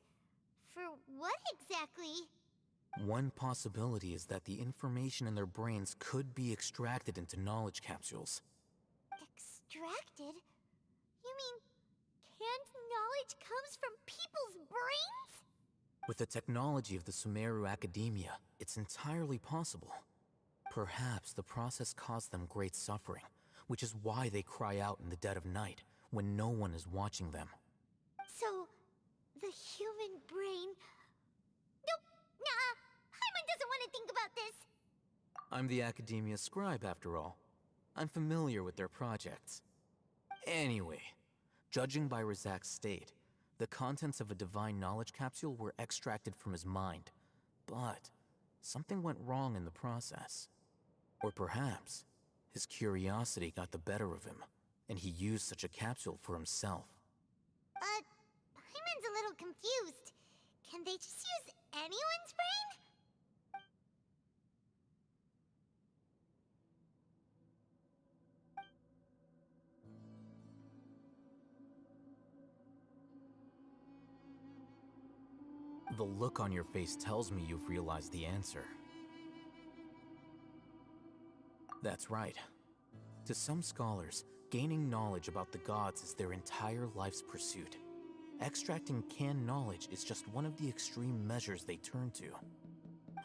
For what exactly?
One possibility is that the information in their brains could be extracted into knowledge capsules.
Extracted? You mean canned knowledge comes from people's brains?
With the technology of the Sumeru Academia, it's entirely possible. Perhaps the process caused them great suffering, which is why they cry out in the dead of night, when no one is watching them.
So, the human brain... Nope, nah, Paimon doesn't want to think about this.
I'm the Academia scribe, after all. I'm familiar with their projects. Anyway, judging by Razak's state, the contents of a divine knowledge capsule were extracted from his mind. But something went wrong in the process. Or perhaps his curiosity got the better of him, and he used such a capsule for himself.
Paimon's a little confused. Can they just use anyone's brain?
The look on your face tells me you've realized the answer. That's right. To some scholars, gaining knowledge about the gods is their entire life's pursuit. Extracting canned knowledge is just one of the extreme measures they turn to.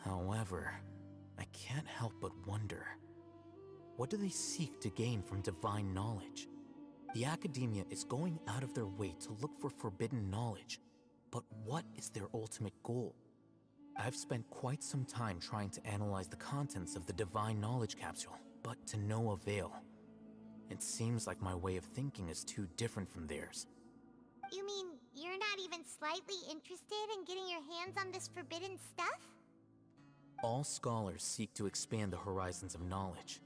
However, I can't help but wonder, what do they seek to gain from divine knowledge? The academia is going out of their way to look for forbidden knowledge, but what is their ultimate goal? I've spent quite some time trying to analyze the contents of the divine knowledge capsule, but to no avail. It seems like my way of thinking is too different from theirs.
You mean you're not even slightly interested in getting your hands on this forbidden stuff?
All scholars seek to expand the horizons of knowledge,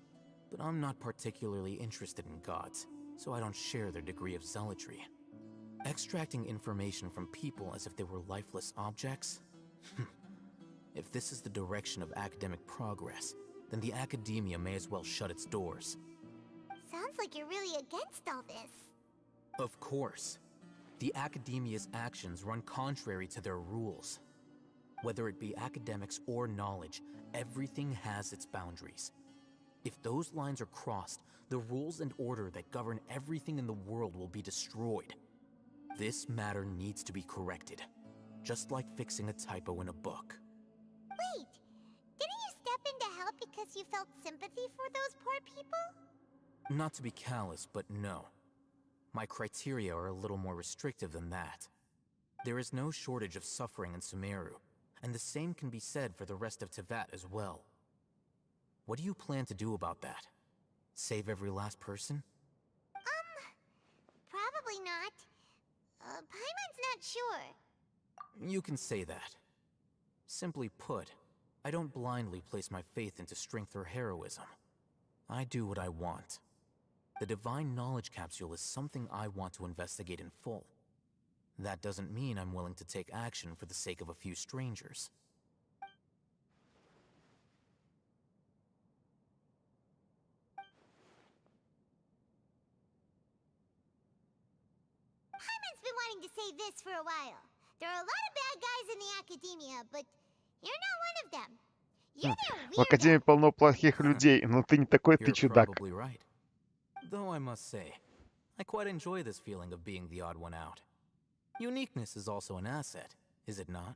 but I'm not particularly interested in gods, so I don't share their degree of zealotry. Extracting information from people as if they were lifeless objects? If this is the direction of academic progress, then the academia may as well shut its doors.
Sounds like you're really against all this.
Of course. The academia's actions run contrary to their rules. Whether it be academics or knowledge, everything has its boundaries. If those lines are crossed, the rules and order that govern everything in the world will be destroyed. This matter needs to be corrected, just like fixing a typo in a book.
Wait, didn't you step in to help because you felt sympathy for those poor people?
Not to be callous, but no. My criteria are a little more restrictive than that. There is no shortage of suffering in Sumeru, and the same can be said for the rest of Teyvat as well. What do you plan to do about that? Save every last person?
Probably not. Paimon's not sure.
You can say that. Simply put, I don't blindly place my faith into strength or heroism. I do what I want. The divine knowledge capsule is something I want to investigate in full. That doesn't mean I'm willing to take action for the sake of a few strangers.
Paimon's been wanting to say this for a while. There are a lot of bad guys in the academia, but you're not one of them. You're their
В Академии полно плохих людей, но ты не такой, ты
You're
чудак.
probably right. Though I must say, I quite enjoy this feeling of being the odd one out. Uniqueness is also an asset, is it not?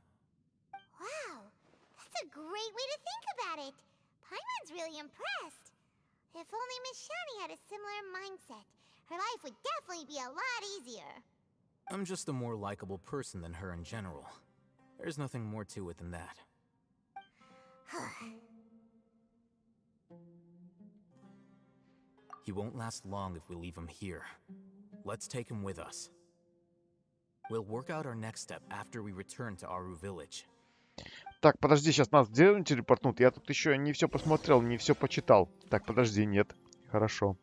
Wow, that's a great way to think about it. Paimon's really impressed. If only Miss Shani had a similar mindset, her life would definitely be a lot easier.
I'm just a more likable person than her in general. There's nothing more to it than that. He won't last long if we leave him here. Let's take him with us. We'll work out our next step after we return to Aru village.
Так, подожди, сейчас нас в деревню телепортнут. Я тут еще не все посмотрел, не все почитал. Так, подожди, нет. Хорошо.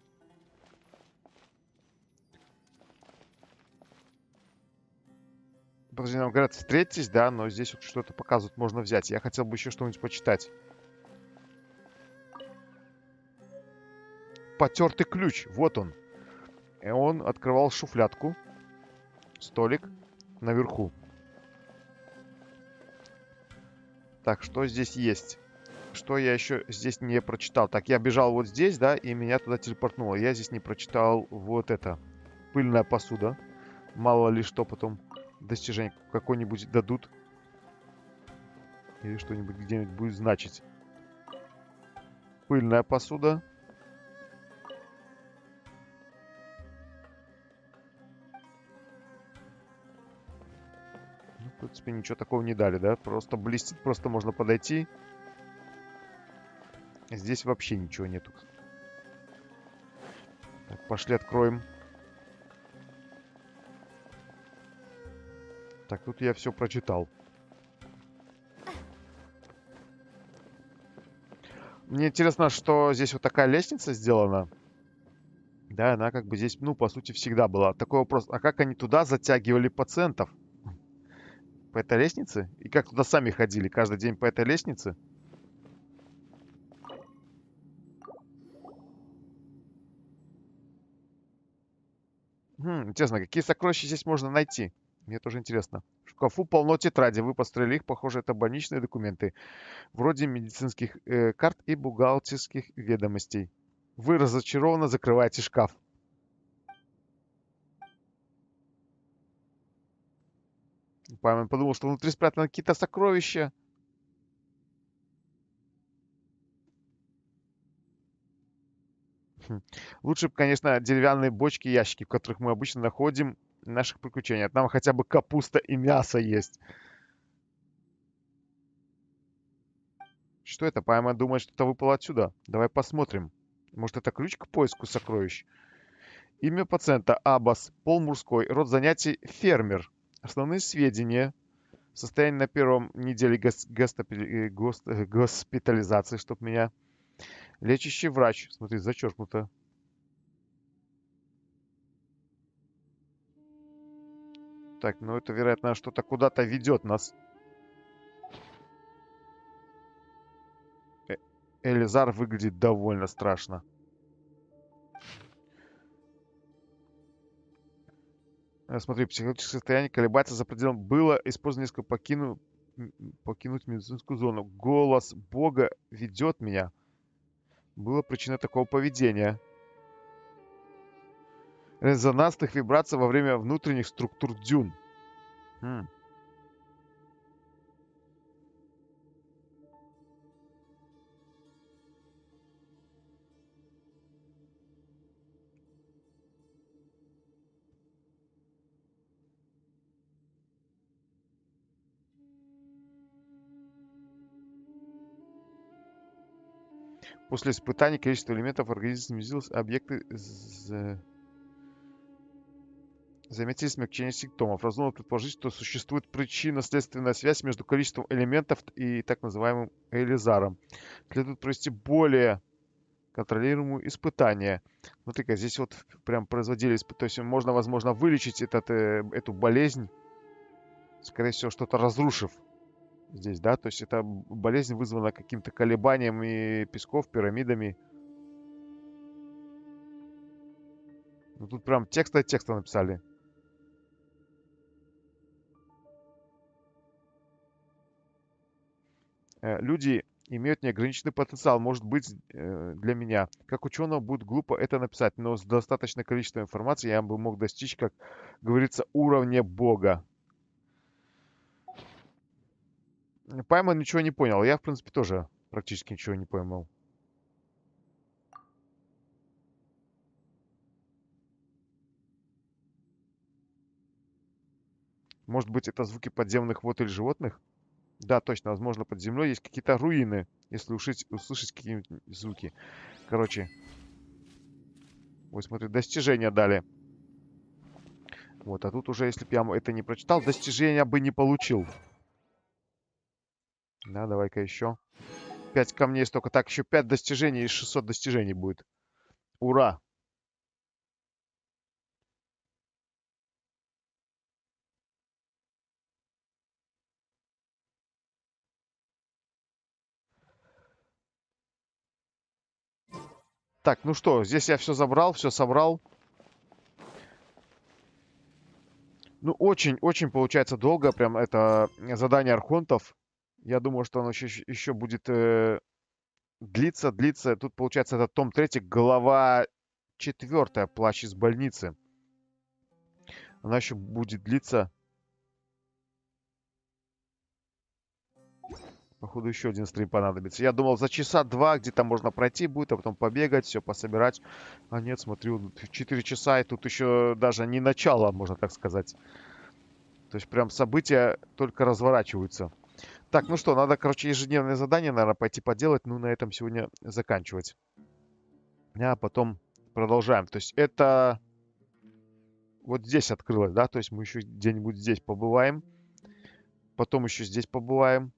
Подожди, нам говорят, встретитесь, да, но здесь вот что-то показывают, можно взять. Я хотел бы еще что-нибудь почитать. Потертый ключ, вот он. И он открывал шуфлядку. Столик наверху. Так, что здесь есть? Что я еще здесь не прочитал? Так, я бежал вот здесь, да, и меня туда телепортнуло. Я здесь не прочитал вот это. Пыльная посуда. Мало ли что потом достижение какое-нибудь дадут. Или что-нибудь где-нибудь будет значить. Пыльная посуда. В принципе, ничего такого не дали, да? Просто блестит, просто можно подойти. Здесь вообще ничего нету. Так, пошли откроем. Так, тут я все прочитал. Мне интересно, что здесь вот такая лестница сделана. Да, она как бы здесь, ну, по сути, всегда была. Такой вопрос, а как они туда затягивали пациентов? По этой лестнице? И как туда сами ходили? Каждый день по этой лестнице? Интересно, какие сокровища здесь можно найти? Мне тоже интересно. В шкафу полно тетрадей. Вы построили их. Похоже, это больничные документы. Вроде медицинских карт и бухгалтерских ведомостей. Вы разочарованно закрываете шкаф. Паймон подумал, что внутри спрятаны какие-то сокровища. Лучше бы, конечно, деревянные бочки и ящики, в которых мы обычно находим наших приключений. Там хотя бы капуста и мясо есть. Что это? Паймон думает, что-то выпало отсюда. Давай посмотрим. Может, это ключ к поиску сокровищ? Имя пациента Аббас. Пол мужской. Род занятий фермер. Основные сведения. Состояние на первом неделе госпитализации, чтоб меня. Лечащий врач. Смотри, зачеркнуто. Так, ну это, вероятно, что-то куда-то ведет нас. Элизар выглядит довольно страшно. Смотри, психологическое состояние колебается за пределом. Было использовано несколько покинуть медицинскую зону. Голос Бога ведет меня. Было причиной такого поведения. Резонансных вибраций во время внутренних структур дюн. После испытаний количество элементов в организме снизилось, объекты заметили смягчение симптомов. Разумно предположить, что существует причинно-следственная связь между количеством элементов и так называемым элизаром. Следует провести более контролируемые испытания. Смотри-ка, здесь вот прям производили испытания. То есть можно, возможно, вылечить эту болезнь, скорее всего, что-то разрушив здесь, да? То есть эта болезнь вызвана каким-то колебанием и песков, пирамидами. Ну, тут прям текст от текста написали. Люди имеют неограниченный потенциал, может быть, для меня. Как ученого будет глупо это написать, но с достаточным количеством информации я бы мог достичь, как говорится, уровня Бога. Паймон ничего не понял. Я, в принципе, тоже практически ничего не поймал. Может быть, это звуки подземных вод или животных? Да, точно. Возможно, под землей есть какие-то руины, если услышать какие-нибудь звуки. Короче. Вот, смотри, достижения дали. Вот, а тут уже, если бы я это не прочитал, достижения бы не получил. Да, давай-ка еще. 5 камней столько. Так, еще 5 достижений и 600 достижений будет. Ура! Так, ну что, здесь я все забрал, все собрал. Ну, очень получается долго, прям это задание архонтов. Я думаю, что оно еще будет длиться. Тут, получается, это том 3, глава 4, плащ из больницы. Она еще будет длиться. Походу, еще один стрим понадобится. Я думал, за часа 2 где-то можно пройти будет, а потом побегать, все пособирать. А нет, смотрю, 4 часа, и тут еще даже не начало, можно так сказать. То есть прям события только разворачиваются. Так, ну что, надо, короче, ежедневное задание, наверное, пойти поделать. Ну, на этом сегодня заканчивать. А потом продолжаем. То есть это вот здесь открылось, да? То есть мы еще где-нибудь здесь побываем. Потом еще здесь побываем.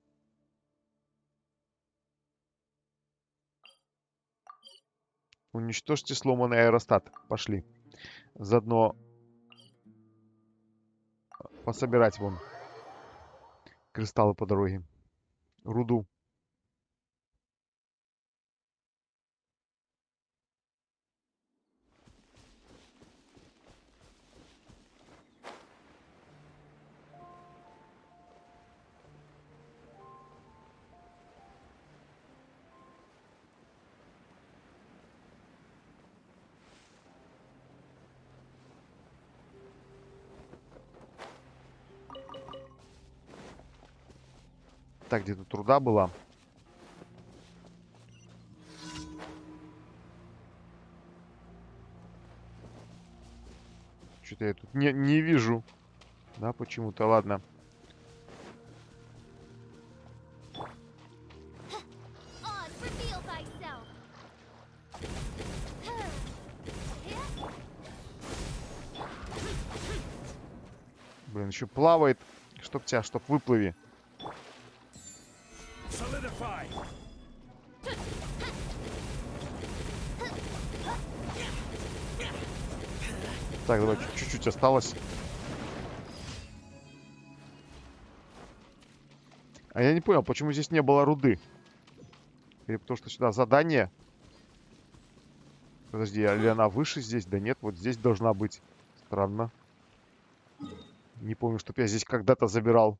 Уничтожьте сломанный аэростат. Пошли. Заодно пособирать вон кристаллы по дороге. Руду. Так, где тут руда была? Что-то я тут не вижу. Да, почему-то. Ладно. Блин, еще плавает. Чтоб тебя, чтоб выплыви. Так, давай, чуть-чуть осталось. А я не понял, почему здесь не было руды. Или потому что сюда задание. Подожди, или она выше здесь? Да нет, вот здесь должна быть. Странно. Не помню, чтоб я здесь когда-то забирал.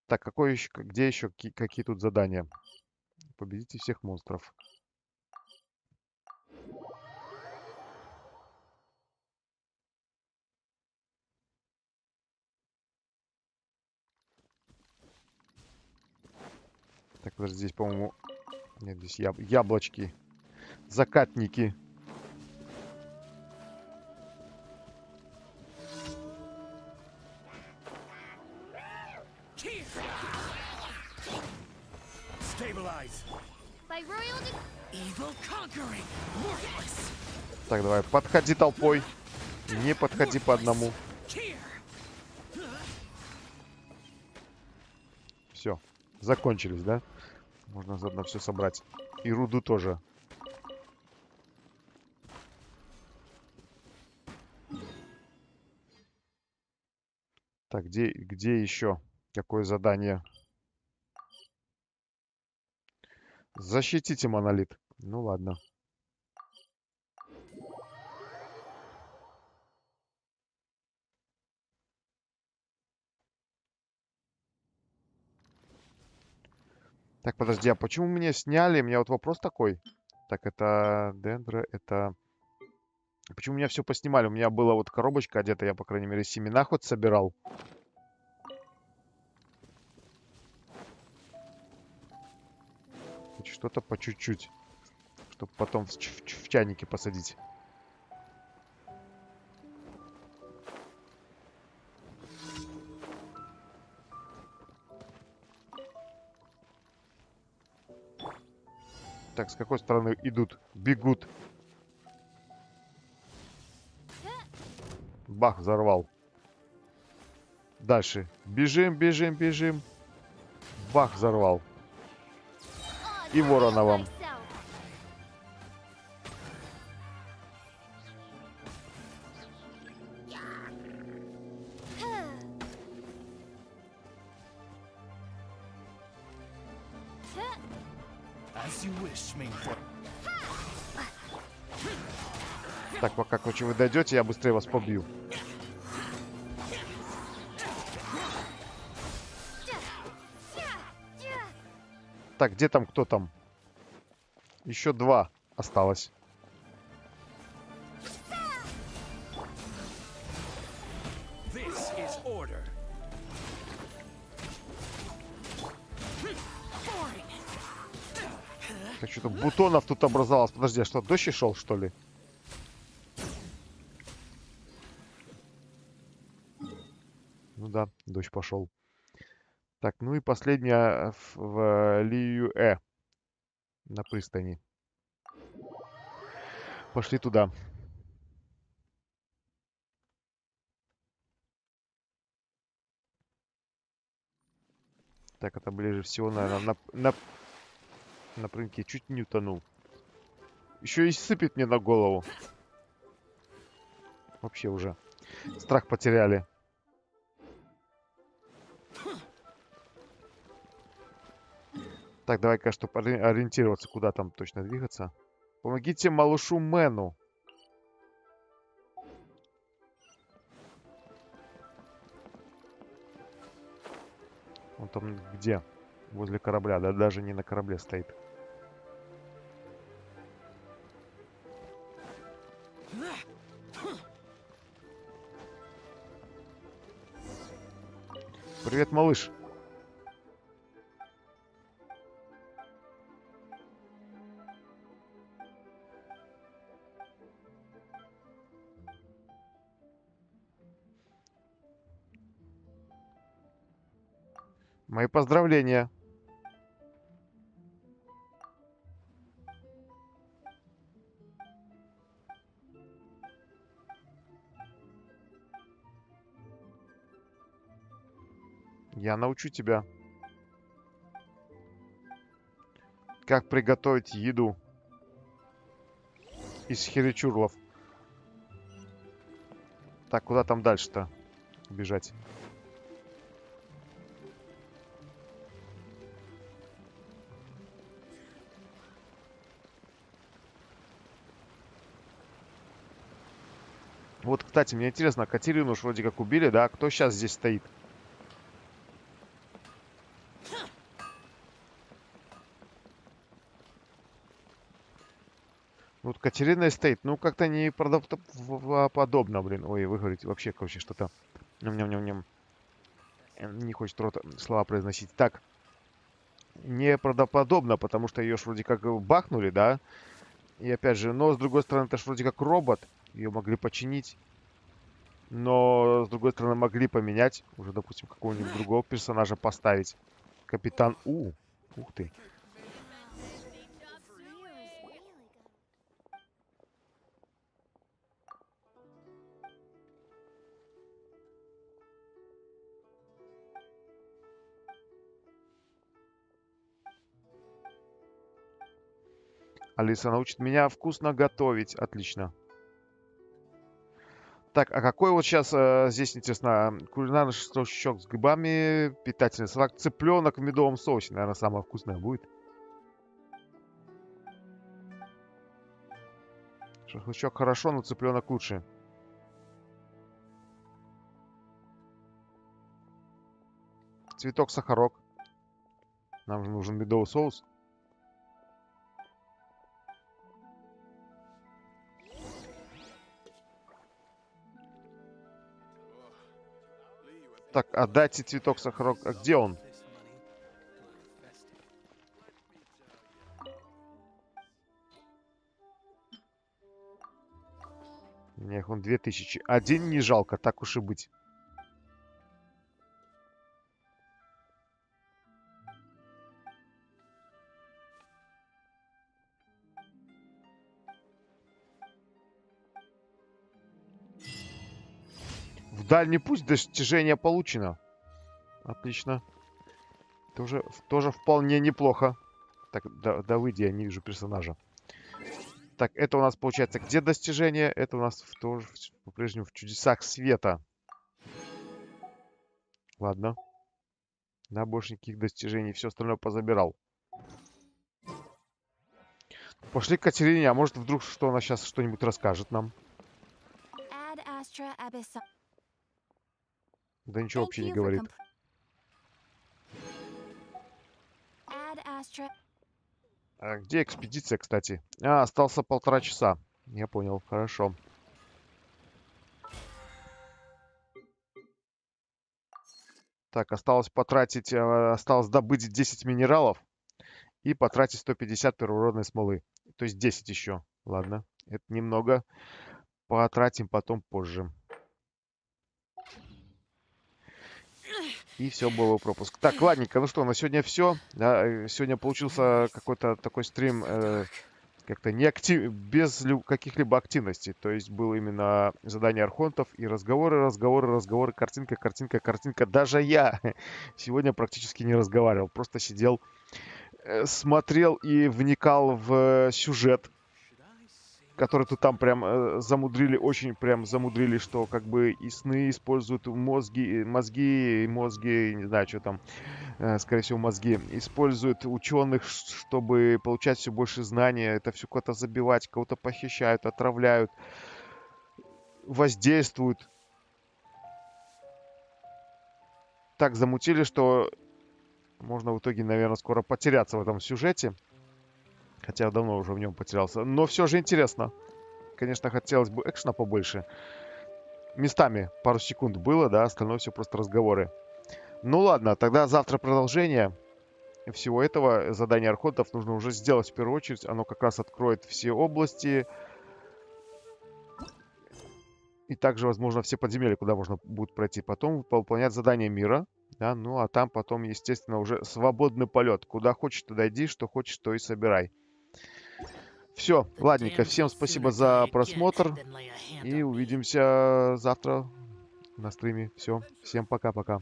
Так, какой еще, где еще, какие тут задания? Победите всех монстров. Так, подожди, здесь, по-моему... Нет, здесь яблочки. Закатники. Так, давай, подходи толпой. Не подходи по одному. Все, закончились, да? Можно заодно все собрать. И руду тоже. Так, где еще? Какое задание? Защитите монолит. Ну ладно. Так, подожди, а почему меня сняли? У меня вот вопрос такой. Так, это дендро, это... Почему меня все поснимали? У меня была вот коробочка одета, я, по крайней мере, семена хоть собирал. Хоть что-то по чуть-чуть. Чтобы потом в чайнике посадить. Так, с какой стороны идут? Бегут. Бах, взорвал. Дальше. Бежим, бежим, бежим. Бах, взорвал. И ворона вам. Так, пока, короче, вы дойдете, я быстрее вас побью. Так, где там, кто там? Еще 2 осталось. Так, что-то бутонов тут образовалось. Подожди, а что, дождь шел, что ли? Ну да, дождь пошел. Так, ну и последняя в Лиюэ. На пристани. Пошли туда. Так, это ближе всего, наверное, на прыгке. Чуть не утонул. Еще и сыпет мне на голову. Вообще уже. Страх потеряли. Так, давай-ка, чтобы ориентироваться, куда там точно двигаться. Помогите малышу Мэну. Он там где? Возле корабля. Да даже не на корабле стоит. Привет, малыш. Мои поздравления. Я научу тебя, как приготовить еду из херечурлов. Так, куда там дальше-то бежать? Вот, кстати, мне интересно, Катерину уж вроде как убили, да? Кто сейчас здесь стоит? Вот Катерина и стоит. Ну, как-то не правдоподобно, блин. Ой, вы говорите вообще, короче, что-то... Ням-ням-ням-ням. Не хочет рот слова произносить. Так. Неправдоподобно, потому что ее ж вроде как бахнули, да? И опять же, но с другой стороны, это ж вроде как робот. Ее могли починить. Но, с другой стороны, могли поменять. Уже, допустим, какого-нибудь другого персонажа поставить. Капитан У. Ух ты. Алиса научит меня вкусно готовить. Отлично. Так, а какой вот сейчас здесь, интересно, кулинарный шашлычок с грибами, питательный салат, цыпленок в медовом соусе, наверное, самое вкусное будет. Шашлычок хорошо, но цыпленок лучше. Цветок сахарок. Нам же нужен медовый соус. Так, отдайте цветок сахарок. А где он? Мне их он 2000. Один не жалко, так уж и быть. В дальний путь достижение получено. Отлично. Тоже вполне неплохо. Так, да выйди, я не вижу персонажа. Так, это у нас получается где достижение? Это у нас тоже по-прежнему в чудесах света. Ладно. Да, больше никаких достижений. Все остальное позабирал. Пошли к Катерине, а может вдруг что она сейчас что-нибудь расскажет нам. Да ничего вообще не говорит. А где экспедиция, кстати? А, остался 1,5 часа. Я понял, хорошо. Так, осталось потратить, осталось добыть 10 минералов и потратить 150 первородной смолы. То есть 10 еще. Ладно, это немного. Потратим потом позже. И все, был пропуск. Так, ладненько, ну что, на сегодня все. Да, сегодня получился какой-то такой стрим как-то без каких-либо активностей. То есть было именно задание архонтов и разговоры, картинка, картинка, картинка. Даже я сегодня практически не разговаривал. Просто сидел, смотрел и вникал в сюжет, который тут там прям замудрили, очень прям замудрили, что как бы и сны используют мозги, не знаю, что там, скорее всего, мозги. Используют ученых, чтобы получать все больше знаний, это все кого-то забивать, кого-то похищают, отравляют, воздействуют. Так замутили, что можно в итоге, наверное, скоро потеряться в этом сюжете. Хотя я давно уже в нем потерялся. Но все же интересно. Конечно, хотелось бы экшена побольше. Местами пару секунд было, да, остальное все просто разговоры. Ну ладно, тогда завтра продолжение всего этого. Задание архонтов нужно уже сделать в первую очередь. Оно как раз откроет все области. И также, возможно, все подземелья, куда можно будет пройти. Потом выполнять задание мира. Да, ну а там потом, естественно, уже свободный полет. Куда хочешь, туда иди, что хочешь, то и собирай. Все, ладненько. Всем спасибо за просмотр. И увидимся завтра на стриме. Все, всем пока-пока.